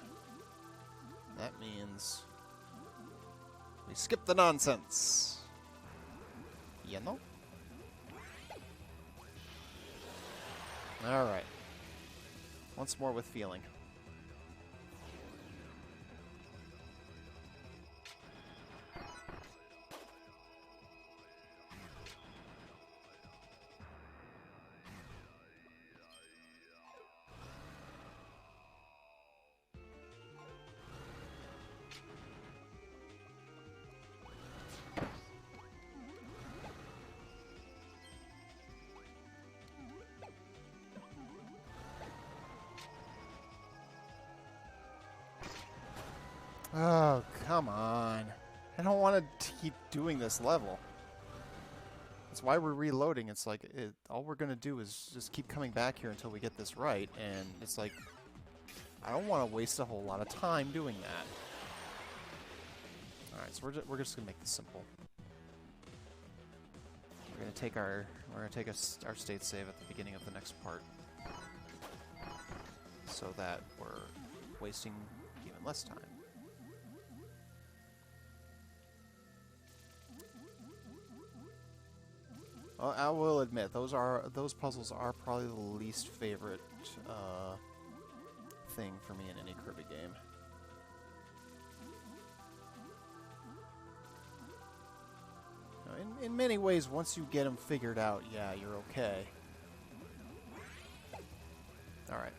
That means we skip the nonsense. You know? Alright. Once more with feeling. Oh, come on. I don't want to keep doing this level. That's why we're reloading. It's like, all we're going to do is just keep coming back here until we get this right. And it's like, I don't want to waste a whole lot of time doing that. Alright, so we're just going to make this simple. We're going to take our state save at the beginning of the next part. So that we're wasting even less time. I will admit, those puzzles are probably the least favorite thing for me in any Kirby game. Now, in many ways, once you get them figured out, yeah, you're okay. All right.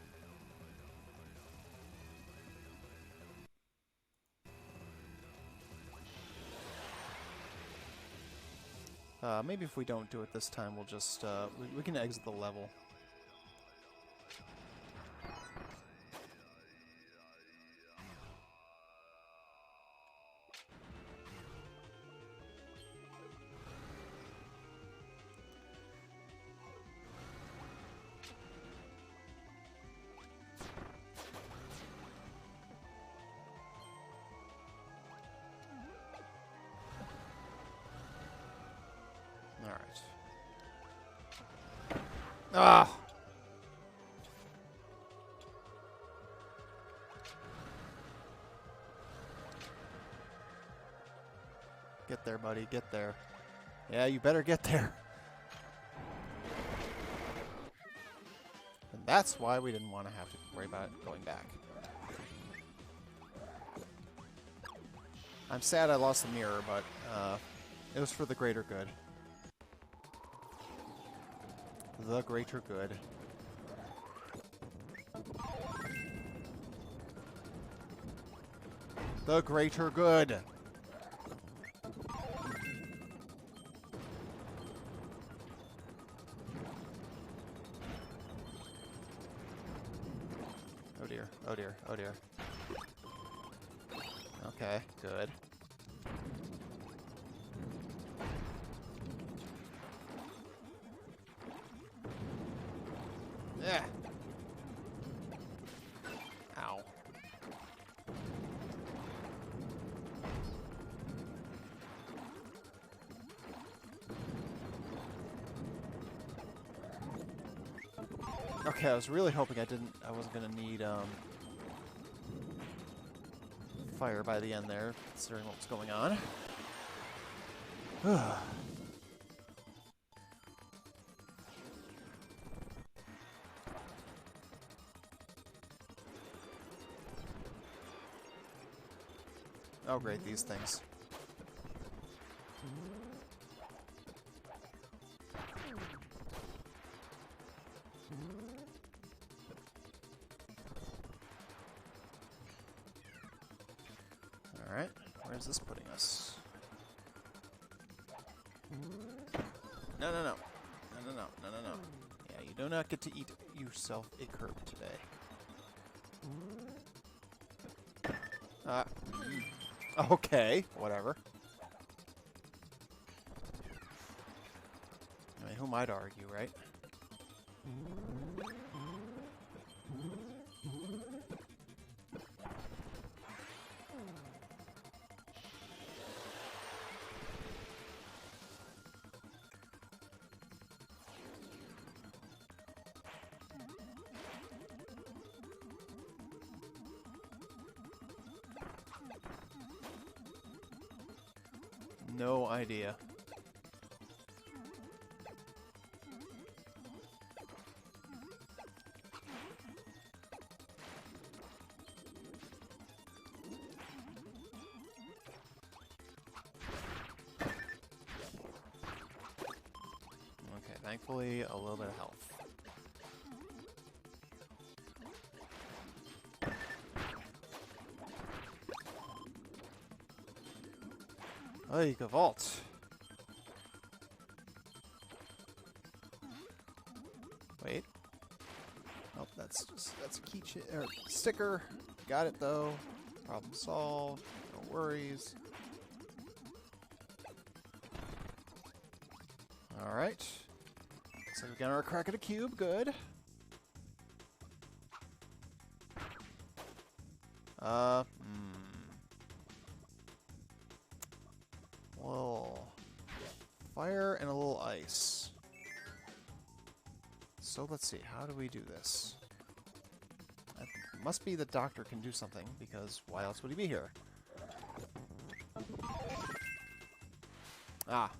Maybe if we don't do it this time, we'll just, we can exit the level. Alright. Ah! Get there, buddy. Get there. Yeah, you better get there. And that's why we didn't want to have to worry about going back. I'm sad I lost the mirror, but it was for the greater good. The greater good. The greater good. Oh dear, oh dear, oh dear. Okay, good. Yeah. Ow. Okay, I was really hoping I wasn't gonna need fire by the end there, considering what was going on. Oh great, these things. Alright, where's this putting us? No, no, no. No, no, no, no, no, no. Yeah, you do not get to eat yourself a Kirby today. Okay, whatever. I mean, who might argue, right? No idea. Okay, thankfully, a little bit of health. Oh, you can vault. Wait. Nope, that's a key or sticker. Got it though. Problem solved. No worries. All right. So we got our crack at a cube. Good. Well, fire and a little ice. So let's see, how do we do this? It must be the doctor can do something, because why else would he be here? Ah.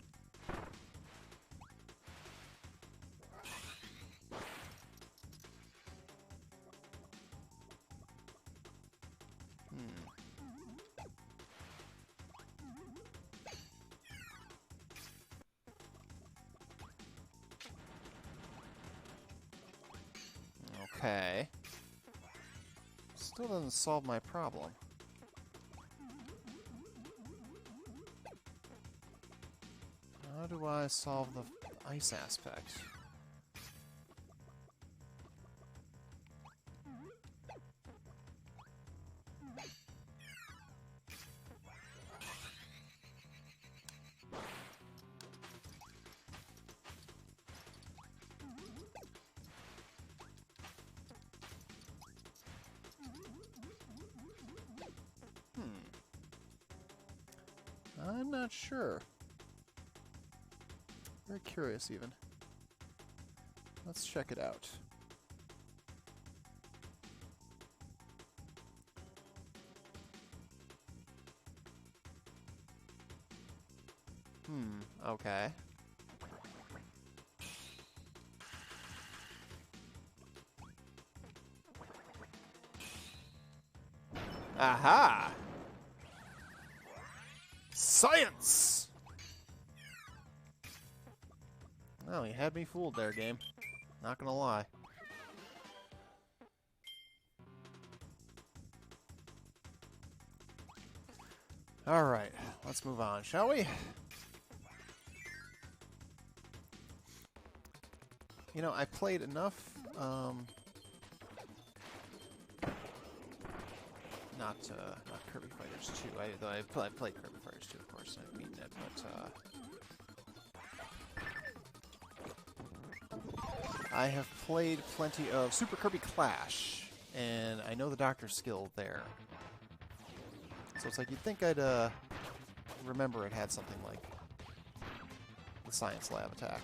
Okay. Still doesn't solve my problem. How do I solve the ice aspect? I'm not sure. Very curious, even. Let's check it out. Okay. Aha! Science! Oh, you had me fooled there, game. Not gonna lie. Alright, let's move on, shall we? You know, I played enough, not Kirby Fighters 2. I played Kirby Fighters 2, of course. I've beaten it, but I have played plenty of Super Kirby Clash, and I know the Doctor's skill there. So it's like you'd think I'd remember it had something like the Science Lab attack.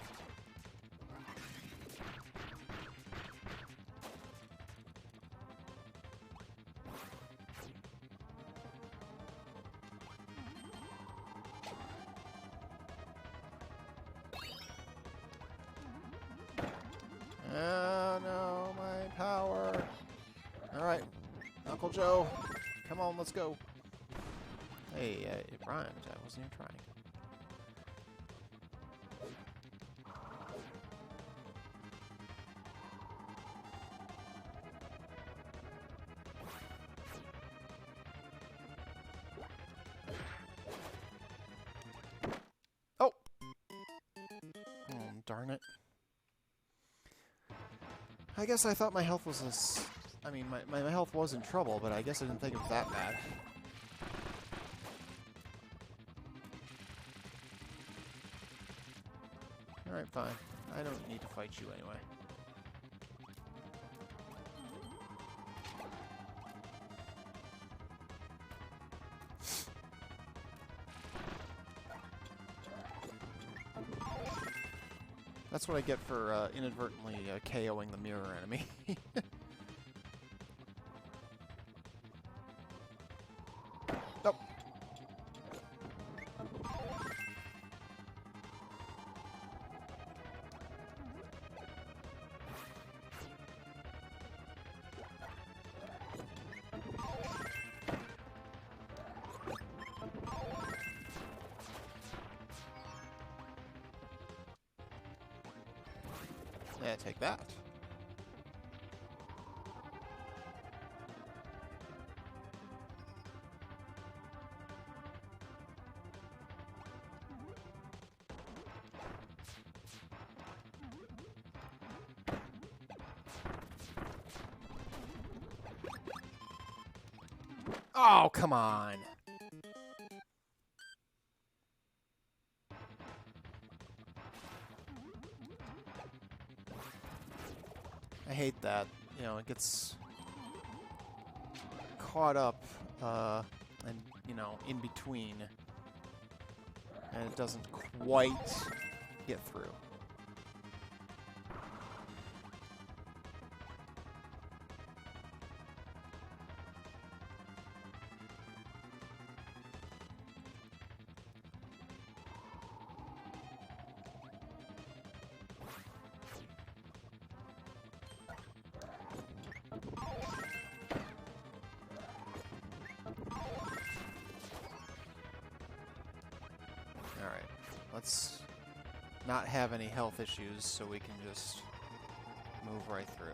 Oh no, my power. Alright, Uncle Joe, come on, let's go. Hey, it rhymed. I wasn't even trying. Oh! Oh, darn it. I guess I thought my health was I mean, my health was in trouble, but I guess I didn't think it was that bad. Alright, fine. I don't need to fight you anyway. That's what I get for inadvertently KOing the mirror enemy. Nope. Yeah, take that. Oh, come on. I hate that. You know, it gets caught up and, you know, in between. And it doesn't quite get through. Alright, let's not have any health issues so we can just move right through.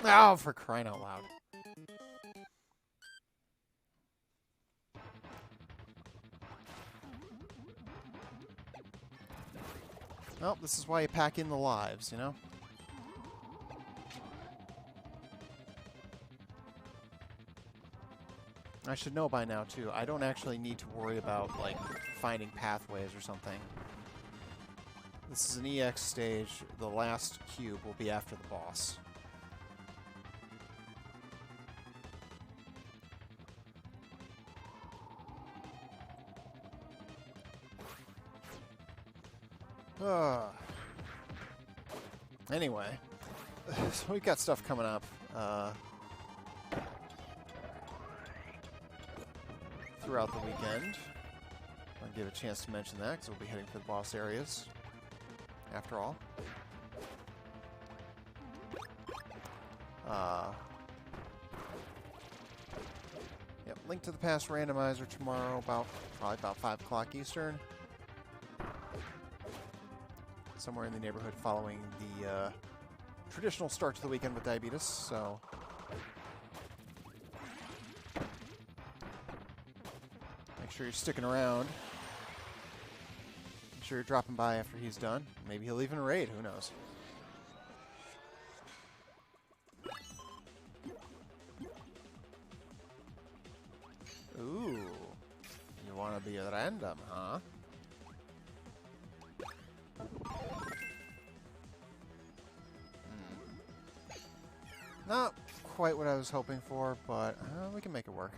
Oh, for crying out loud. Well, this is why you pack in the lives, you know? I should know by now, too. I don't actually need to worry about, like, finding pathways or something. This is an EX stage. The last cube will be after the boss. Anyway, so we've got stuff coming up throughout the weekend. I'll give a chance to mention that because we'll be heading for the boss areas after all. Yep, Link to the Past randomizer tomorrow, probably about 5 o'clock Eastern. Somewhere in the neighborhood following the traditional start to the weekend with diabetes, so make sure you're sticking around. Make sure you're dropping by after he's done. Maybe he'll even raid, who knows. Ooh, you want to be random, huh? Not quite what I was hoping for, but we can make it work.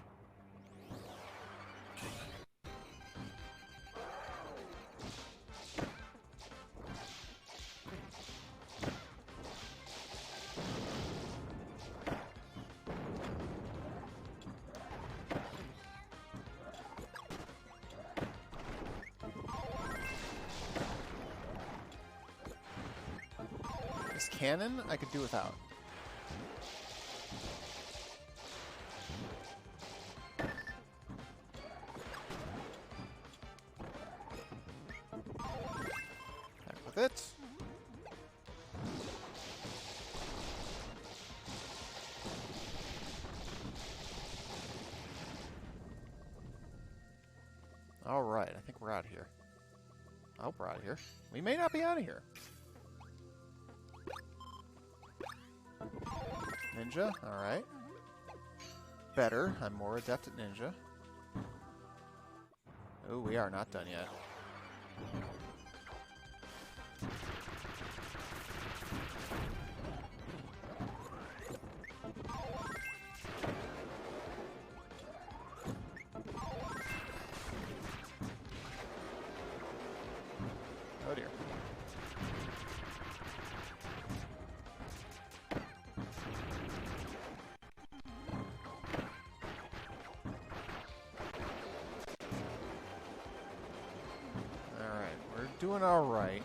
This cannon I could do without. It. All right, I think we're out of here. I hope we're out of here. We may not be out of here. Ninja, all right. Better. I'm more adept at ninja. Oh, we are not done yet. Oh dear. Alright, we're doing alright.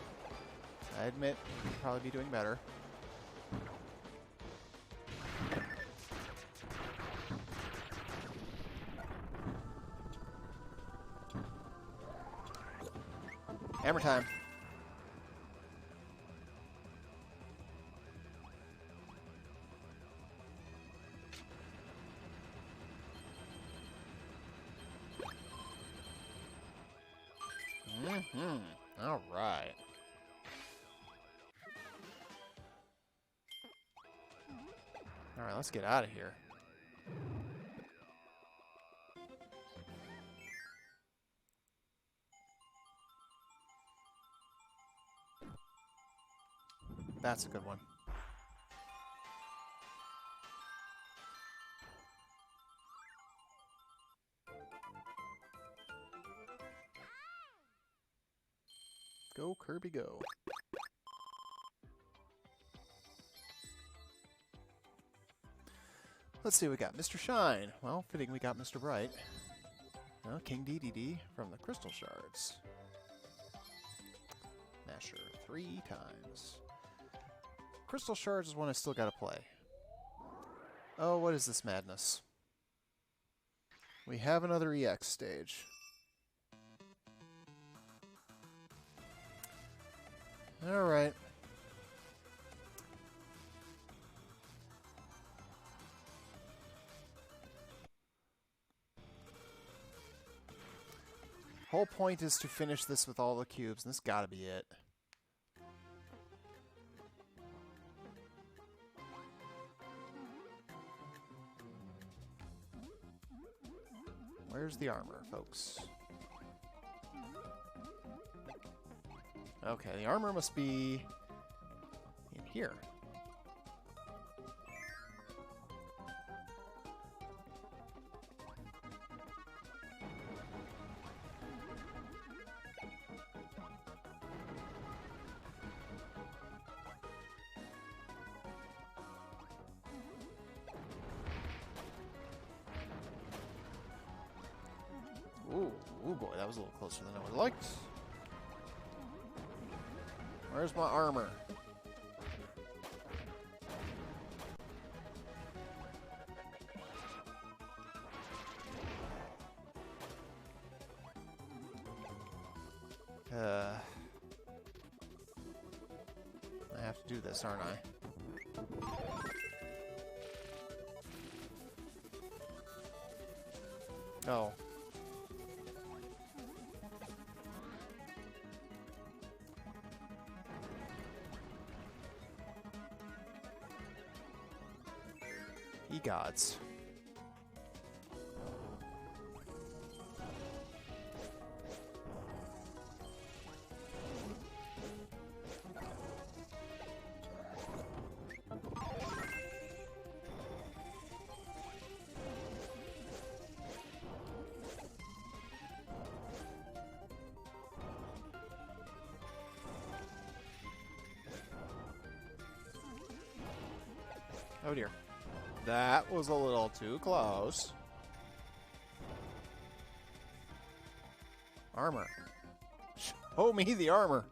I admit we could probably be doing better. Hammer time. All right. All right, let's get out of here. That's a good one. Go, Kirby, go. Let's see what we got. Mr. Shine. Well, fitting we got Mr. Bright. King DDD from the Crystal Shards. Masher 3 times. Crystal Shards is one I still gotta play. Oh, what is this madness? We have another EX stage. Alright. whole point is to finish this with all the cubes, and this gotta be it. Where's the armor, folks? Okay, the armor must be in here. Ooh boy, that was a little closer than I would have liked. Where's my armor? I have to do this, aren't I? Oh. Ye gods. Oh dear. That was a little too close. Armor. Show me the armor.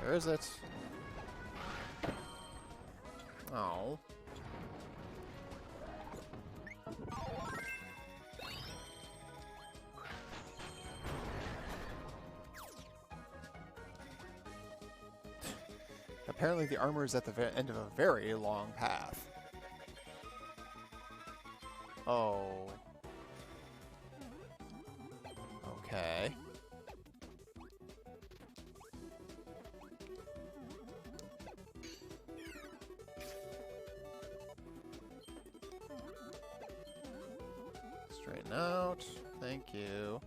Where is it? Oh. Apparently the armor is at the end of a very long path. Oh. Okay. Straighten out. Thank you.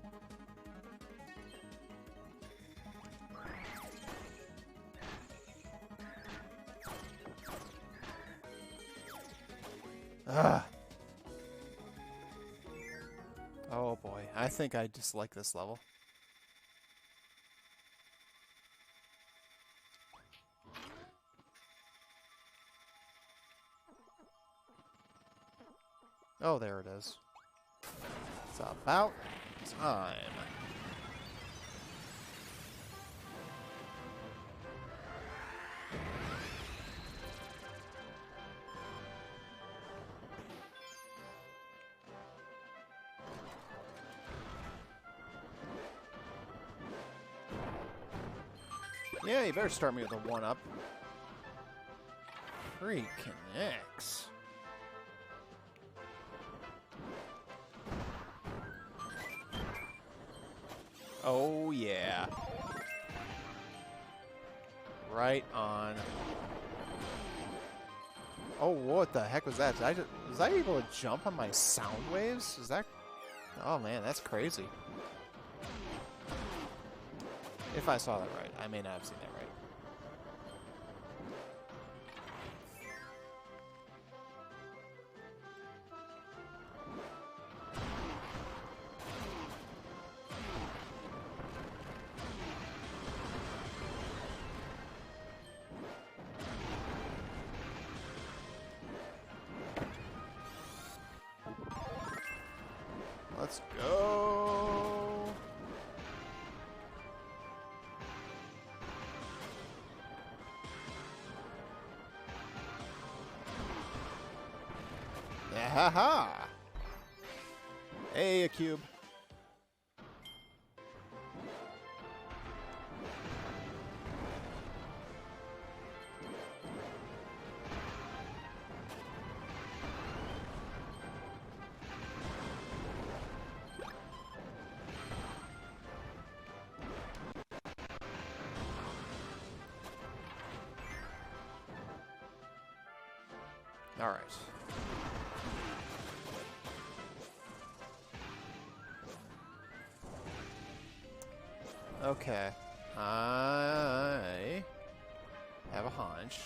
Ah. Oh boy, I think I dislike this level. Oh, there it is. It's about time. Yeah, you better start me with a 1-up. Freaking X. Oh, yeah. Right on. Oh, what the heck was that? Was I able to jump on my sound waves? Is that... Oh, man, that's crazy. If I saw that right. I may not have seen that right. Let's go. Yeah, ha ha. Hey, a cube. All right. Okay. I have a hunch.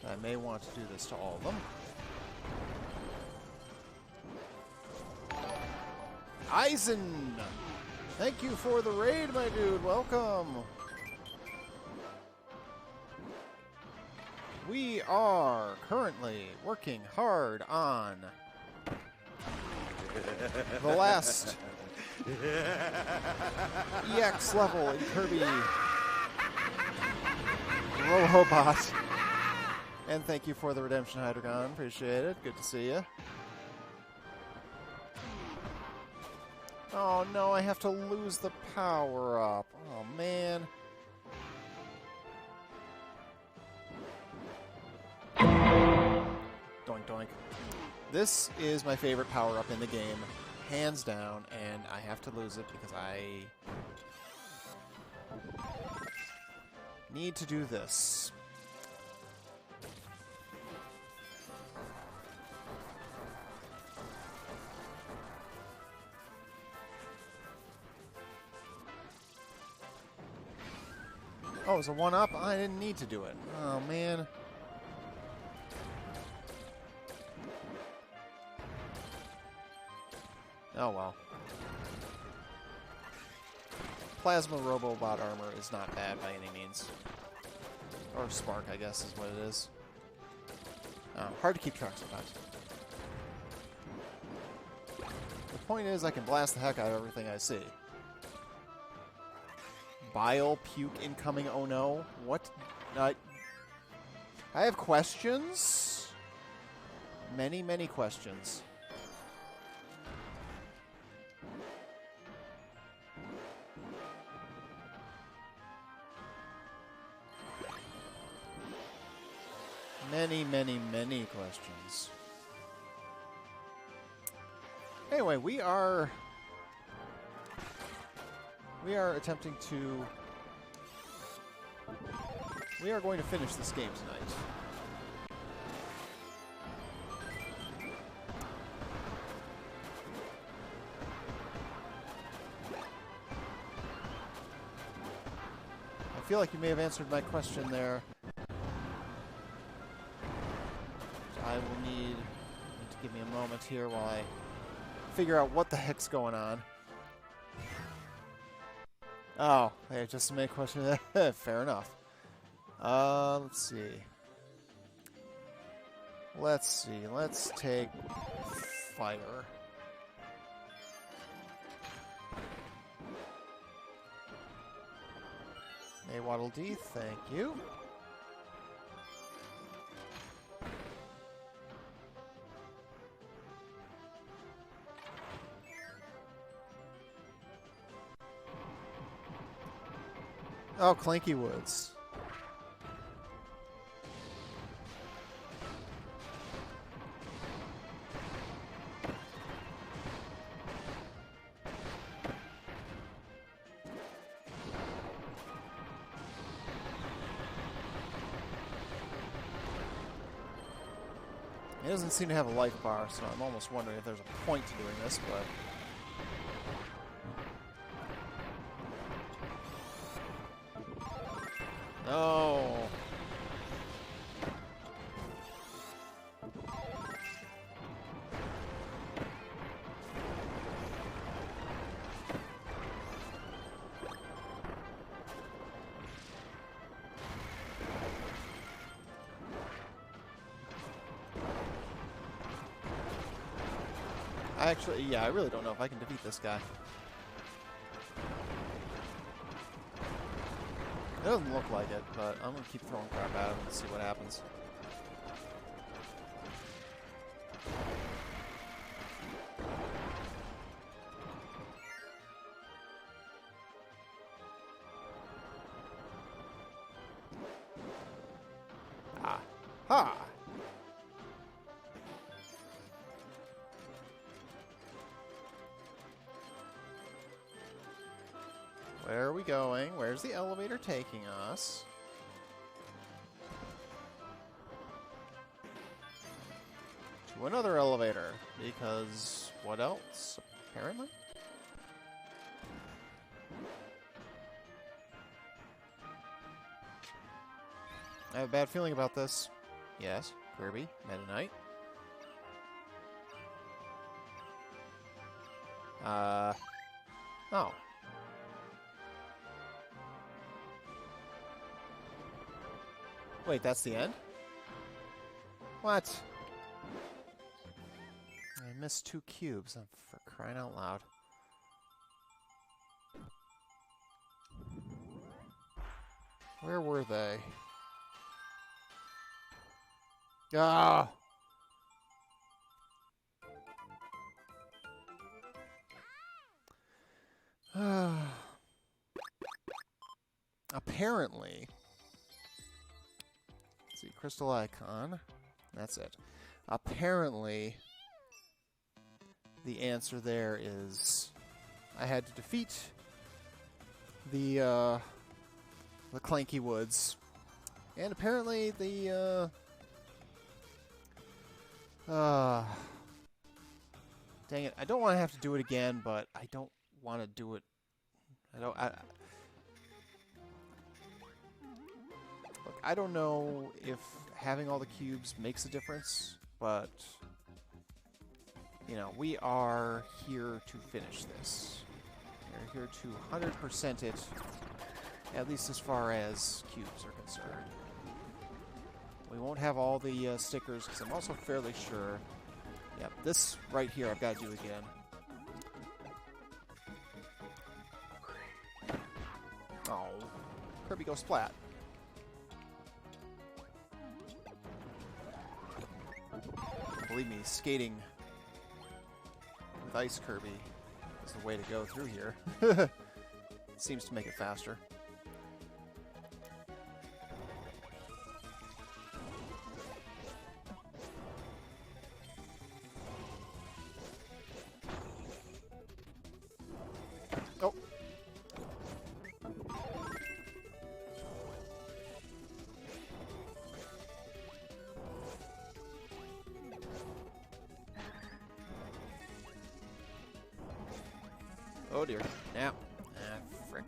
I may want to do this to all of them. Eisen! Thank you for the raid, my dude. Welcome. We are currently working hard on the last EX level in Kirby Robobot. And thank you for the redemption, Hydreigon. Appreciate it. Good to see you. Oh no, I have to lose the power up. Oh man. Doink doink. This is my favorite power up in the game, hands down, and I have to lose it because I need to do this. Oh, it was a 1-up? I didn't need to do it. Oh, man. Oh, well. Plasma Robobot armor is not bad by any means. Or Spark, I guess, is what it is. Hard to keep track sometimes. The point is, I can blast the heck out of everything I see. Bile, puke incoming, oh no. What? I have questions. Many, many questions. Many, many, many questions. Anyway, we are attempting to... We are going to finish this game tonight. I feel like you may have answered my question there. I will need to give me a moment here while I figure out what the heck's going on. Oh, hey, just to make a question. Fair enough. Let's see. Let's take fire. Hey, Waddle Dee, thank you. Oh, Clanky Woods. It doesn't seem to have a life bar, so I'm almost wondering if there's a point to doing this, but... No. I really don't know if I can defeat this guy. It doesn't look like it, but I'm going to keep throwing crap at him and see what happens. Ah. Ha! Where are we going? Where's the elevator taking us? To another elevator. Because what else? Apparently? I have a bad feeling about this. Yes, Kirby, Meta Knight. Oh. Wait, that's the end? What? I missed 2 cubes, for crying out loud. Where were they? Ah! Apparently, let's see, crystal icon. That's it. Apparently, the answer there is I had to defeat the Clanky Woods, and apparently the dang it! I don't want to have to do it again, but I don't want to do it. Look, I don't know if having all the cubes makes a difference, but you know, we are here to finish this. We're here to 100% it, at least as far as cubes are concerned. We won't have all the stickers, because I'm also fairly sure... Yep, this right here I've got to do again. Oh, Kirby goes splat. Believe me, skating with Ice Kirby is the way to go through here. It seems to make it faster. Oh. Oh dear. Now. Frick.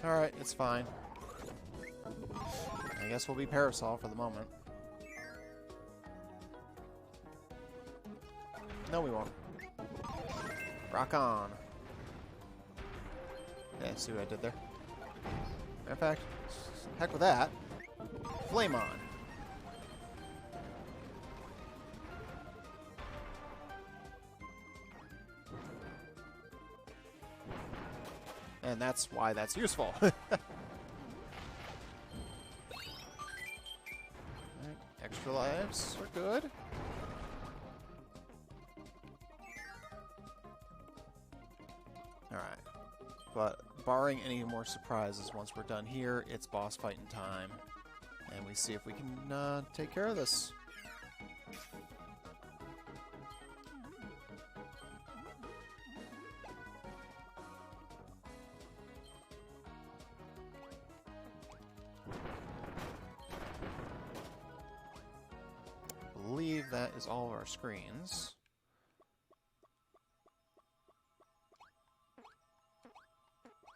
Alright, it's fine. I guess we'll be Parasol for the moment. No, we won't. Rock on. Yeah, see what I did there? Matter of fact, heck with that. Flame on. And that's why that's useful. Right, extra lives are good. Alright. But barring any more surprises, once we're done here, it's boss fighting time. And we see if we can take care of this. I believe that is all of our screens.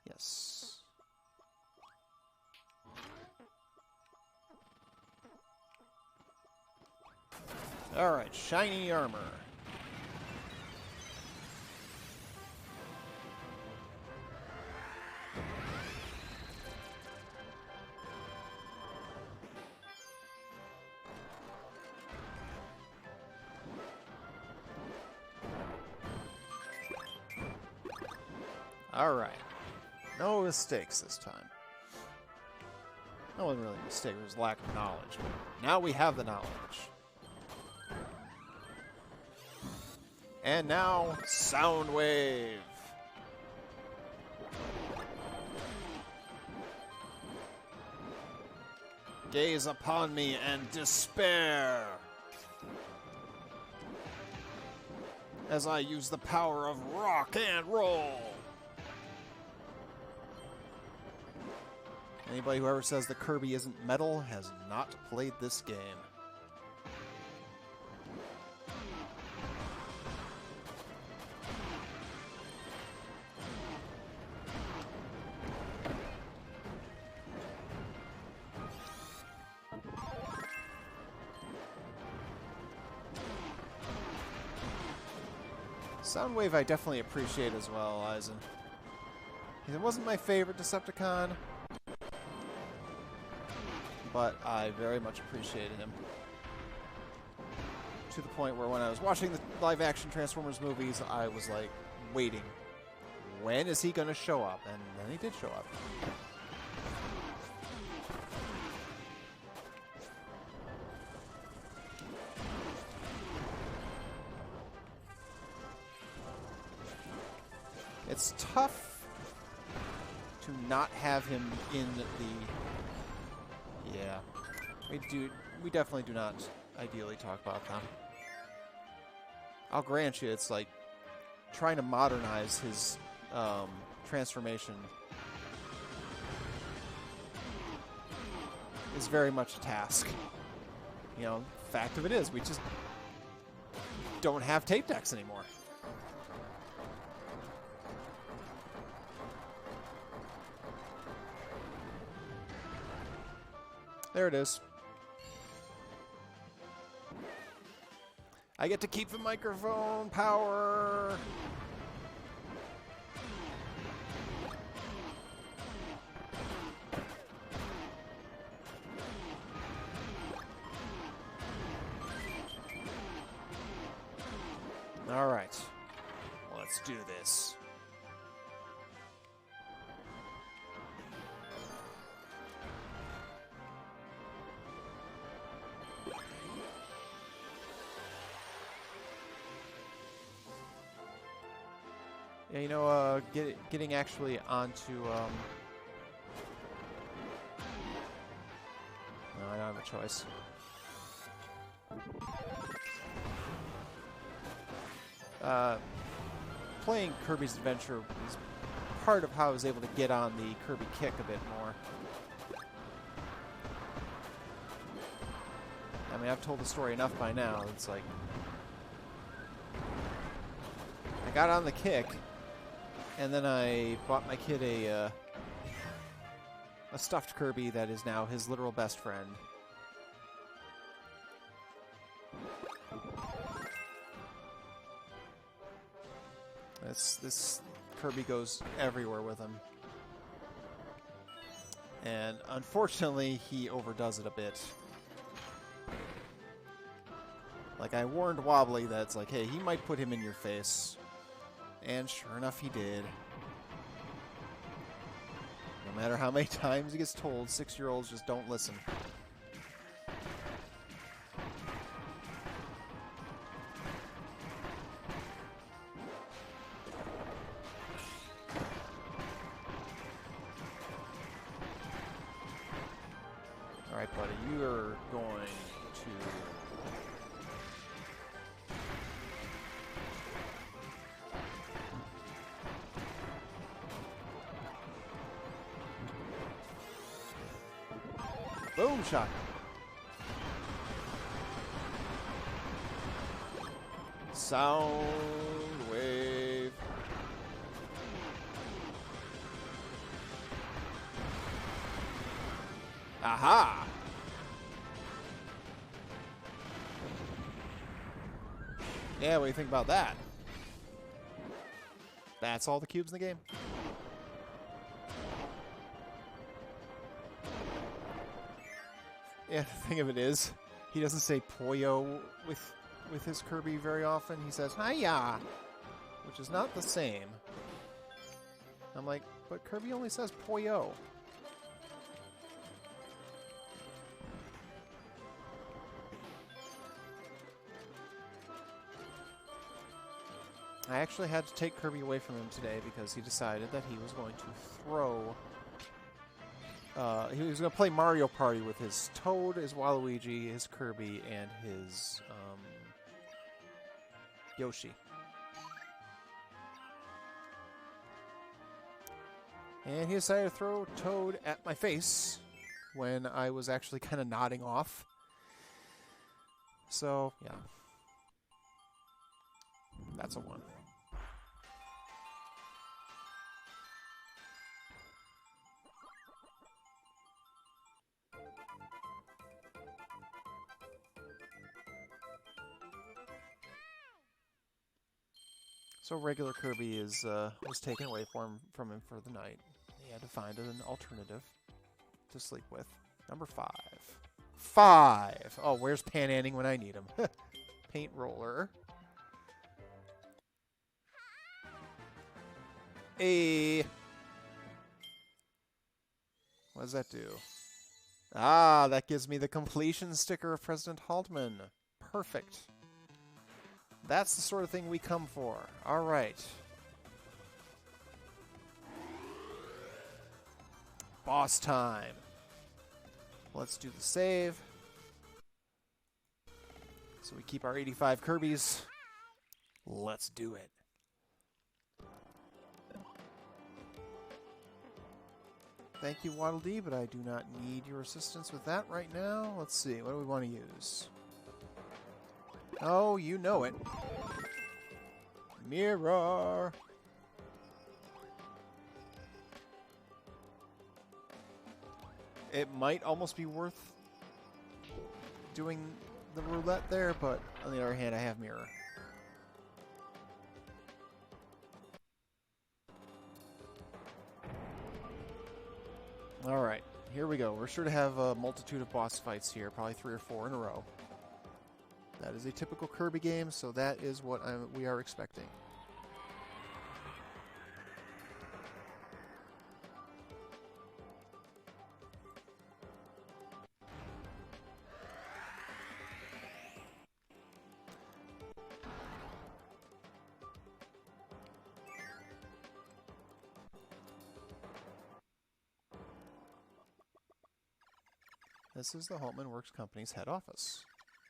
Yes. Alright, shiny armor. Alright. No mistakes this time. That wasn't really a mistake, it was lack of knowledge. Now we have the knowledge. And now, Soundwave. Gaze upon me and despair. as I use the power of rock and roll. Anybody who ever says that Kirby isn't metal has not played this game. Soundwave I definitely appreciate as well, Eisen. It wasn't my favorite Decepticon, but I very much appreciated him. To the point where when I was watching the live-action Transformers movies, I was like, waiting. When is he going to show up? And then he did show up. It's tough to not have him in the... Yeah. We definitely do not ideally talk about them. I'll grant you, it's like trying to modernize his transformation is very much a task. You know, fact of it is, we just don't have tape decks anymore. There it is. I get to keep the microphone power. All right. Let's do this. Yeah, you know, getting actually onto, no, I don't have a choice. Playing Kirby's Adventure is part of how I was able to get on the Kirby kick a bit more. I mean, I've told the story enough by now. It's like, I got on the kick, and then I bought my kid a stuffed Kirby that is now his literal best friend. This Kirby goes everywhere with him. And unfortunately, he overdoes it a bit. Like, I warned Wobbly that it's like, hey, he might put him in your face. And sure enough, he did. No matter how many times he gets told, 6-year-olds just don't listen. Alright, buddy, you are going to... Boom shot. Sound wave. Aha! Yeah, what do you think about that? That's all the cubes in the game. Yeah, the thing of it is, he doesn't say Poyo with his Kirby very often. He says, Hiya! Which is not the same. I'm like, but Kirby only says Poyo. I actually had to take Kirby away from him today because he decided that he was going to throw... he was going to play Mario Party with his Toad, his Waluigi, his Kirby, and his Yoshi. And he decided to throw Toad at my face when I was actually kind of nodding off. So, yeah. That's a 1. So regular Kirby is was taken away from him for the night. He had to find an alternative to sleep with. Number 5. 5! Oh, where's Pan-Anning when I need him? Paint roller. What does that do? Ah, that gives me the completion sticker of President Haltman. Perfect. That's the sort of thing we come for. All right. Boss time. Let's do the save. So we keep our 85 Kirbys. Let's do it. Thank you, Waddle Dee, but I do not need your assistance with that right now. Let's see. What do we want to use? Oh, you know it. Mirror. It might almost be worth doing the roulette there, but on the other hand, I have mirror. Alright, here we go. We're sure to have a multitude of boss fights here, probably 3 or 4 in a row. That is a typical Kirby game, so that is what we are expecting. This is the Haltman Works Company's head office.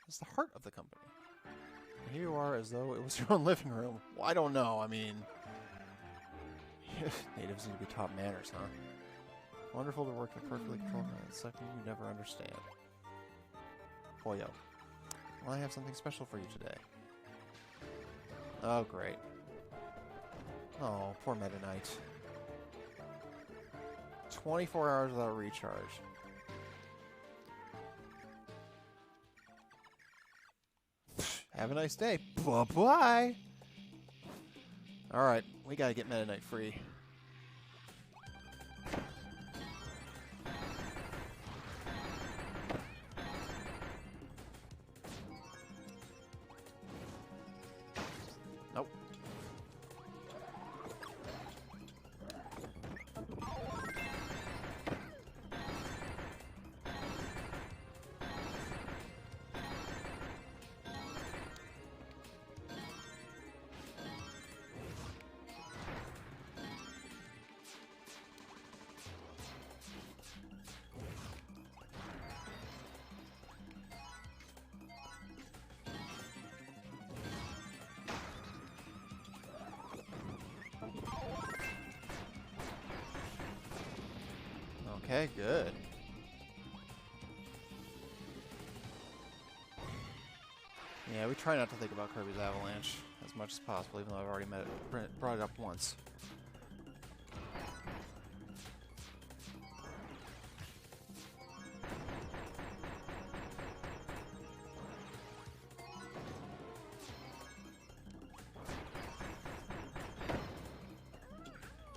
It's the heart of the company. And here you are as though it was your own living room. Well, I don't know. I mean, natives need to be taught manners, huh? Wonderful to work in a perfectly controlled environment. It's something you never understand. Boyo. Well, I have something special for you today. Oh, great. Oh, poor Meta Knight. 24 hours without recharge. Have a nice day. Bye-bye. Alright, we gotta get Meta Knight free. Nope. Okay, good. Yeah, we try not to think about Kirby's Avalanche as much as possible, even though I've already brought it up once.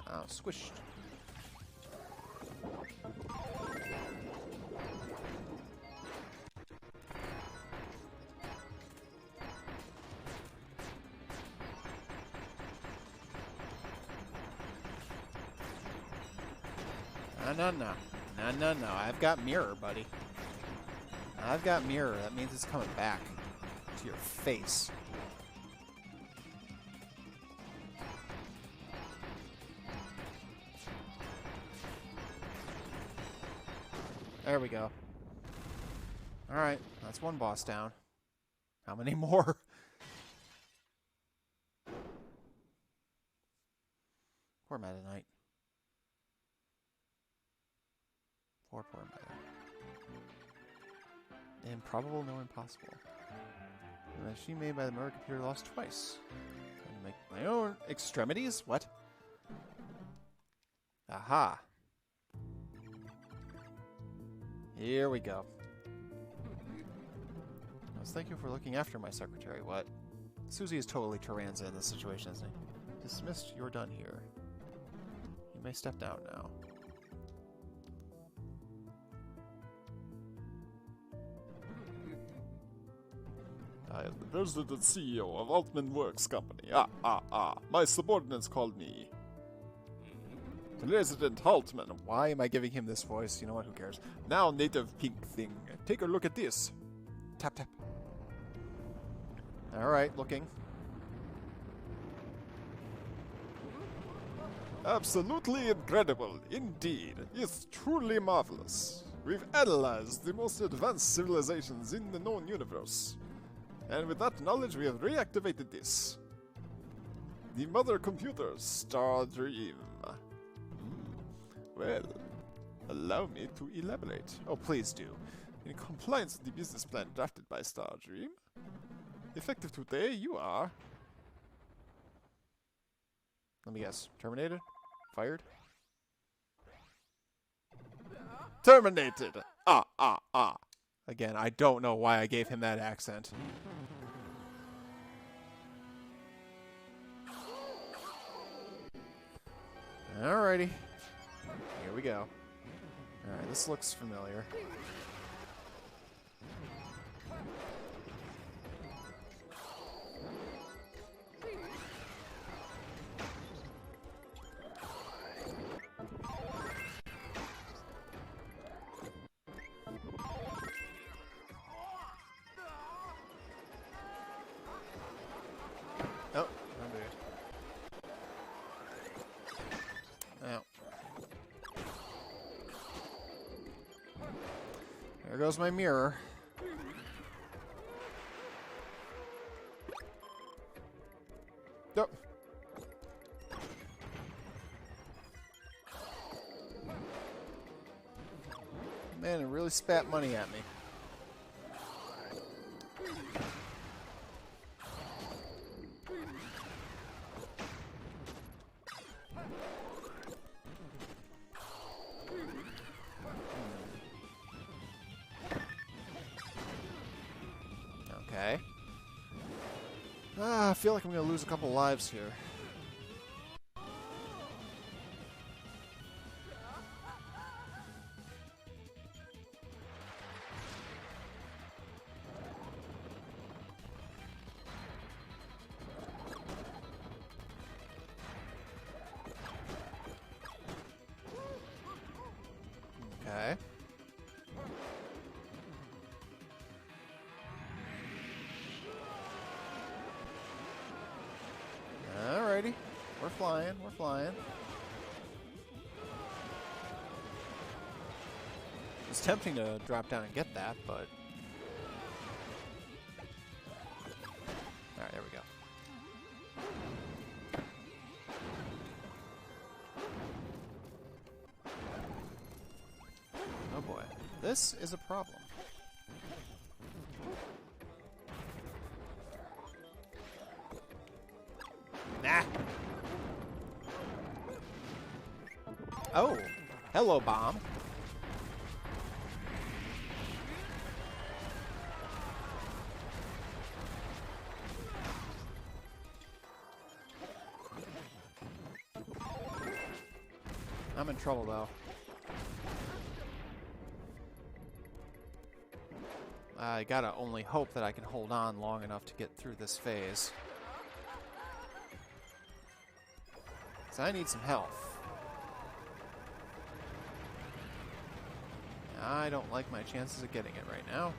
Oh, squished. No. I've got mirror, buddy. I've got mirror. That means it's coming back to your face. There we go. Alright, that's one boss down. How many more? Poor Meta Knight. Poor mother. Improbable, no impossible. The machine made by the murder computer lost twice. Trying to make my own extremities? What? Aha. Here we go. Thank you for looking after my secretary. What? Susie is totally Tyranza in this situation, isn't he? Dismissed, you're done here. You may step down now. I am the president and CEO of Altman Works Company. My subordinates called me President Altman. Why am I giving him this voice? You know what? Who cares? Now, native pink thing. Take a look at this. Tap, tap. Alright, looking. Absolutely incredible, indeed. It's truly marvelous. We've analyzed the most advanced civilizations in the known universe. And with that knowledge, we have reactivated this. The mother computer, Star Dream. Well, allow me to elaborate. Oh, please do. In compliance with the business plan drafted by Star Dream, effective today, you are... Let me guess. Terminated? Fired? Terminated! Again, I don't know why I gave him that accent. Alrighty. Here we go. Alright, this looks familiar. Oh, oh. There goes my mirror. Nope. Man, it really spat money at me. Okay. I feel like I'm going to lose a couple lives here. Okay. Alrighty. We're flying, we're flying. It's tempting to drop down and get that, but... Alright, there we go. Oh boy. This is a problem. Nah. Oh, hello, bomb. I'm in trouble, though. I gotta only hope that I can hold on long enough to get through this phase. So I need some health. I don't like my chances of getting it right now.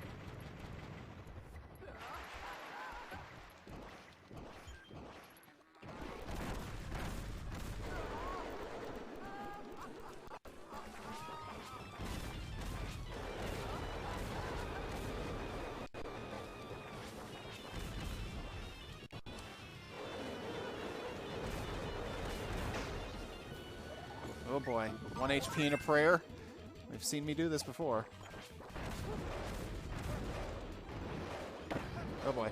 Oh boy, 1 HP and a prayer. They've seen me do this before. Oh boy.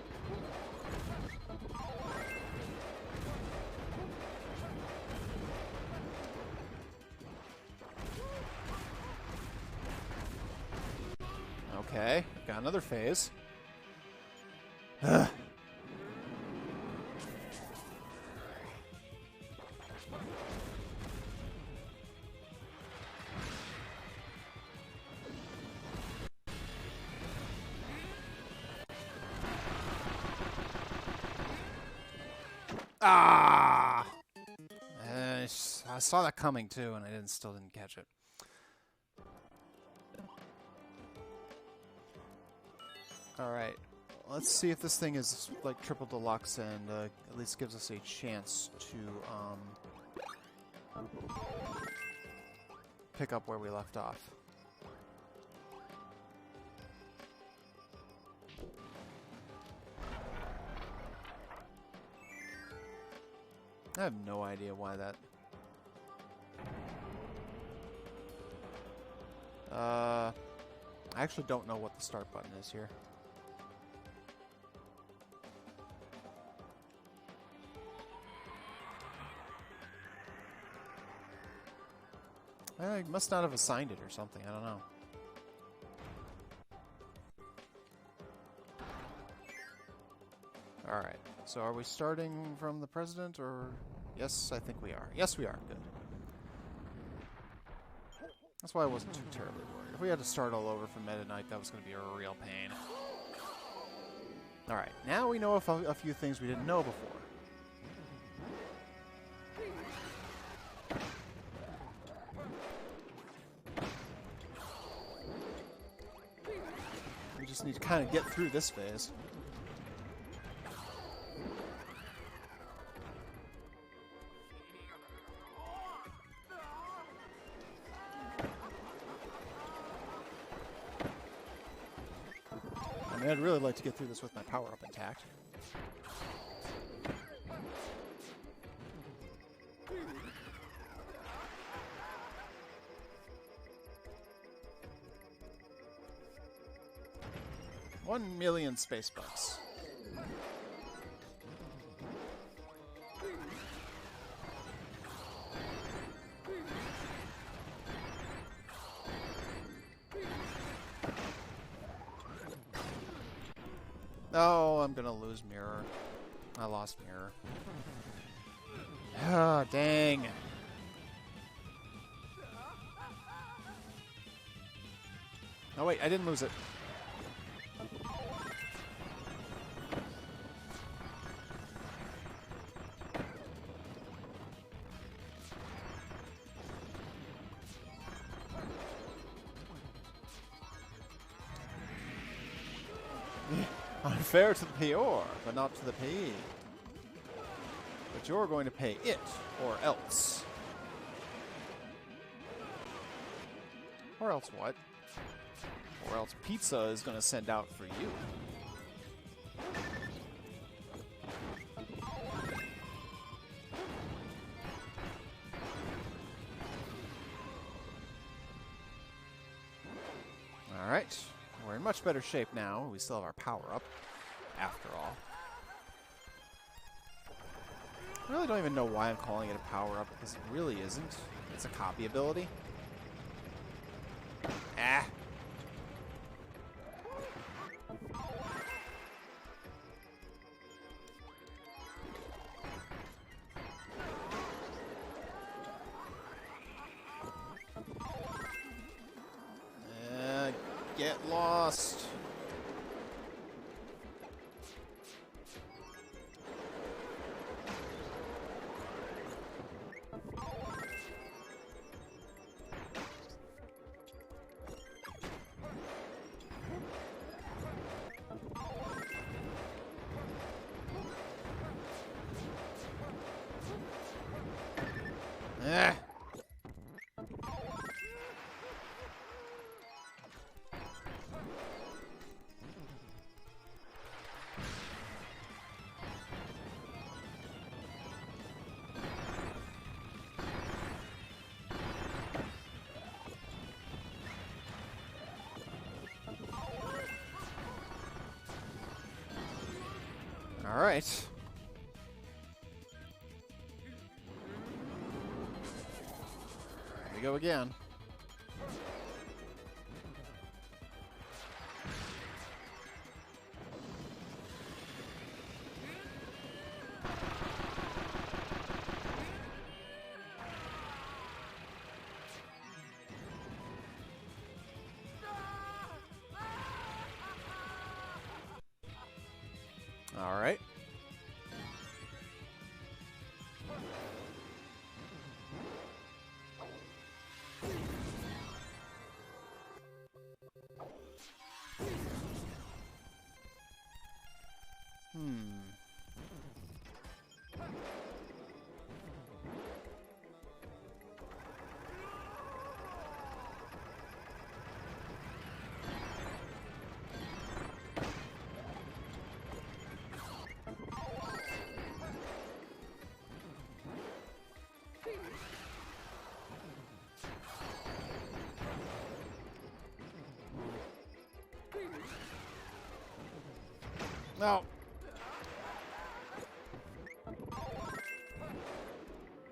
Okay, got another phase. Ugh. Ah! I saw that coming too, and I still didn't catch it. Alright, let's see if this thing is like triple deluxe and at least gives us a chance to pick up where we left off. I have no idea why that... I actually don't know what the start button is here. I must not have assigned it or something, I don't know. Alright, so are we starting from the president, or... Yes, I think we are. Yes, we are. Good. That's why I wasn't too terribly worried. If we had to start all over from Meta Knight, that was going to be a real pain. Alright, now we know a few things we didn't know before. We just need to kind of get through this phase. I mean, I'd really like to get through this with my power-up intact. $1 million space bucks. Oh, I'm gonna lose mirror. I lost mirror. Ah, dang. Oh wait, I didn't lose it. Unfair to the payor, but not to the payee. But you're going to pay it, or else. Or else what? Or else pizza is going to send out for you. Alright. We're in much better shape now. We still have our power-up, after all. I really don't even know why I'm calling it a power-up, because it really isn't. It's a copy ability. Ah! Get lost. Ah. All right. Here we go again. All right. No.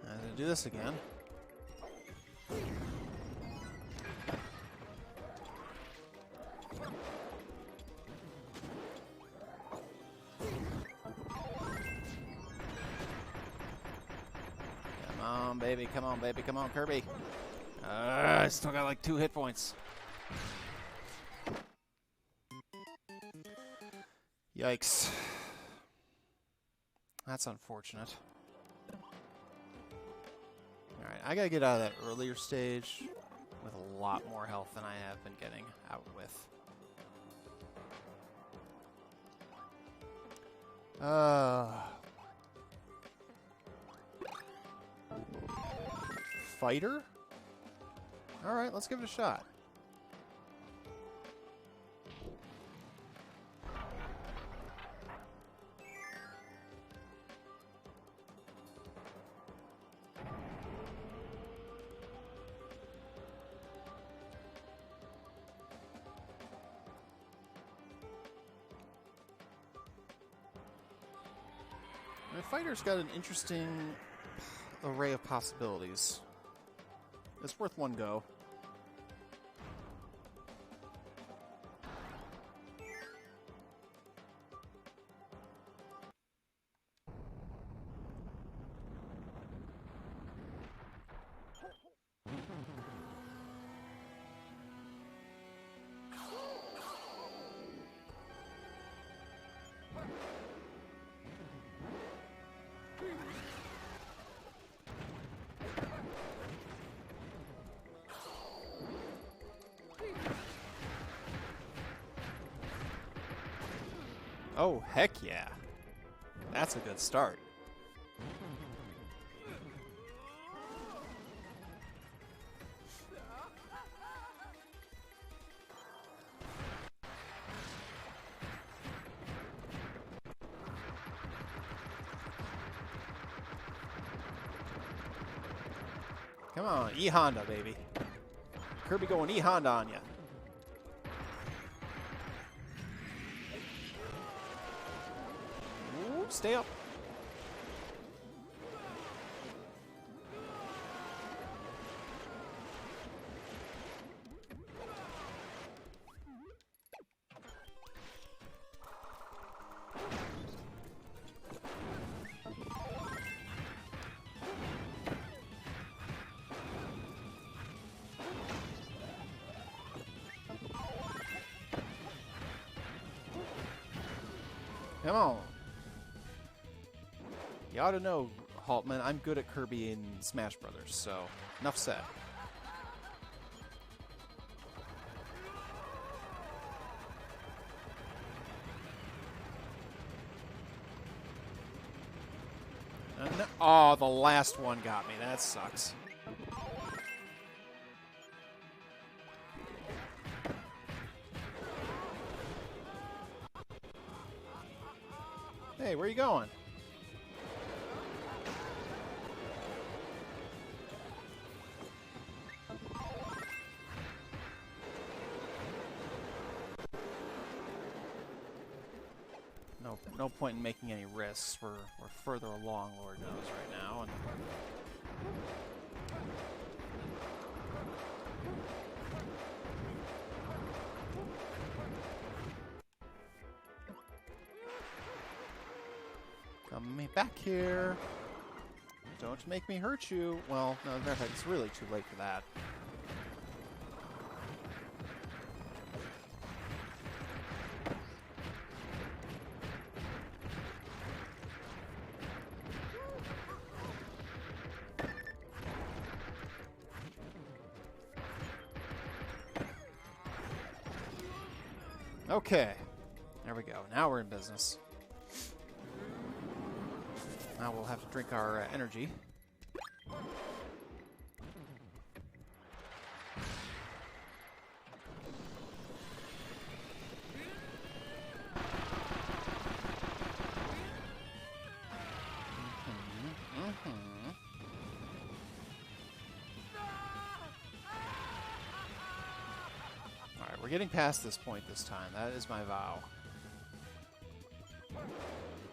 I'm gonna do this again. Come on, baby. Come on, baby. Come on, Kirby. I still got like 2 hit points. Yikes. That's unfortunate. Alright, I gotta get out of that earlier stage with a lot more health than I have been getting out with. Fighter? Alright, let's give it a shot. The fighter's got an interesting array of possibilities. It's worth one go. Oh, heck yeah. That's a good start. Come on, E-Honda, baby. Kirby going E-Honda on you. Stay up. Come on. You ought to know, Haltman, I'm good at Kirby in Smash Brothers, so enough said. No, oh, the last one got me. That sucks. Hey, where are you going? No No point in making any risks. We're further along, Lord knows, right now. And come back here. Don't make me hurt you. Well, no, as a matter of fact, it's really too late for that. Okay, there we go. Now we're in business. Now we'll have to drink our energy. Alright, we're getting past this point this time. That is my vow.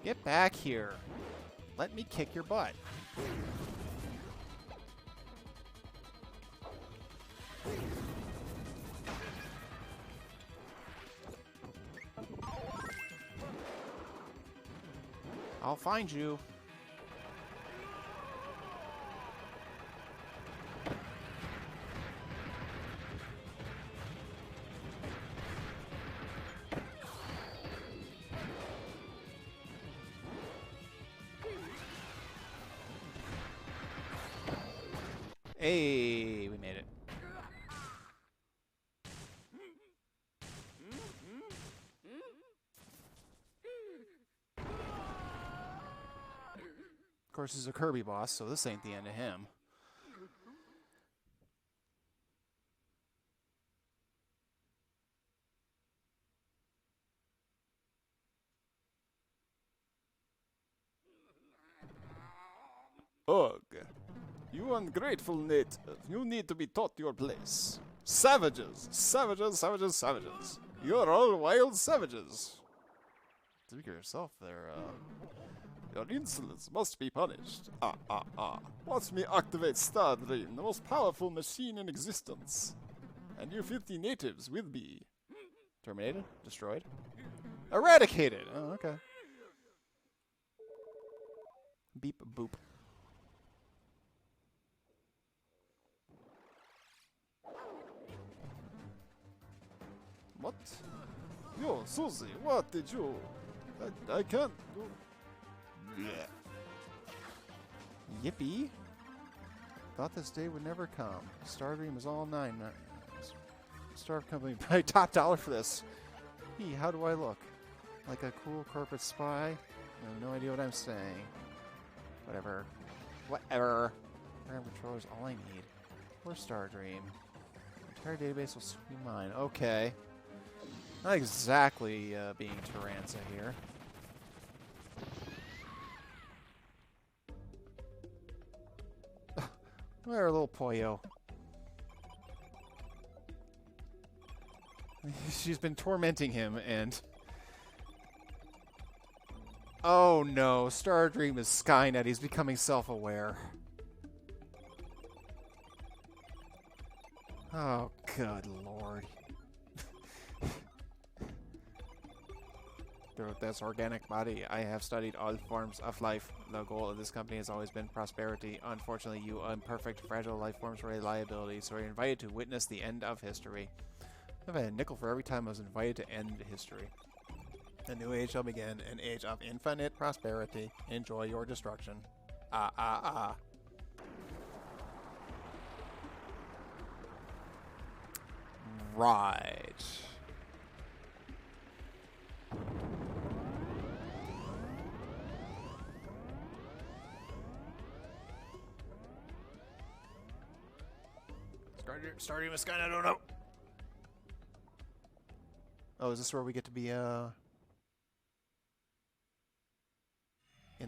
Get back here. Let me kick your butt. I'll find you. Hey, we made it. Of course, he's a Kirby boss, so this ain't the end of him. Ugh. You ungrateful native. You need to be taught your place. Savages! Savages, savages, savages. You're all wild savages. Speak for yourself there, Your insolence must be punished. Watch me activate Star Dream, the most powerful machine in existence. And you filthy natives will be Terminated? Destroyed? Eradicated! Oh, okay. Beep boop. What? Yo, Susie, what did you... I can't do... Blech. Yippee. Thought this day would never come. Stardream is all nine. Starve Company paid top dollar for this. Hey, how do I look? Like a cool corporate spy? I have no idea what I'm saying. Whatever. Whatever. Program controller is all I need. Or Stardream. Entire database will soon be mine. Okay. Not exactly being Taranza here. Where, little Poyo? She's been tormenting him, and... Oh no, Stardream is Skynet. He's becoming self-aware. Oh, good lord. Through this organic body, I have studied all forms of life. The goal of this company has always been prosperity. Unfortunately, you imperfect, fragile life forms were a liability, so you're invited to witness the end of history. I've had a nickel for every time I was invited to end history. A new age shall begin, an age of infinite prosperity. Enjoy your destruction. Right. Starting with Skynet, I don't know. Oh, is this where we get to be, in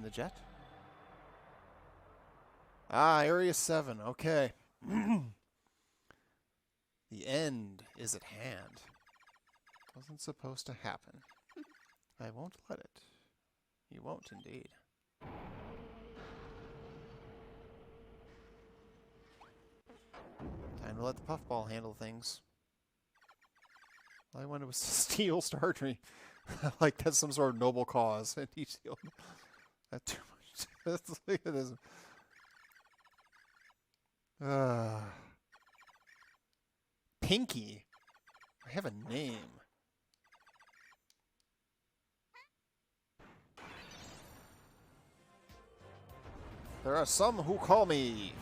the jet? Ah, Area 7, okay. The end is at hand. Wasn't supposed to happen. I won't let it. You won't, indeed. Time to let the puffball handle things. All I wanted was to steal Star Dream. Like that's some sort of noble cause. And he steal. That's too much. Look at this. Pinky. I have a name. There are some who call me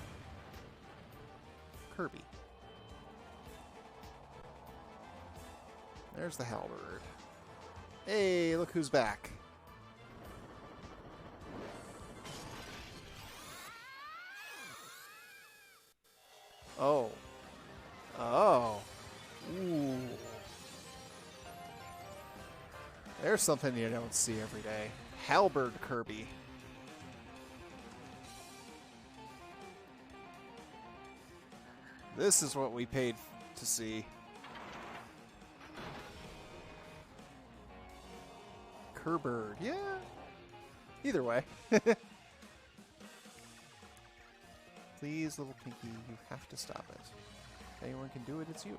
Kirby. There's the halberd. Hey, look who's back. Oh. Oh. Ooh. There's something you don't see every day. Halberd Kirby. This is what we paid to see. Kerbird, yeah. Either way. Please, little Pinky, you have to stop it. If anyone can do it, it's you.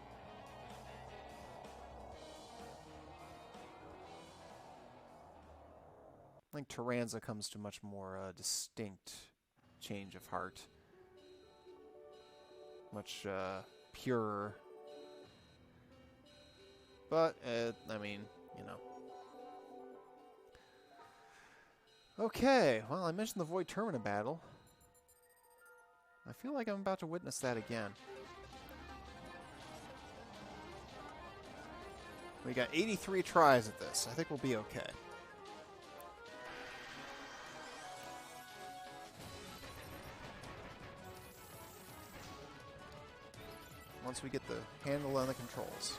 I think Tyranza comes to much more distinct change of heart. Much purer. But, I mean, you know. Okay, well, I mentioned the Void Termina battle. I feel like I'm about to witness that again. We got 83 tries at this. I think we'll be okay. Once we get the handle on the controls.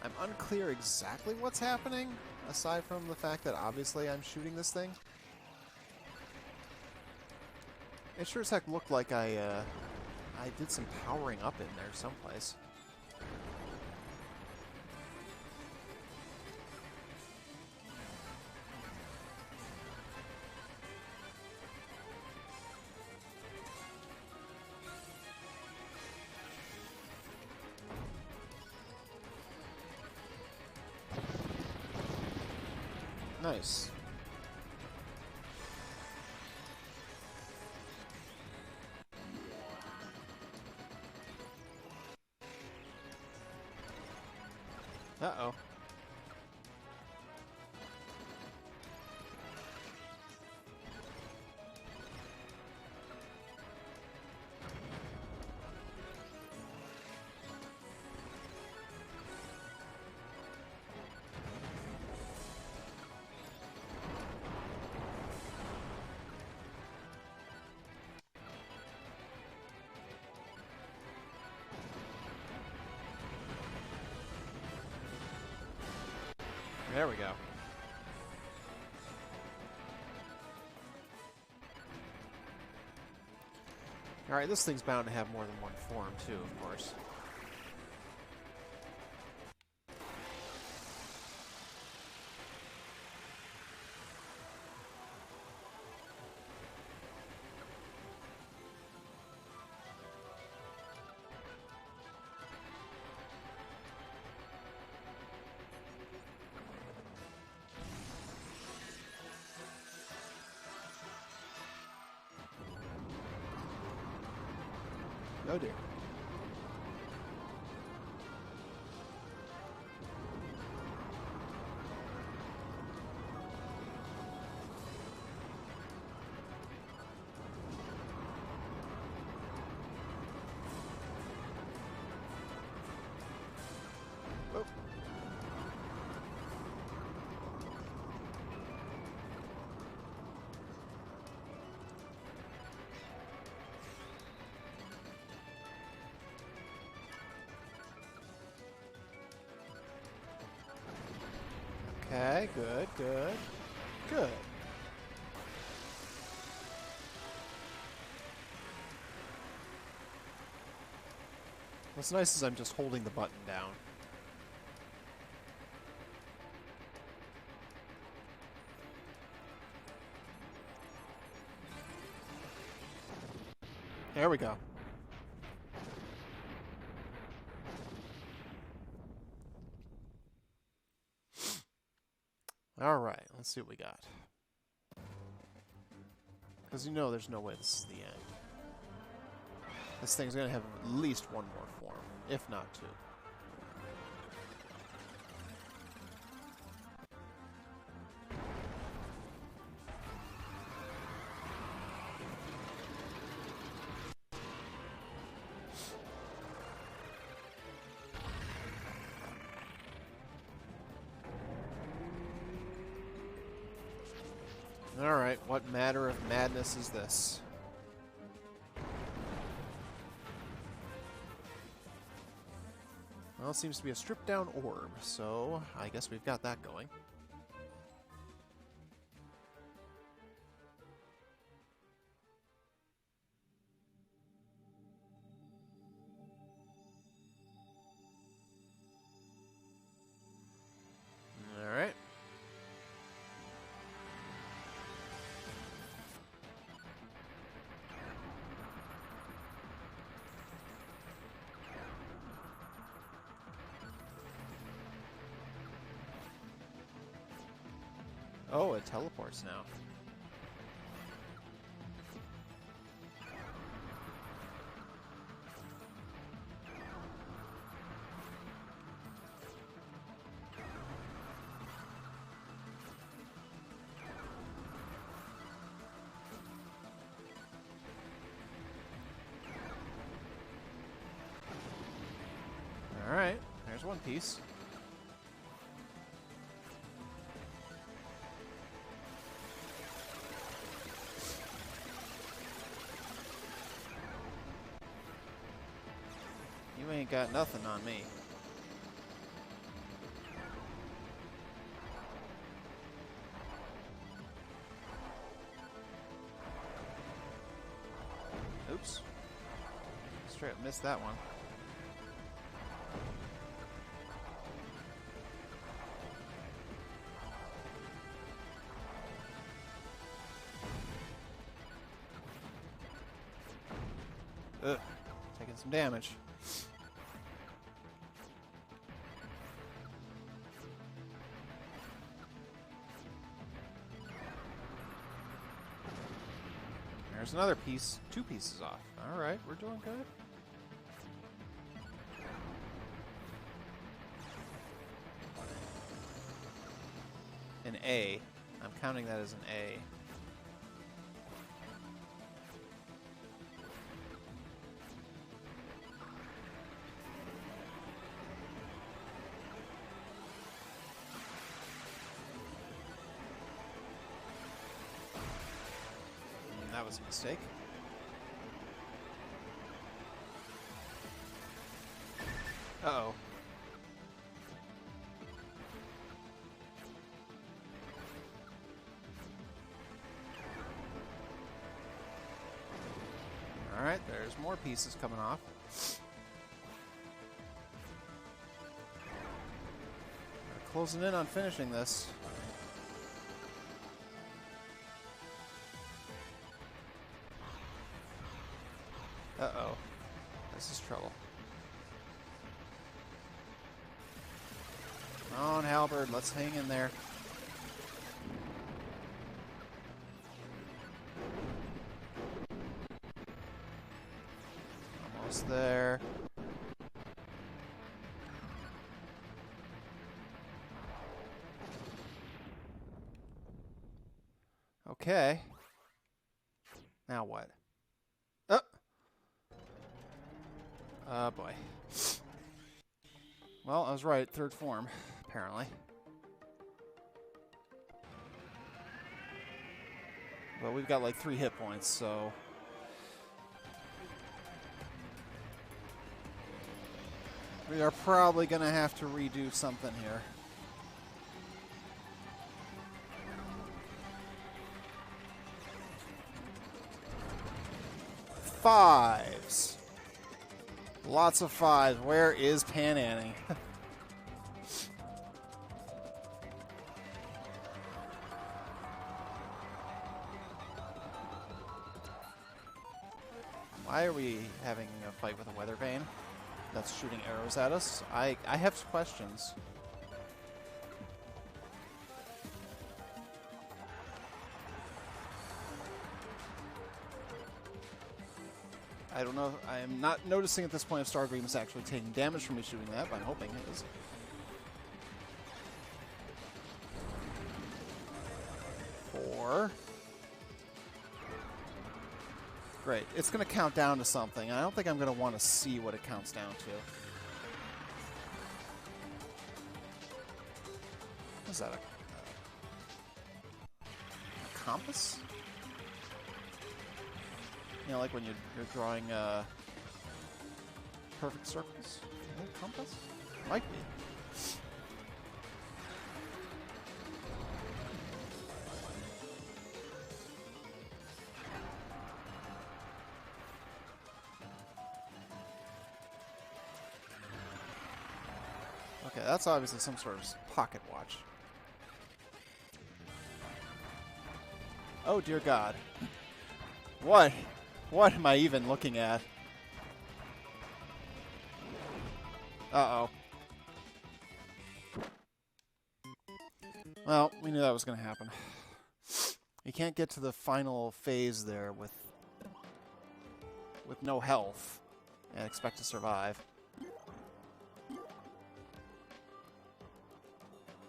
I'm unclear exactly what's happening, aside from the fact that obviously I'm shooting this thing. It sure as heck looked like I did some powering up in there someplace. Nice. Uh-oh. There we go. Alright, this thing's bound to have more than one form, too, of course. Oh dear. Oh. Okay, good, good, good. What's nice is I'm just holding the button down. There we go. Alright, let's see what we got. Because you know there's no way this is the end. This thing's going to have at least one more form, if not two. Alright, what matter of madness is this? Well, it seems to be a stripped down orb, so I guess we've got that going. Alright. Oh, it teleports now. Alright, there's one piece. You ain't got nothing on me. Oops. Straight up missed that one. Ugh. Taking some damage. There's another piece, 2 pieces off. Alright, we're doing good. An A. I'm counting that as an A. That was a mistake. Uh-oh. Alright, there's more pieces coming off. We're closing in on finishing this. Uh-oh. This is trouble. Come on, Halberd, let's hang in there. Almost there. Okay. Now what? Oh boy. Well, I was right. 3rd form, apparently. But we've got like 3 hit points, so... we are probably going to have to redo something here. fives. Lots of fives. Where is Pan Annie? Why are we having a fight with a weather vane that's shooting arrows at us? I have questions. I don't know. I am not noticing at this point if Stargream is actually taking damage from me shooting that, but I'm hoping it is. Four. Great. It's going to count down to something. I don't think I'm going to want to see what it counts down to. What is that? A compass? You know, like when you're drawing perfect circles? Is that a compass? Might be. Okay, that's obviously some sort of pocket watch. Oh, dear God. What? What am I even looking at? Uh-oh. Well, we knew that was going to happen. You can't get to the final phase there with no health and expect to survive. I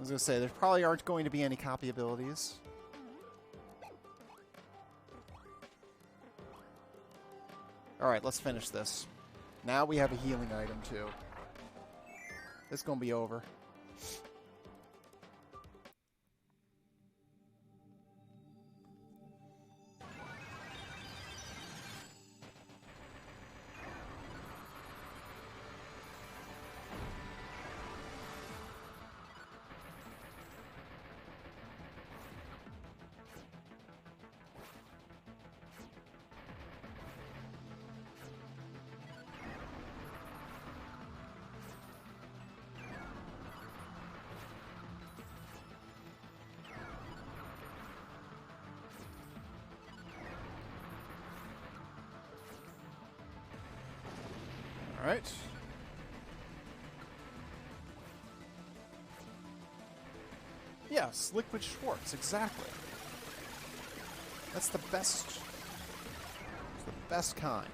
was going to say, there probably aren't going to be any copy abilities. Alright, let's finish this. Now we have a healing item, too. It's going to be over. Alright. Yes, Liquid Schwartz, exactly. That's the best. It's the best kind.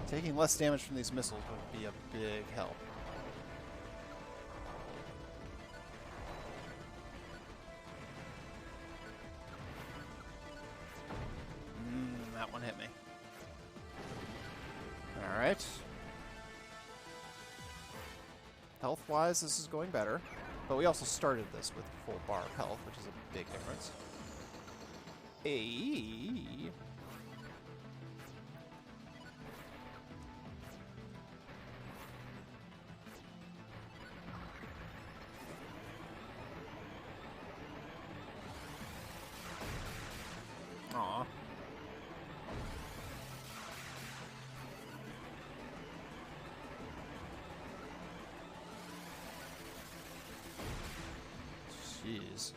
Taking less damage from these missiles would be a big help. That one hit me. Alright. Health-wise, this is going better. But we also started this with full bar of health, which is a big difference. Aw. Jeez.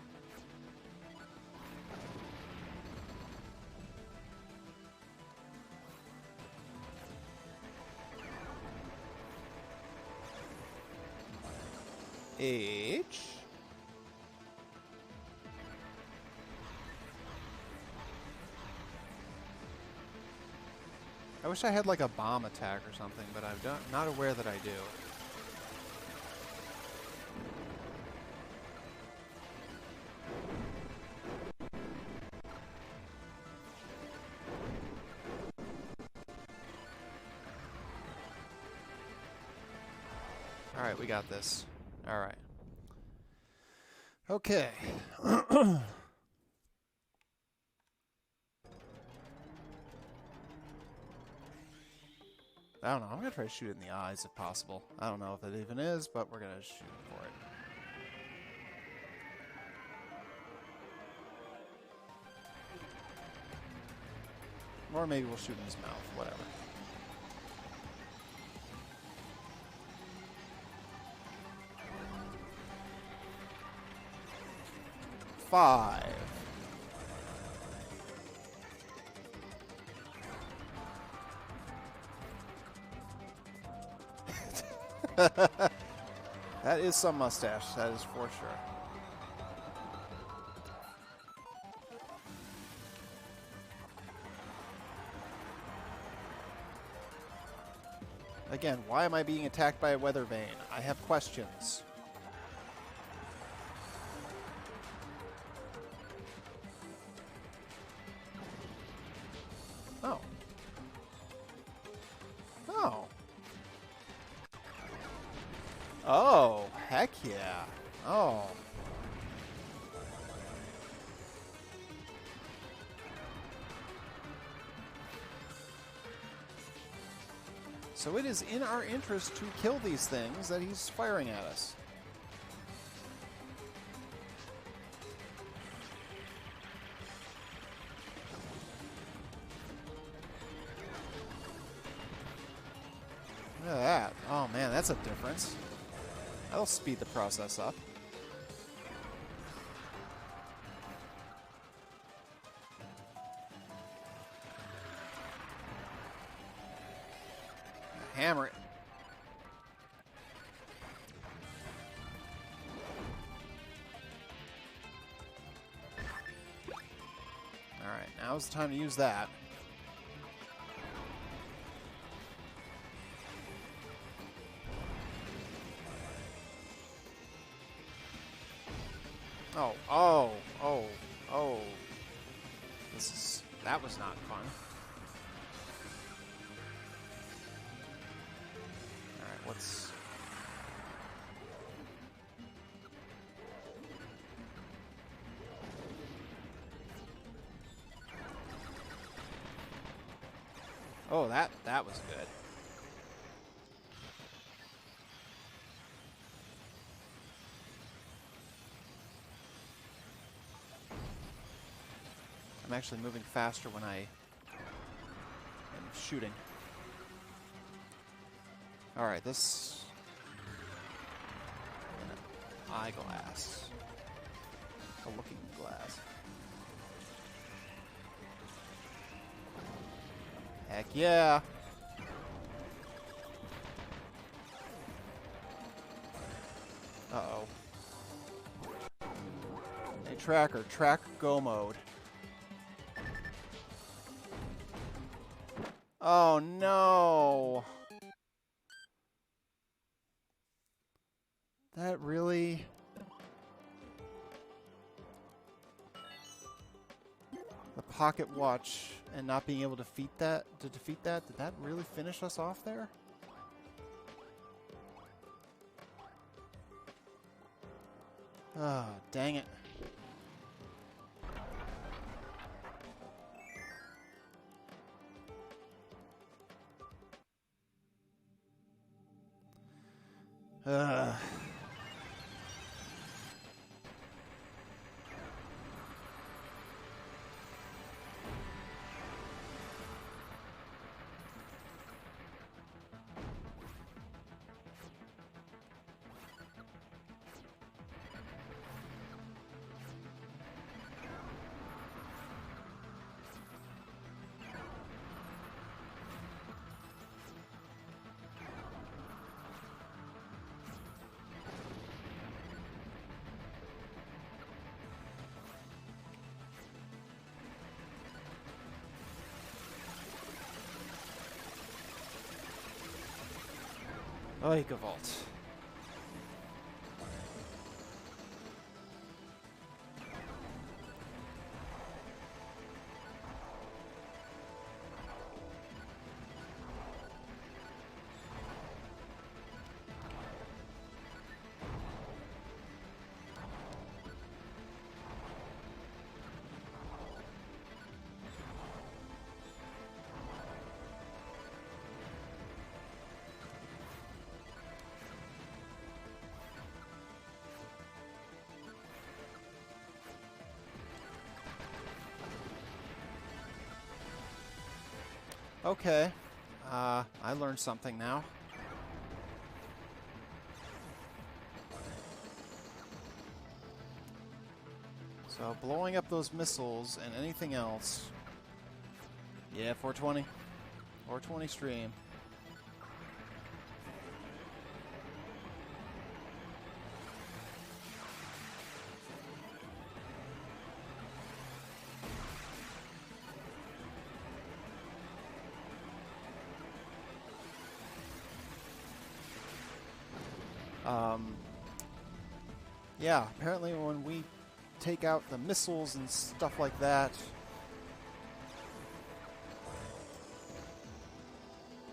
H. I wish I had like a bomb attack or something, but I'm not aware that I do. Alright, we got this. Alright. Okay. I don't know. I'm going to try to shoot it in the eyes if possible. I don't know if it even is, but we're going to shoot for it. Or maybe we'll shoot in his mouth. Whatever. Five. That is some mustache. That is for sure. Again, why am I being attacked by a weather vane? I have questions. Oh. Oh. Oh, heck yeah. Oh. So it is in our interest to kill these things that he's firing at us. Look at that. Oh man, that's a difference. That'll speed the process up. Hammer it. Alright, now's the time to use that. Oh, oh, oh, oh. That was not fun. Alright, what's... Oh, that was good. I'm actually moving faster when I am shooting. Alright, this... eyeglass. A looking glass. Heck yeah! Uh-oh. Hey, tracker, track go mode. Oh no! That really... The pocket watch and not being able to defeat that, did that really finish us off there? Oh, dang it. Ugh. Vault. Okay. I learned something now. So blowing up those missiles and anything else. Yeah, 420. 420 stream. Yeah, apparently when we take out the missiles and stuff like that.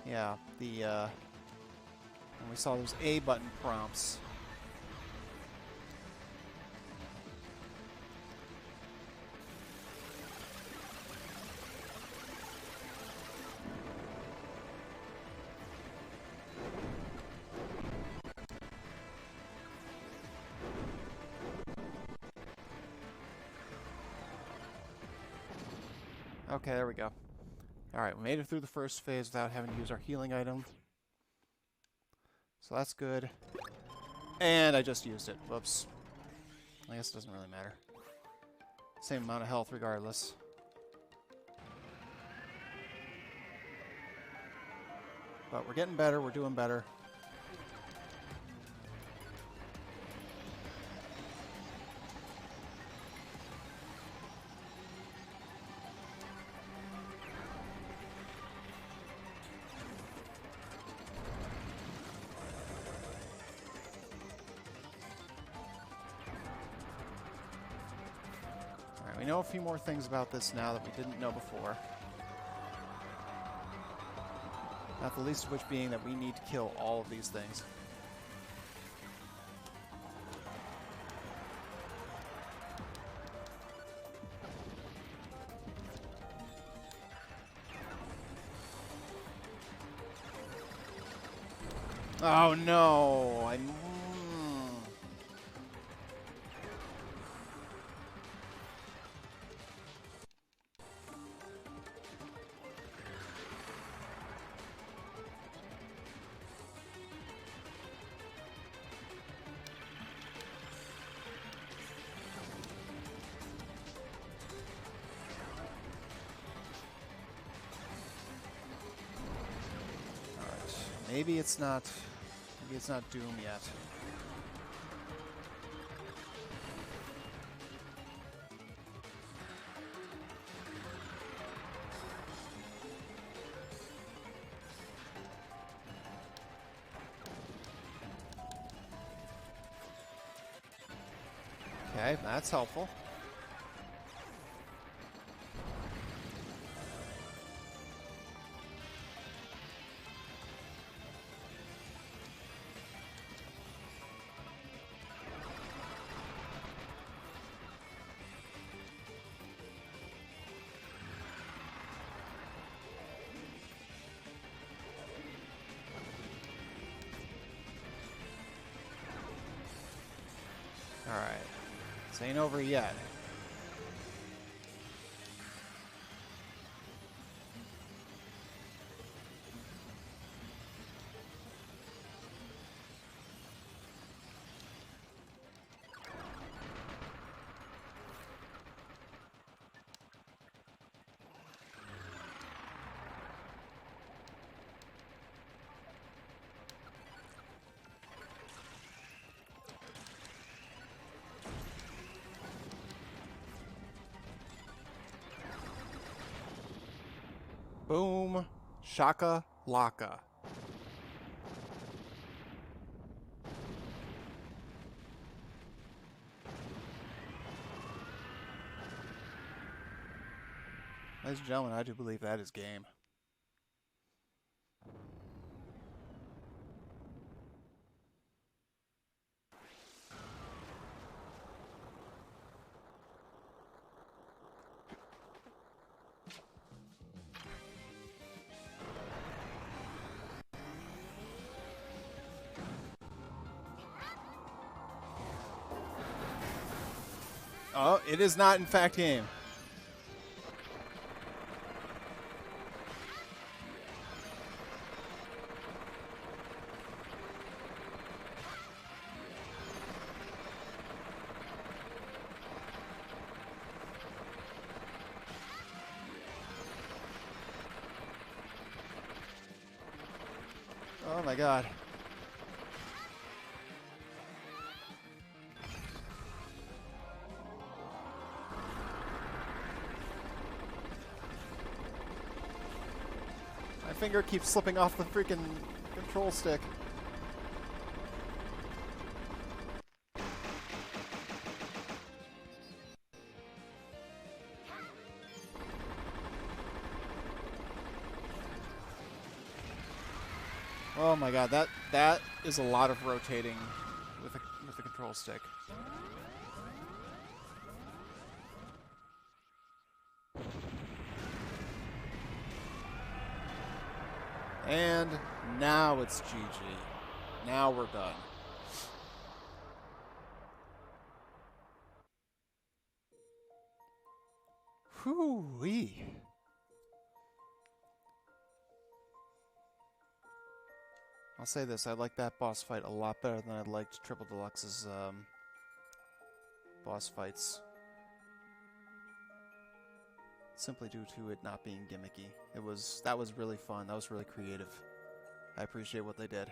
Yeah, when we saw those A button prompts. Okay, there we go. Alright, we made it through the first phase without having to use our healing item. So that's good. And I just used it. Whoops. I guess it doesn't really matter. Same amount of health regardless. But we're getting better, we're doing better. Alright, we know a few more things about this now that we didn't know before. Not the least of which being that we need to kill all of these things. Oh no! Maybe it's not Doom yet. Okay, that's helpful. Alright. This ain't over yet. Boom. Shaka laka. Ladies and gentlemen, I do believe that is game. Oh, it is not in fact game. Oh my god. My finger keeps slipping off the freaking control stick. Oh my god, that is a lot of rotating with the control stick. And now it's GG. Now we're done. Whew-wee. I'll say this, I like that boss fight a lot better than I liked Triple Deluxe's boss fights. Simply due to it not being gimmicky. That was really fun, that was really creative. I appreciate what they did.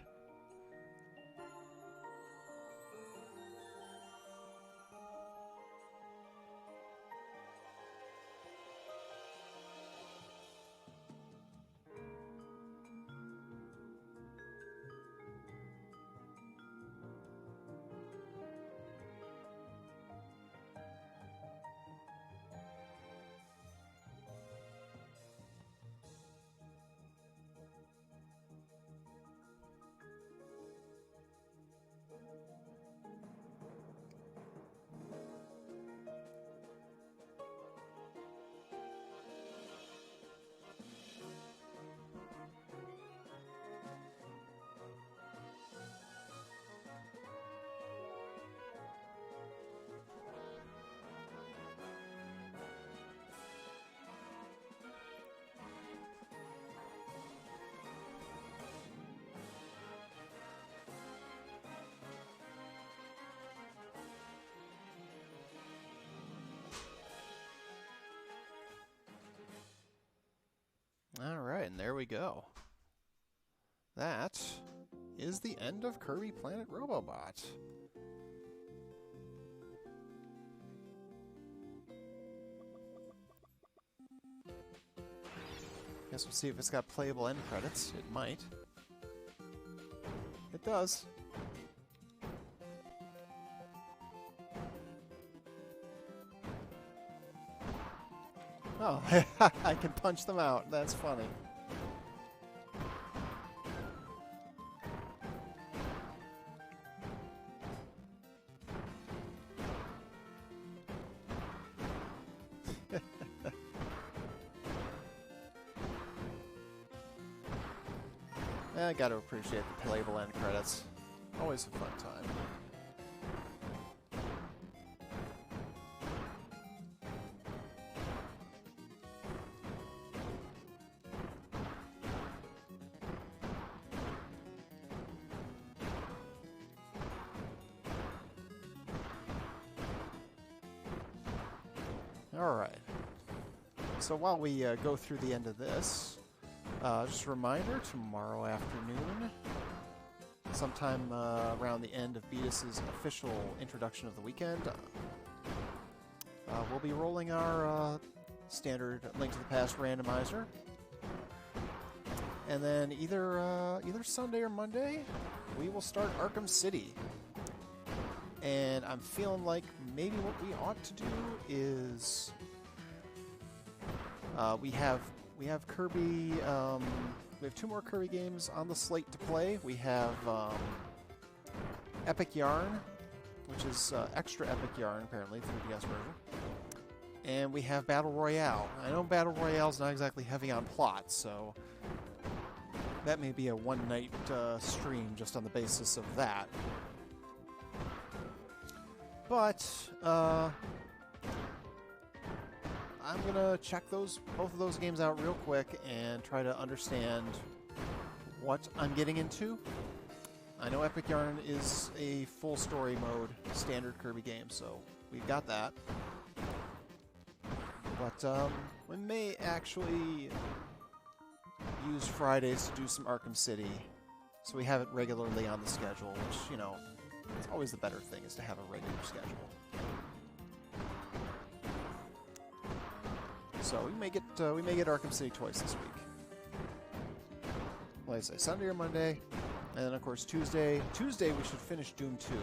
Alright, and there we go. That is the end of Kirby Planet Robobot. Guess we'll see if it's got playable end credits. It might. It does. Oh, I can punch them out. That's funny. I gotta appreciate the playable end credits. Always a fun time. Alright, so while we go through the end of this, just a reminder, tomorrow afternoon, sometime around the end of Beatus's official introduction of the weekend, we'll be rolling our standard Link to the Past randomizer. And then either Sunday or Monday, we will start Arkham City. And I'm feeling like maybe what we ought to do is we have Kirby. We have 2 more Kirby games on the slate to play. We have Epic Yarn, which is extra Epic Yarn apparently, 3DS version, and we have Battle Royale. I know Battle Royale is not exactly heavy on plot, so that may be a one-night stream just on the basis of that. But I'm gonna check both of those games out real quick and try to understand what I'm getting into. I know Epic Yarn is a full story mode standard Kirby game, so we've got that. But we may actually use Fridays to do some Arkham City So we have it regularly on the schedule, which, you know, it's always the better thing, is to have a regular schedule. So we may get Arkham City twice this week. Like I say, Sunday or Monday, and then of course Tuesday. Tuesday we should finish Doom 2,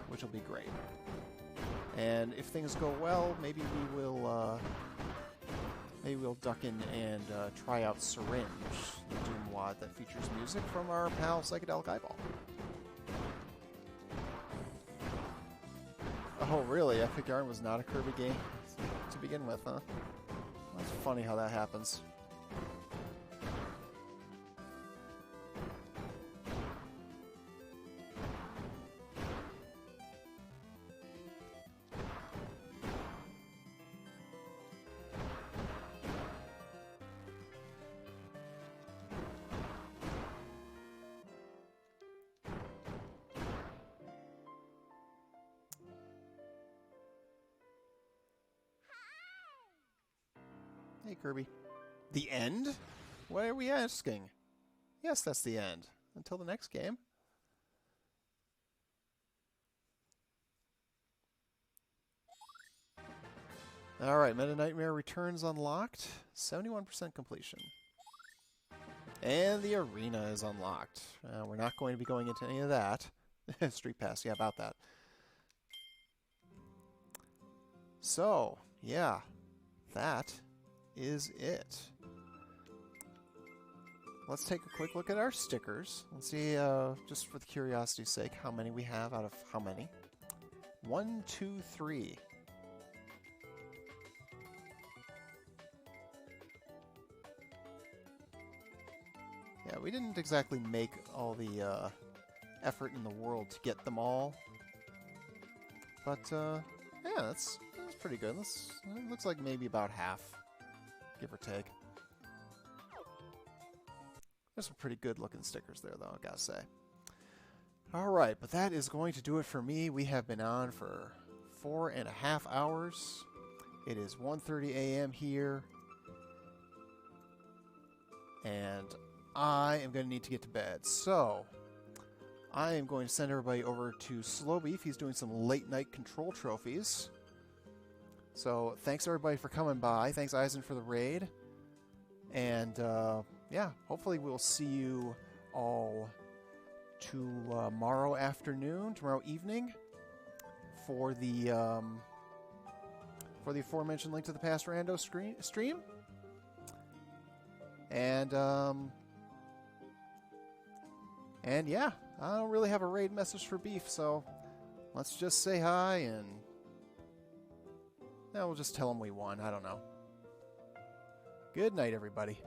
which will be great. And if things go well, maybe we'll duck in and try out Syringe, the Doom wad that features music from our pal Psychedelic Eyeball. Oh, really? Epic Yarn was not a Kirby game to begin with, huh? That's funny how that happens. Hey, Kirby. The end? Why are we asking? Yes, that's the end. Until the next game. Alright, Meta Nightmare Returns unlocked. 71% completion. And the arena is unlocked. We're not going to be going into any of that. Street Pass, yeah, about that. So, yeah. That is it. Let's take a quick look at our stickers. Let's see, just for the curiosity's sake, how many we have out of how many. 1, 2, 3. Yeah, we didn't exactly make all the effort in the world to get them all. But, yeah, that's pretty good. It looks like maybe about half. Give or take. There's some pretty good looking stickers there, though, I gotta say. Alright, but that is going to do it for me. We have been on for 4.5 hours. It is 1:30 a.m. here. And I am going to need to get to bed. So, I am going to send everybody over to Slow Beef. He's doing some late night control trophies. So, thanks everybody for coming by. Thanks Eisen for the raid. And, yeah, hopefully we'll see you all tomorrow afternoon, tomorrow evening, for the aforementioned Link to the Past Rando stream. And yeah, I don't really have a raid message for Beef, so let's just say hi and we'll just tell him we won. I don't know. Good night, everybody.